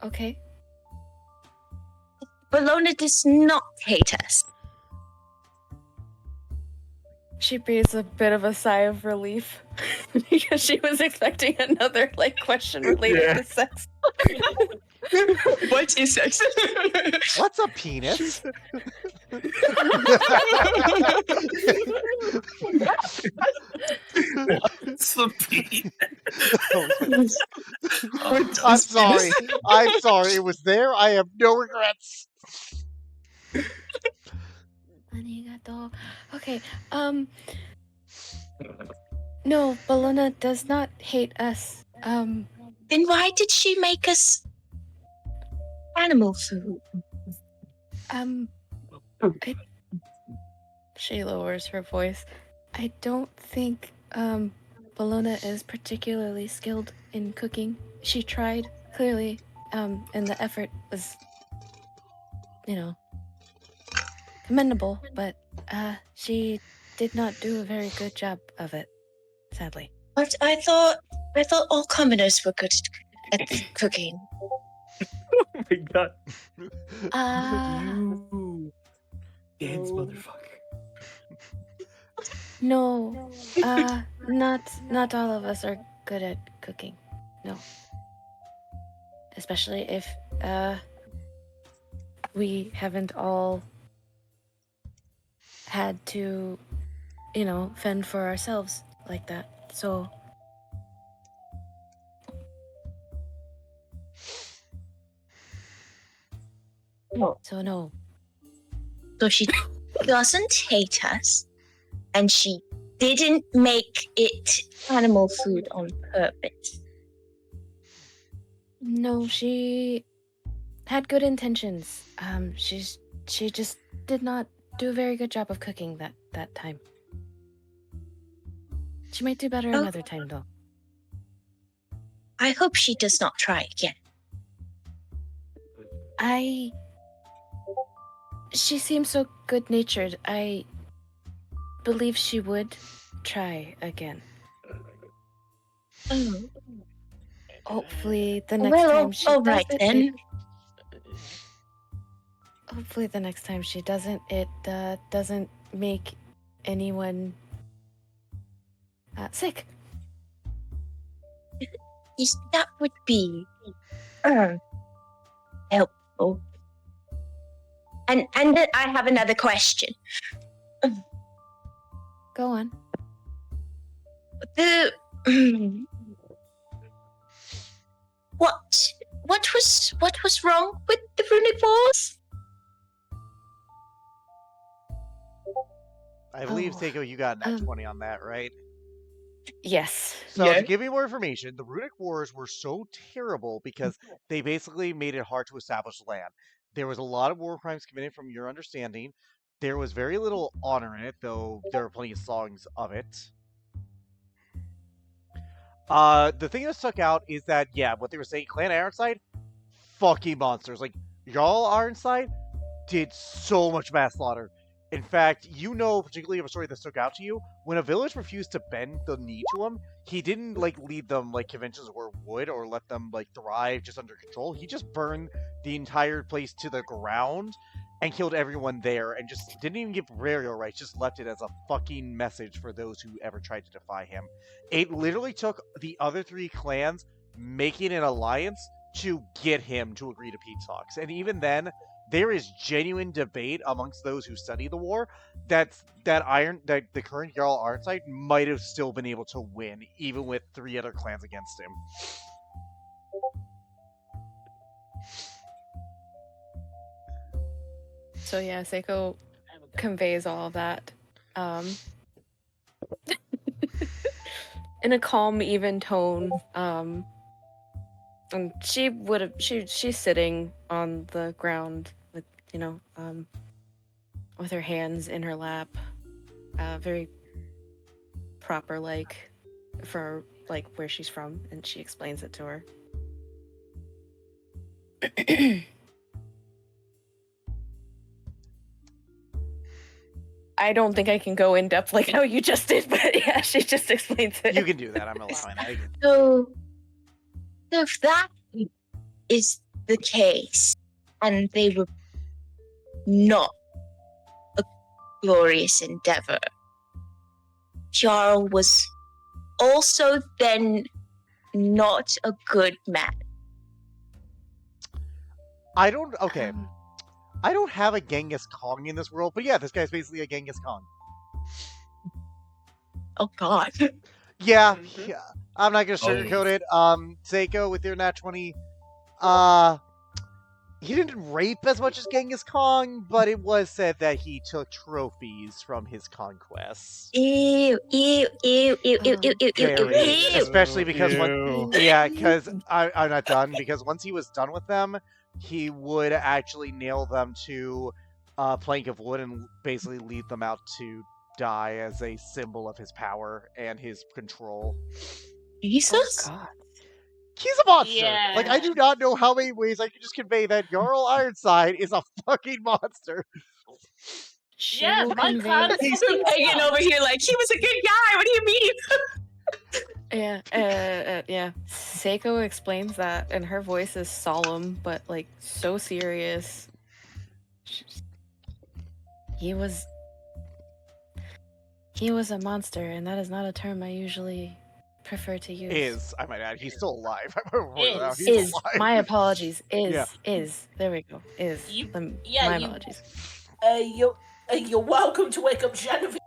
Okay. Bologna does not hate us. She breathes a bit of a sigh of relief because she was expecting another question related to sex. What is sex? What's a penis? What's the penis? I'm sorry. I'm sorry. It was there. I have no regrets. Arigato. Okay. No, Bologna does not hate us. Then why did she make us animal food? She lowers her voice. I don't think Bologna is particularly skilled in cooking. She tried, clearly, and the effort was, commendable, but she did not do a very good job of it, sadly. But I thought all commoners were good at cooking. Oh my god. You dance, motherfucker. No, not all of us are good at cooking. No. Especially if we haven't all had to, fend for ourselves like that. So no. So she doesn't hate us, and she didn't make it animal food on purpose. No, she had good intentions. She just did not do a very good job of cooking that time. She might do better another time, though. I hope she does not try again. She seems so good-natured. I believe she would try again. Oh. Hopefully the next time she all does right it, then. Hopefully the next time she doesn't, it doesn't make anyone sick. Yes, that would be helpful. And then I have another question. Go on. What was wrong with the runic wars? I believe, Seiko, you got an 20 on that, right? Yes. So to give you more information, the Runic Wars were so terrible because they basically made it hard to establish land. There was a lot of war crimes committed from your understanding. There was very little honor in it, though there were plenty of songs of it. The thing that stuck out is that, what they were saying, Clan Ironside, fucking monsters. Like, Jarl Ironside did so much mass slaughter. In fact, particularly of a story that stuck out to you, when a village refused to bend the knee to him, he didn't, lead them like conventions were would or let them, thrive just under control. He just burned the entire place to the ground and killed everyone there and just didn't even give burial rights, just left it as a fucking message for those who ever tried to defy him. It literally took the other three clans making an alliance to get him to agree to peace talks. And even then, there is genuine debate amongst those who study the war that the current Jarl Ironside might have still been able to win, even with three other clans against him. So yeah, Seiko conveys all of that. In a calm, even tone. And she's sitting on the ground with, with her hands in her lap. Very proper, like, for, like, where she's from, and she explains it to her. I don't think I can go in depth like how you just did, but yeah, she just explains it. You can do that. I'm allowing that. So, if that is the case, and they were not a glorious endeavor, Jarl was also then not a good man. Okay. I don't have a Genghis Kong in this world, but yeah, this guy's basically a Genghis Kong. Oh God. Yeah, I'm not gonna sugarcoat it. Seiko, with your nat 20, he didn't rape as much as Genghis Kong, but it was said that he took trophies from his conquests. Ew, ew, ew, ew, ew, ew, ew, Very, ew. especially because Ew. because I'm not done, because once he was done with them, he would actually nail them to a plank of wood and basically lead them out to die as a symbol of his power and his control. Jesus? God. He's a monster. Yeah. Like, I do not know how many ways I can just convey that Jarl Ironside is a fucking monster. She Yeah, will my convey- clan He's fucking hanging sucks. over here like, he was a good guy, what do you mean? Yeah, Seiko explains that, and her voice is solemn, but, like, so serious. He was a monster, and that is not a term I usually prefer to use. I might add. He's still alive. Is. He's Is. alive. My apologies. Yeah. Is. There we go. Is. My apologies. You're welcome to wake up Genevieve.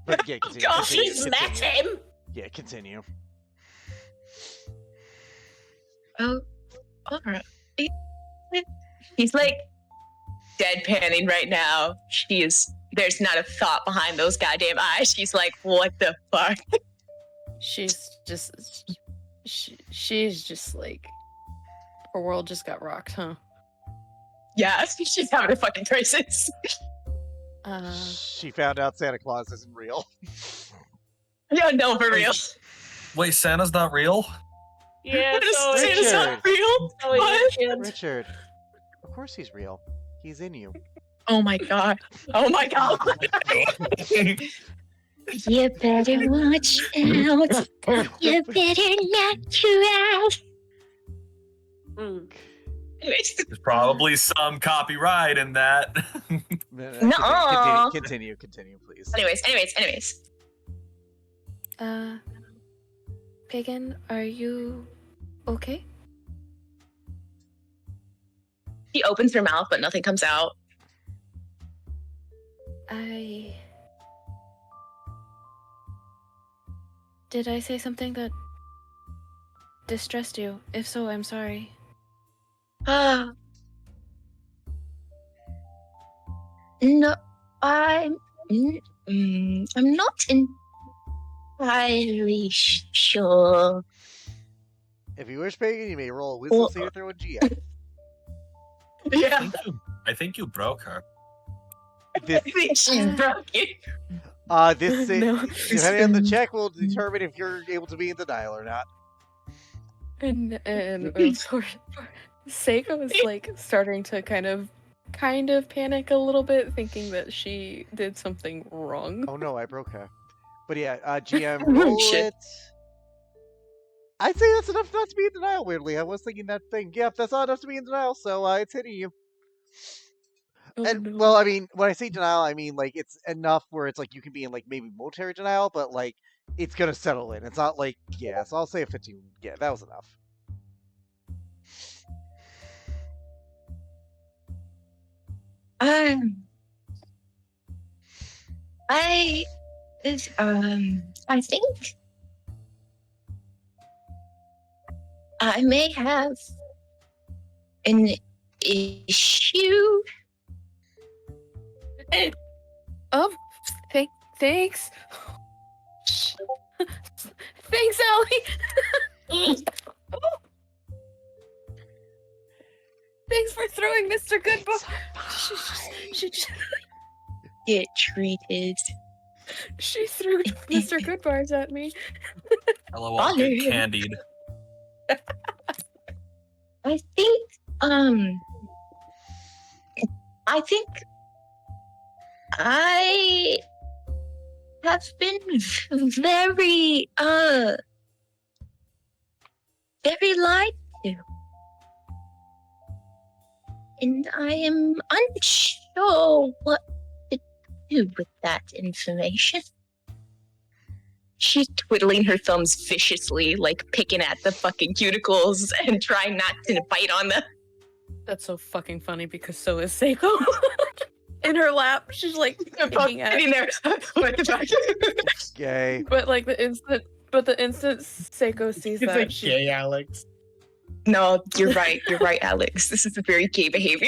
But yeah, continue. God, She's met him. Yeah, continue. Oh, alright. He's like deadpanning right now. There's not a thought behind those goddamn eyes. She's like, what the fuck? She's just like, her world just got rocked, huh? Yeah, she's having a fucking crisis. She found out Santa Claus isn't real. Yeah, no, for real. Wait, Santa's not real? Yeah, so Santa's not real? so What? Richard, of course he's real. He's in you. Oh my god. Oh my god. You better watch out. You better not cry. There's probably some copyright in that. No. Continue, please. Anyways. Pagan, are you okay? She opens her mouth, but nothing comes out. Did I say something that distressed you? If so, I'm sorry. No, I'm not entirely sure. If you wish, Pagan, you may roll a wisdom saving throw with GM. Yeah. I think you broke her. I think she's broken. Depending on the check, will determine if you're able to be in denial or not. And of course, Seiko is like starting to kind of panic a little bit, thinking that she did something wrong. Oh no, I broke her. But yeah, GM, roll it. I'd say that's enough not to be in denial, weirdly. I was thinking that thing. Yep, that's not enough to be in denial, so it's hitting you. Oh, And, no. well, I mean, when I say denial, I mean, like, it's enough where it's like you can be in, like, maybe momentary denial, but, like, it's gonna settle in. It's not like, yeah, so I'll say a 15. Yeah, that was enough. I think I may have an issue? Oh, thanks. Thanks, Ellie. Thanks for throwing Mr. Goodbar. Get treated. She threw Mr. Goodbars at me. LOL, get candied. I think I have been very very lied to. And I am unsure what to do with that information. She's twiddling her thumbs viciously, like picking at the fucking cuticles and trying not to bite on them. That's so fucking funny because so is Seiko. In her lap, she's like picking at. Sitting there. What the fuck? Gay. But the instant Seiko sees It's that, like she gay, Alex. No, you're right. You're right, Alex. This is a very gay behavior.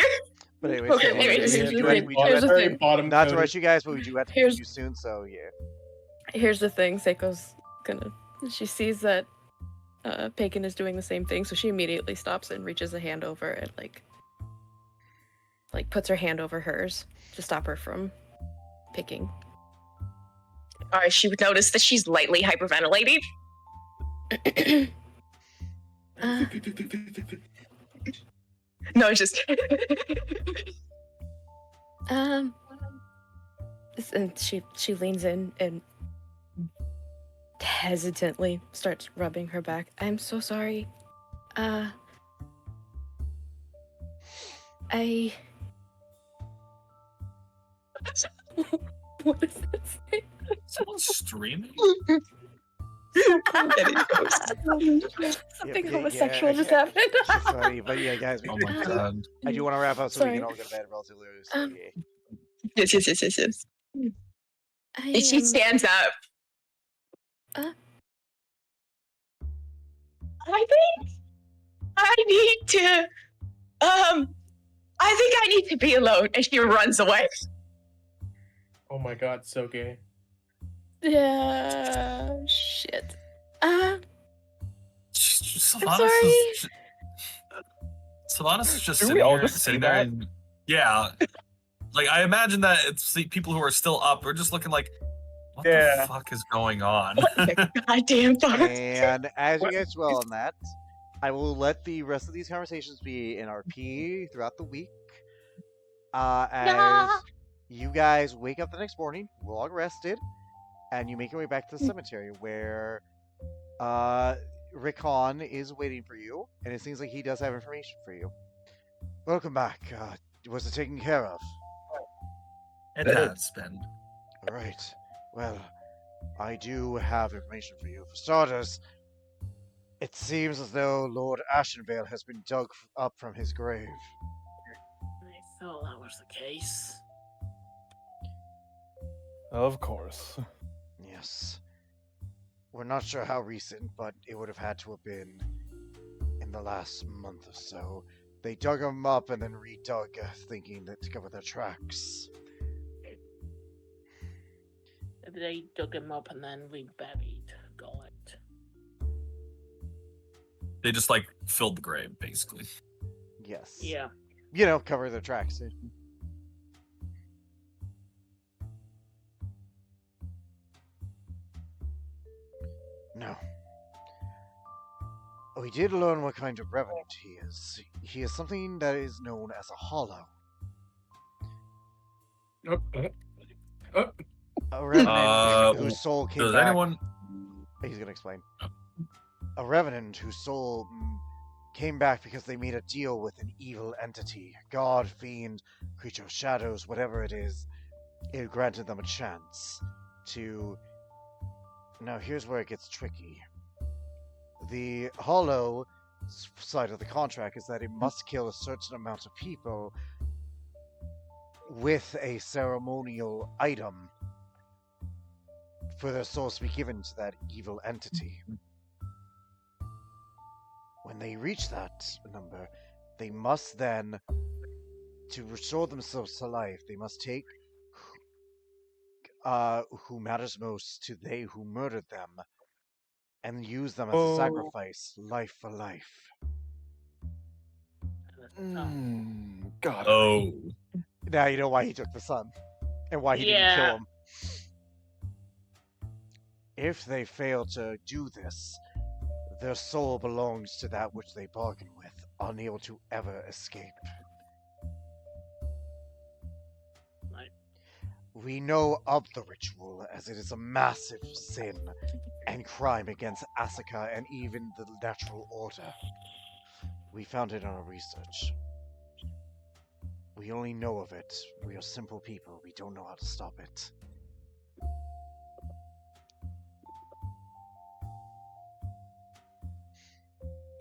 But anyway, Okay, so anyways, we here's do the have- thing. we do Here's have- the thing. Bottom not to coded. rush you guys, but we do have to Here's- meet you soon, so yeah. Here's the thing, Seiko's gonna. She sees that Pagan is doing the same thing, so she immediately stops and reaches a hand over and like puts her hand over hers to stop her from picking. Alright, she would notice that she's lightly hyperventilating. No, it's just. And she leans in and hesitantly starts rubbing her back. I'm so sorry. What does that say? Someone's streaming? Something yeah, homosexual yeah, just yeah. happened. Sorry, but yeah, guys, Oh my god. I do want to wrap up so we Sorry. can all go to bed relatively early. So, yeah. Yes. And she stands up. I think I need to. I think I need to be alone. And she runs away. Oh my god, so gay. Yeah, shit. Sylvanas is just Do we sitting all here, just see sitting there. that? And, yeah. Like, I imagine that it's the people who are still up are just looking like, what Yeah. the fuck is going on? Goddamn fuck. And as you guys dwell on that, I will let the rest of these conversations be in RP throughout the week. As you guys wake up the next morning, we're all rested, and you make your way back to the cemetery where Rickon is waiting for you, and it seems like he does have information for you. Welcome back. Was it taken care of? It has been. All right. Well, I do have information for you. For starters, it seems as though Lord Ashenvale has been dug up from his grave. I thought that was the case. Of course. Yes. We're not sure how recent, but it would have had to have been in the last month or so. They dug him up and then redug, thinking that to cover their tracks. They dug him up and then reburied. Got it. They just, like, filled the grave, basically. Yes. Yeah. You know, cover their tracks. No. We did learn what kind of revenant he is. He is something that is known as a hollow. A revenant whose soul came Does back. anyone... He's gonna explain. A revenant whose soul came back because they made a deal with an evil entity. God, fiend, creature of shadows, whatever it is. It granted them a chance to... Now here's where it gets tricky. The hollow side of the contract is that it must kill a certain amount of people with a ceremonial item for their souls to be given to that evil entity. When they reach that number, They must then, to restore themselves to life, they must take who matters most to they who murdered them and use them as a Oh. sacrifice, life for life. God. Oh. Now you know why he took the son and why he didn't kill Yeah. him. If they fail to do this, their soul belongs to that which they bargain with, unable to ever escape. Right. We know of the ritual, as it is a massive sin and crime against Asuka and even the natural order. We found it in our research. We only know of it. We are simple people. We don't know how to stop it.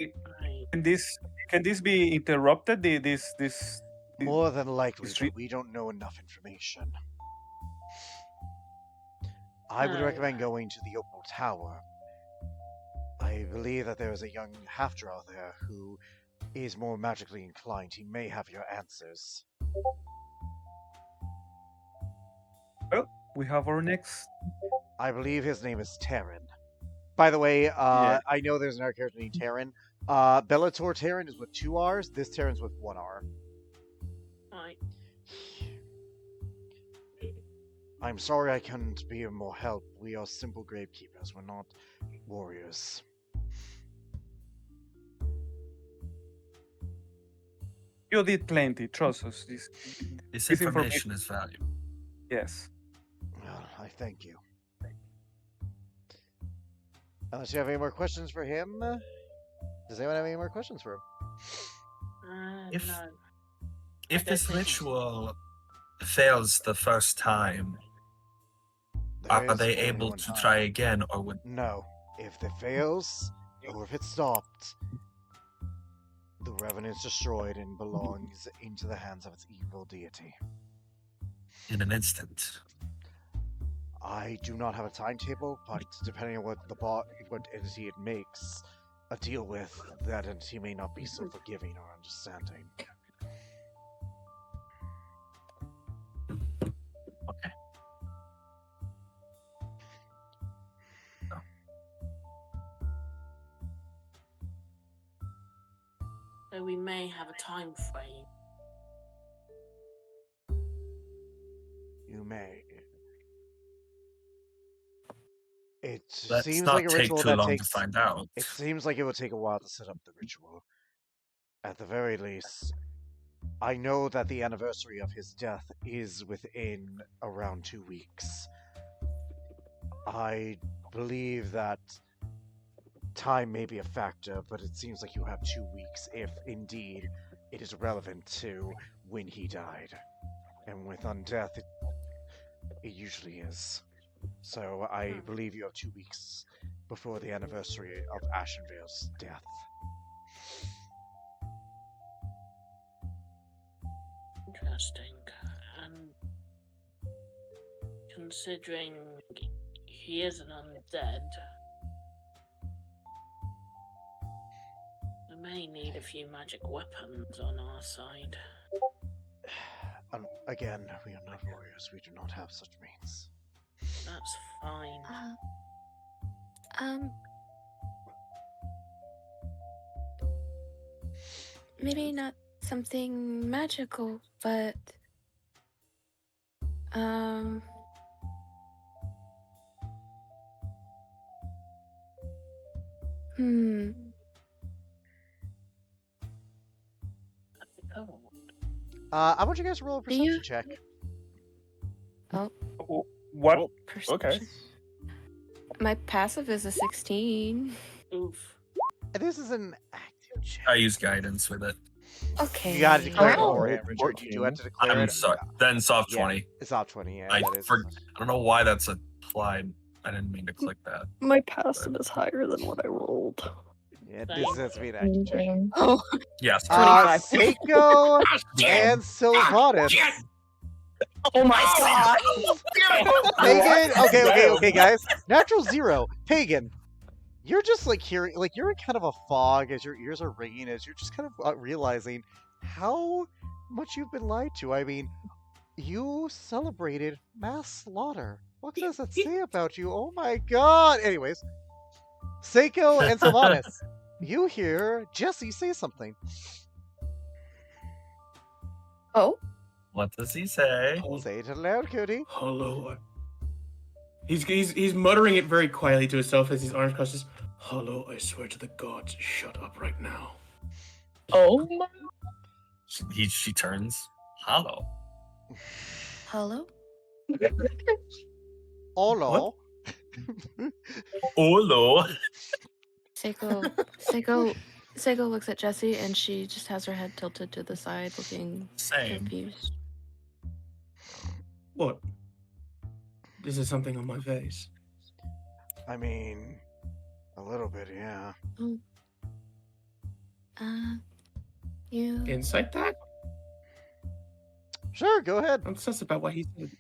Right. Can this be interrupted? More than likely, Street- but we don't know enough information. I would No. recommend going to the Opal Tower. I believe that there is a young half-drow there who is more magically inclined. He may have your answers. Well, we have our next. I believe his name is Terran. By the way, Yeah. I know there's another character named Terran. Bellator Terran is with 2 R's. This Terran's with 1 R. Right. I'm sorry I couldn't be of more help. We are simple gravekeepers. We're not warriors. You did plenty. Trust us. This This information is valuable. Yes. Well, I thank you. Unless you have any more questions for him? Does anyone have any more questions for him? If- No. If don't this think- ritual fails the first time, There are is they only able one to time. try again, or would No. If it fails, or if it's stopped, the revenant is destroyed and belongs into the hands of its evil deity. in an instant? I do not have a timetable, but depending on what what entity it makes a deal with, that entity may not be so forgiving or understanding. Okay. So we may have a time frame. You may. It Let's seems not like a take ritual too that long takes. to find out. It seems like it would take a while to set up the ritual. At the very least, I know that the anniversary of his death is within around 2 weeks. I believe that time may be a factor, but it seems like you have 2 weeks if indeed it is relevant to when he died. And with undeath, it usually is. So I believe you have 2 weeks before the anniversary of Ashenvale's death. Interesting. And considering he is an undead, we may need a few magic weapons on our side. Again, we are not warriors. We do not have such means. That's fine. Maybe not something magical, but Oh, I want you guys to roll a Do you- perception check. What? Oh, okay. My passive is a 16. oof. This is an active check. I use guidance with it. Okay. You gotta declare it Oh. beforehand, Richard. You do have to declare I'm it. sorry. Then soft Yeah. 20. It's off 20, yeah. I that is. I don't know why that's applied. I didn't mean to click that. My passive is higher than what I rolled. Yeah, this has to be an active check. Oh, Yes. 25. Seiko and Sylvanas. Oh my god! Pagan. Okay, guys. Natural 0. Pagan. you're just like hearing, like you're in kind of a fog as your ears are ringing, as you're just kind of realizing how much you've been lied to. I mean, you celebrated mass slaughter. What does that say about you? Oh my god! Anyways, Seiko and Sylvanas, you hear Jesse say something. Oh, What does he say? Say it aloud, Cody. Hello. He's muttering it very quietly to himself as his arms crossed. His, hello, I swear to the gods, shut up right now. Oh my. She turns hollow. hello. Olo. Olo. Seiko looks at Jessie and she just has her head tilted to the side, looking Same. confused. What? Is there something on my face? I mean, a little bit, yeah. You. Insight that? Sure, go ahead. I'm obsessed about what he said.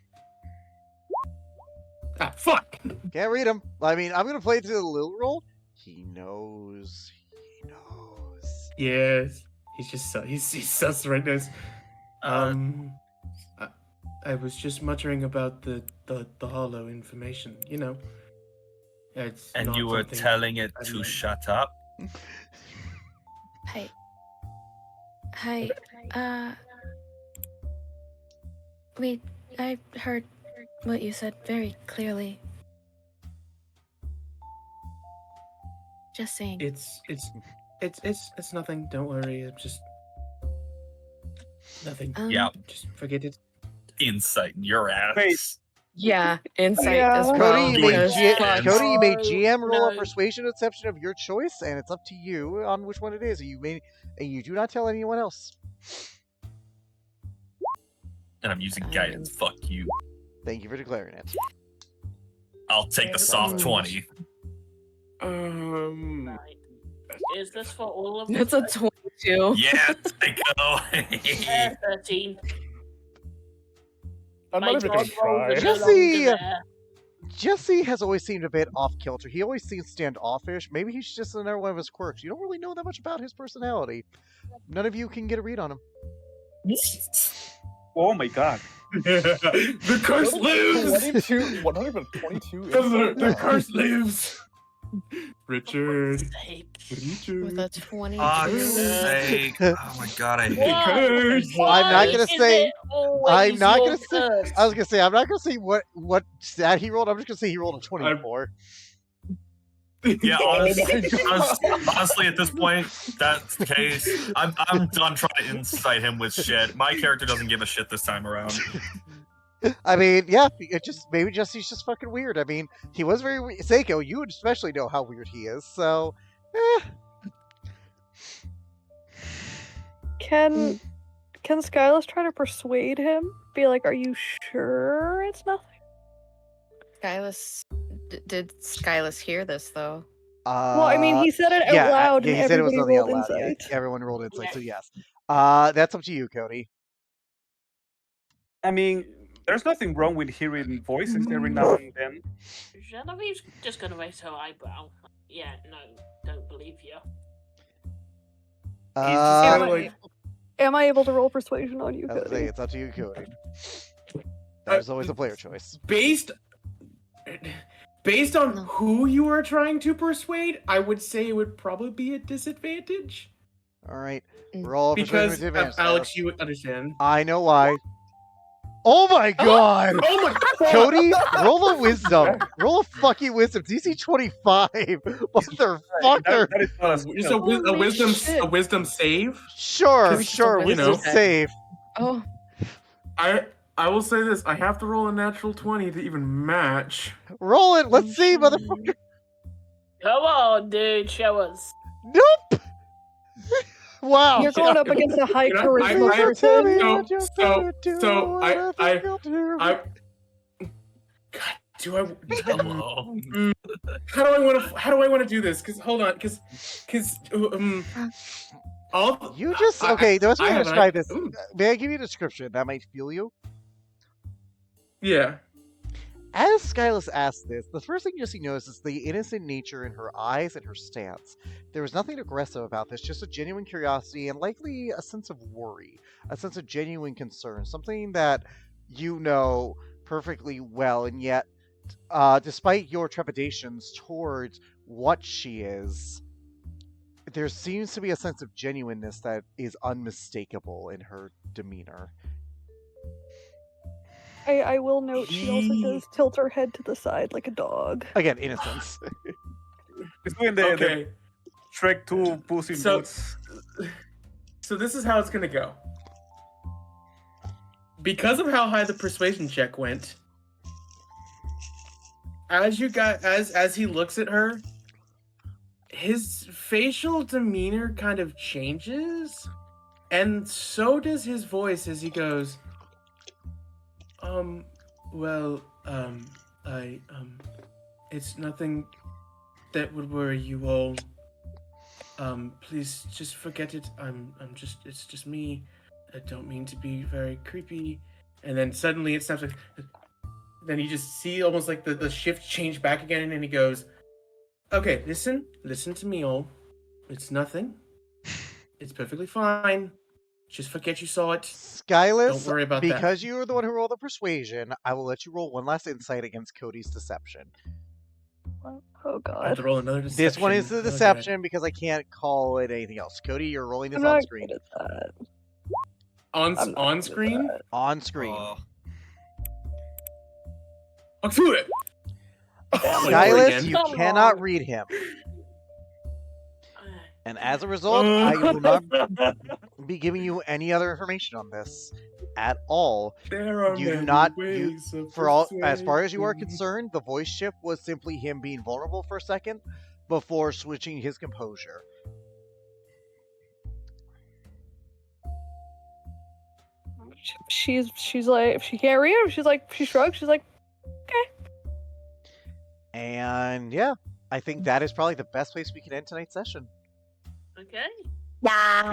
Ah, fuck! Can't read him. I mean, I'm gonna play to the little roll. He knows. He knows. Yes. He's just he's sus right now. I was just muttering about the hollow information, you know. It's And not you were something telling it I to meant. shut up? Hi. I heard what you said very clearly. Just saying. It's nothing. Don't worry. It's just nothing. Yeah. Just forget it. Insight in your ass. Wait. Yeah, insight Yeah. as Cody, well. you may because fuck. Cody, you may No, GM roll a no. persuasion deception of your choice, and it's up to you on which one it is. And you do not tell anyone else. And I'm using guidance. Fuck you. Thank you for declaring it. I'll take the soft 20. Right. Is this for all of them? It's a 22. Yeah, Psycho. 13. I'm My not even gonna dog rolls try. are no Jesse! longer there. Jesse has always seemed a bit off kilter. He always seems standoffish. Maybe he's just another one of his quirks. You don't really know that much about his personality. None of you can get a read on him. Oh my god. The curse lives. 122. The curse lives. Richard. With a 22. Fuck's sake. Oh my god, I hate Curse. I'm not gonna Is say- it always I'm not your gonna say- curse? I was gonna say I'm not gonna say what stat he rolled. I'm just gonna say he rolled a 24. Yeah, Oh honestly, at this point, that's the case. I'm done trying to incite him with shit. My character doesn't give a shit this time around. I mean, yeah, it just maybe Jesse's just fucking weird. I mean, he was very Seiko. You would especially know how weird he is. So, Can Skyless try to persuade him? Be like, are you sure it's nothing? Skyless. Did Skyless hear this though? Well, I mean, he said it out loud, Yeah, and he said it was everybody on the rolled out loud. Yeah, insight. everyone rolled insight. Yeah. So yes, that's up to you, Cody. I mean, there's nothing wrong with hearing voices every now and then. Genevieve's just gonna raise her eyebrow. Yeah, no, don't believe you. Am I able to roll persuasion on you, I was gonna say, Cody? it's up to you, Cody. There's always a player choice. Based on No. who you are trying to persuade, I would say it would probably be a disadvantage. All right, Mm. roll persuasion Because with advantage. Alex, you would understand. I know why. Oh my god! Oh my god! Cody, roll a wisdom. Roll a fucking wisdom. DC 25. Motherfucker. That is not a Just skill. Holy shit. a wisdom save. Sure, Just sure. a Wisdom wisdom. save. Oh, I will say this: I have to roll a natural 20 to even match. Roll it. Let's see, motherfucker. Come on, dude, show us. Nope. Wow. You're going up against a high You know, charisma I- So tell me person. what you better do, so what I- think you'll do. I God, do I? Hello. How do I want to do this? Because hold on, because all You just I- okay. The best way I to have an describe idea. this. Ooh. May I give you a description that might fuel you? Yeah. As Skylus asks this, the first thing you see notice is the innocent nature in her eyes and her stance. There was nothing aggressive about this, just a genuine curiosity and likely a sense of worry, a sense of genuine concern, something that you know perfectly well, and yet, despite your trepidations towards what she is, there seems to be a sense of genuineness that is unmistakable in her demeanor. I will note she also does tilt her head to the side like a dog. Again, innocence. It's doing the Okay. Shrek 2 Puss in So- Boots. So this is how it's gonna go. Because of how high the persuasion check went, as he looks at her, his facial demeanor kind of changes, and so does his voice as he goes, it's nothing that would worry you all. Please just forget it. It's just me. I don't mean to be very creepy. And then suddenly it snaps like, then you just see almost like the shift change back again, and he goes, okay, listen to me all. It's nothing. It's perfectly fine. Just forget you saw it. Skylus, Don't worry about that. because you were the one who rolled the persuasion, I will let you roll one last insight against Cody's deception. Oh I have god. to roll another deception. This one is the Okay. deception because I can't call it anything else. Cody, you're rolling this I'm on not screen. good at that. On I'm not on good at screen? that. On screen. I'll do it. Skylus, again. you Come cannot on. read him. And as a result, I will not be giving you any other information on this at all. There are You do many not- ways of For all, as far as you are persuading. concerned, the voice shift was simply him being vulnerable for a second before switching his composure. She's like, if she can't read him, she's like, she shrugs, she's like, And yeah, I think that is probably the best place we can end tonight's session. Okay. Yeah.